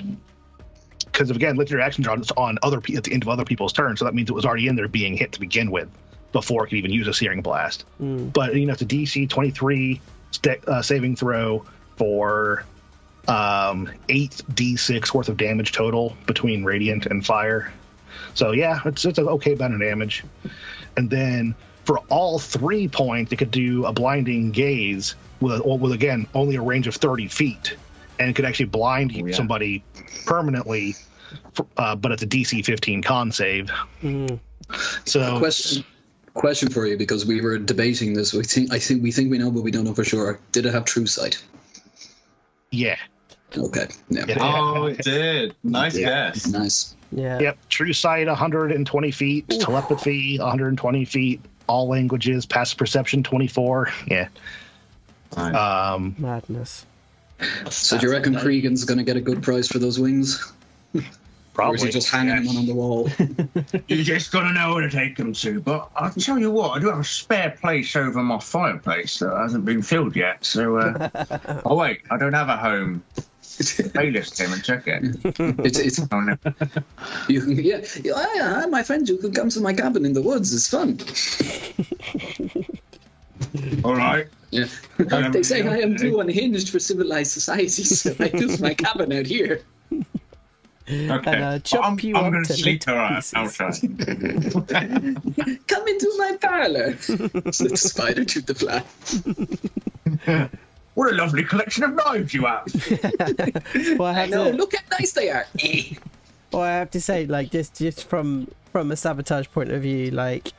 because again, legendary actions are on at the end of other people's turns, so that means it was already in there being hit to begin with before it could even use a Searing Blast. But it's a DC 23 saving throw for 8d6 worth of damage total between radiant and fire. So yeah, it's an okay amount of damage. And then for all 3 points, it could do a blinding gaze with again only a range of 30 feet, and it could actually blind somebody permanently. But it's a DC 15 con save. So question for you, because we were debating this. We think we know, but we don't know for sure. Did it have True Sight? Yeah. Okay. Yeah. Oh, it did. Nice guess. Nice. Yeah. Yep. True Sight 120 feet. Oof. Telepathy 120 feet. All languages. Passive Perception 24. Yeah. Madness. So do you reckon Cregan's going to get a good price for those wings? Probably. Or is he just hanging them on the wall? You just got to know where to take them to. But I can tell you what, I do have a spare place over my fireplace that hasn't been filled yet. So, Oh wait, I don't have a home. Playlist him and check it. It's Oh no. you can, yeah, my friend, you can come to my cabin in the woods. It's fun. All right. Yeah. They say I am too unhinged for civilized society, so I built my cabin out here. Okay. And chop I'm you going up to to sleep little her pieces. outside. Come into my parlor. Said the spider to the fly. What a lovely collection of knives you have. Well, I know. Look how nice they are. Well, I have to say, like, just from a sabotage point of view, like,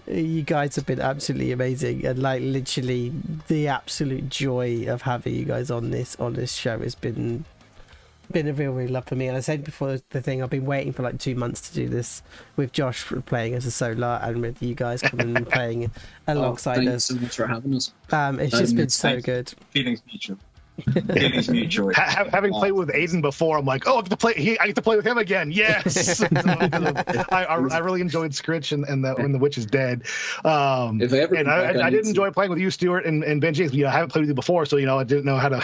you guys have been absolutely amazing, and like literally the absolute joy of having you guys on this show has been a real love for me. And I said before the thing, I've been waiting for like 2 months to do this with Josh playing as a solar and with you guys coming and playing alongside thanks us. so much for having us. It's just been so good. Feelings mutual. Feelings mutual. Having played with Aiden before, I'm like, I get to play with him again. Yes. I really enjoyed Scritch and when the Witch is Dead. If I ever and come back, I I did need to- enjoy playing with you, Stuart and Benji. I haven't played with you before, so I didn't know how to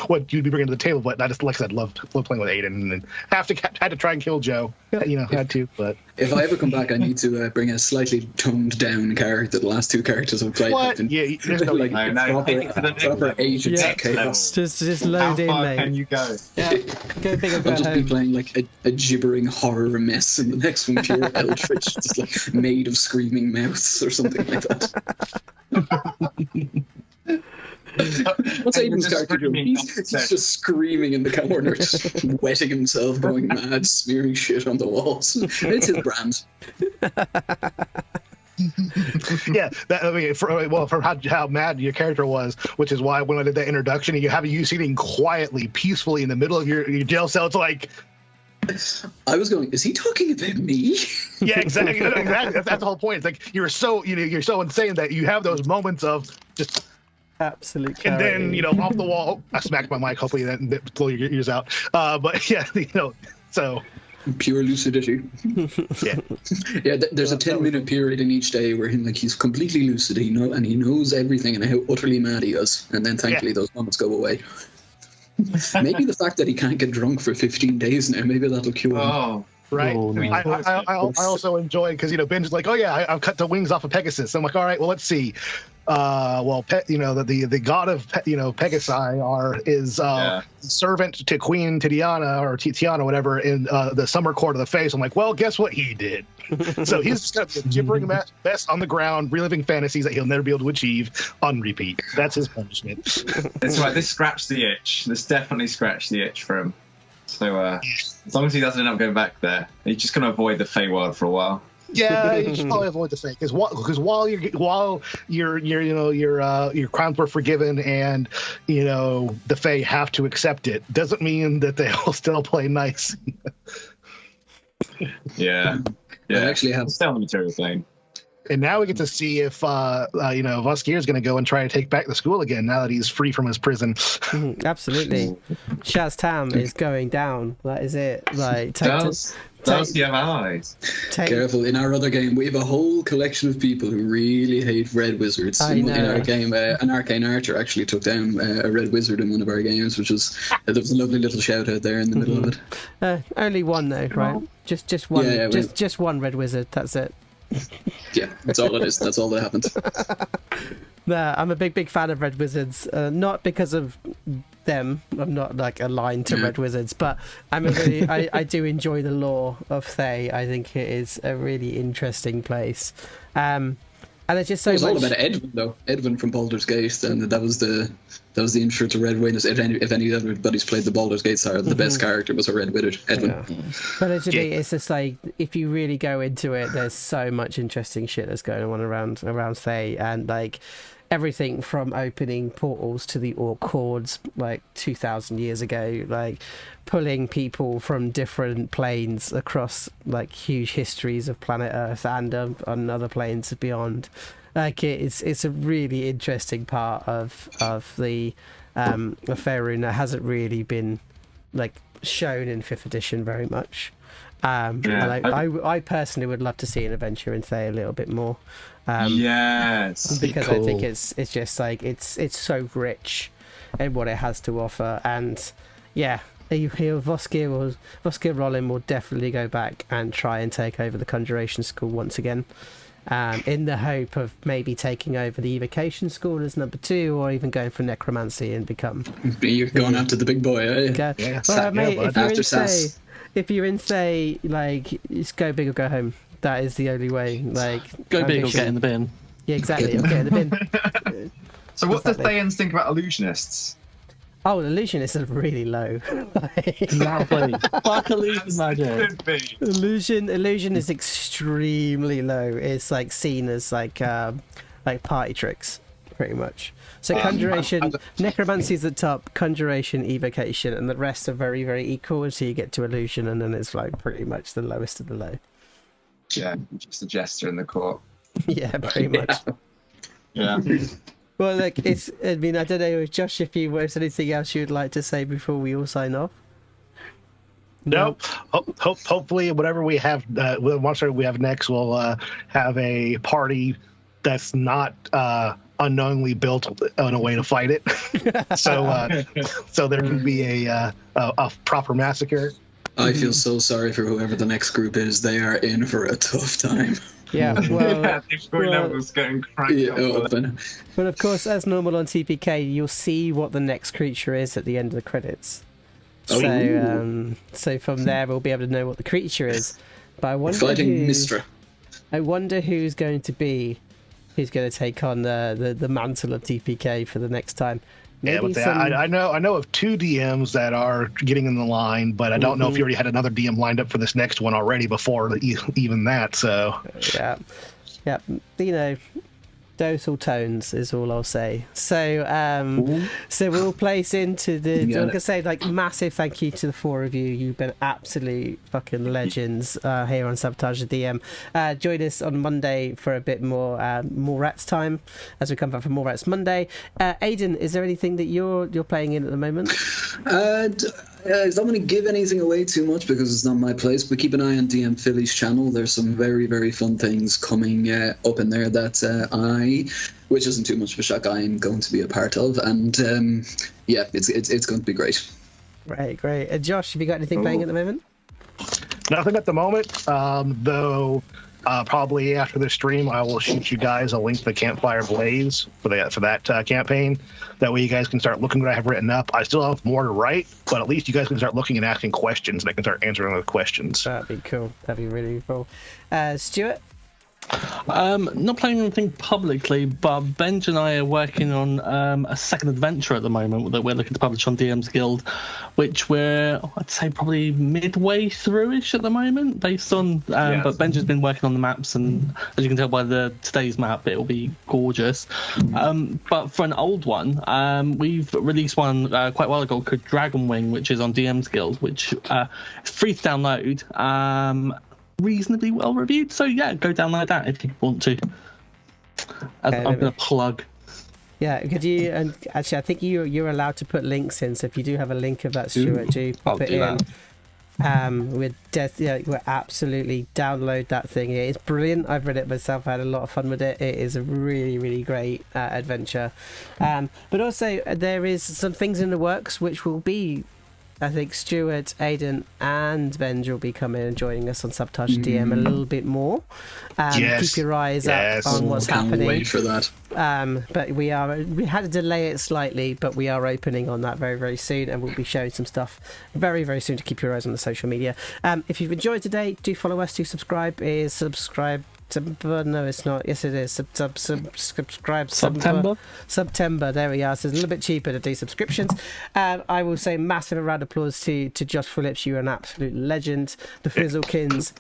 what you'd be bringing to the table. But I just, like I said, loved playing with Aiden, and had to try and kill Joe. Had to, but If I ever come back, I need to bring a slightly toned down character. The last 2 characters I've played what? have been Yeah, there's no like No, take it to the next proper level. agent Yeah. chaos. Just How load in, far mate. can you go? Yeah, go big or go I'll just be home. playing like a gibbering horror mess, and the next one pure eldritch, just like made of screaming mouths or something like that. What's Aiden's character doing? He's just screaming in the corner, just wetting himself, going mad, smearing shit on the walls. It's his brand. yeah, from how mad your character was, which is why when I did that introduction, you have you sitting quietly, peacefully in the middle of your jail cell. It's like, I was going, is he talking about me? yeah, exactly. That's the whole point. It's like you're so insane that you have those moments of just. Absolute And clarity. then off the wall, I smacked my mic. Hopefully that blow your ears out. But yeah, so. Pure lucidity. Yeah. Yeah, there's a 10-minute period in each day where he's completely lucid, he knows everything and how utterly mad he is, and then thankfully those moments go away. Maybe the fact that he can't get drunk for 15 days now, maybe that'll cure him. Oh, right? Oh, no. I also enjoy because Ben's like, oh yeah, I've cut the wings off of Pegasus. I'm like, all right, well let's see. The god of Pegasi is servant to Queen Tiana or Tiana, whatever, in the summer court of the face. I'm like, well, guess what he did? So he's just got a gibbering mess on the ground, reliving fantasies that he'll never be able to achieve on repeat. That's his punishment. That's right. This scratched the itch. This definitely scratched the itch for him. So as long as he doesn't end up going back there, he's just going to avoid the Feywild for a while. Yeah, you should probably avoid the fake because while your crimes were forgiven and the Fae have to accept it, doesn't mean that they'll still play nice. Yeah. I actually have still the material thing. And now we get to see if Voskir is going to go and try to take back the school again now that he's free from his prison. Absolutely, Shaz Tam is going down. That is it. Like, Does you have allies? Careful, in our other game, we have a whole collection of people who really hate red wizards. In our game, an arcane archer actually took down a red wizard in one of our games, which was there was a lovely little shout out there in the middle of it. Only one though, right? Just one. Just one red wizard. That's it. Yeah, that's all it is. That's all that happened. No, I'm a big fan of red wizards. Not because of them. I'm not like aligned to red wizards, but I do enjoy the lore of Thay. I think it is a really interesting place. And there's just so much. It was all about Edwin, though. Edwin from Baldur's Gate, and that was the intro to Red Wizard. If anybody's played the Baldur's Gate side, the best character was a Red Wizard, Edwin. Yeah. But literally, it's just like if you really go into it, there's so much interesting shit that's going on around Thay, and like everything from opening portals to the Orc hordes like 2,000 years ago, like pulling people from different planes across like huge histories of planet Earth and on other planes beyond. Like it's a really interesting part of the Faerun that hasn't really been like shown in 5th edition very much. And I personally would love to see an adventure in Thay a little bit more. Yes, because cool. I think it's just like it's so rich in what it has to offer, and yeah, Voskir Rollin will definitely go back and try and take over the Conjuration School once again, in the hope of maybe taking over the Evocation School as number 2, or even going for Necromancy and become. You're going after the big boy, eh? Yeah. Well, mate, if you're in Thay, like, just go big or go home. That is the only way. Like, go big or get in the bin. Yeah, exactly. Or get in the bin. So what do Thayans think about illusionists? Oh, illusionists are really low. Exactly. Fuck illusion magic. Illusion is extremely low. It's like seen as like party tricks, pretty much. So conjuration, necromancy is at the top, conjuration, evocation, and the rest are very, very equal until you get to illusion, and then it's like pretty much the lowest of the low. Yeah, just a jester in the court. Yeah, pretty much. Yeah. Well, look, I don't know, Josh, if there's anything else you'd like to say before we all sign off? Nope. Hopefully, whatever we have, monster we have next, we'll have a party that's not unknowingly built in a way to fight it. So there can be a proper massacre. I feel so sorry for whoever the next group is. They are in for a tough time. Yeah, well, levels getting cranked up. But of course, as normal on TPK, you'll see what the next creature is at the end of the credits. So from there, we'll be able to know what the creature is. But I wonder Mistra. I wonder who's going to take on the mantle of TPK for the next time. Maybe I know of 2 DMs that are getting in the line, but I don't know if you already had another DM lined up for this next one already before even that. So yeah, dosal tones is all I'll say. So we'll place into the. I'm gonna say like massive thank you to the 4 of you. You've been absolute fucking legends here on Sabotage the DM. Join us on Monday for a bit more Rats time as we come back from More Rats Monday. Aidan, is there anything that you're playing in at the moment? I don't want to give anything away too much because it's not my place, but keep an eye on DM Philly's channel. There's some very, very fun things coming up in there that which isn't too much of a shock, I'm going to be a part of. And it's going to be great. Great. And Josh, have you got anything playing at the moment? Nothing at the moment, though. Probably after the stream, I will shoot you guys a link to the Campfire Blaze for that campaign. That way, you guys can start looking what I have written up. I still have more to write, but at least you guys can start looking and asking questions, and I can start answering those questions. That'd be cool. That'd be really cool. Stuart? Not playing anything publicly, but Benj and I are working on a second adventure at the moment that we're looking to publish on DM's Guild, which I'd say probably midway through-ish at the moment, based on. But Benj has been working on the maps, and as you can tell by today's map, it will be gorgeous. But for an old one, we've released one quite a while ago called Dragon Wing, which is on DM's Guild, which is free to download. Reasonably well reviewed, so yeah, go download that if you want to. I'm going to plug. Yeah, could you? And actually, I think you're allowed to put links in. So if you do have a link of that, Stuart, do pop it in. We're absolutely download that thing. It's brilliant. I've read it myself. I had a lot of fun with it. It is a really, really great adventure. But also there is some things in the works which will be. I think Stuart, Aidan, and Benj will be coming and joining us on Subtouch DM a little bit more. Keep your eyes up on what's happening. Wait for that. But we had to delay it slightly, but we are opening on that very, very soon, and we'll be showing some stuff very, very soon to keep your eyes on the social media. If you've enjoyed today, do follow us. Do subscribe. No, it's not. Yes, it is. Subscribe. September. There we are. So it's a little bit cheaper to do subscriptions. I will say massive round of applause to Josh Phillips. You're an absolute legend. The Fizzlekins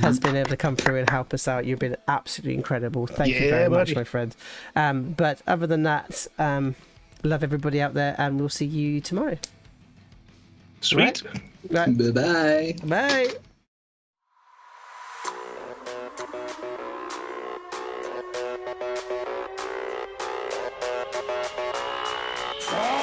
has been able to come through and help us out. You've been absolutely incredible. Thank you very much, my friend. But other than that, love everybody out there, and we'll see you tomorrow. Sweet. Right. Bye-bye. Bye. Oh!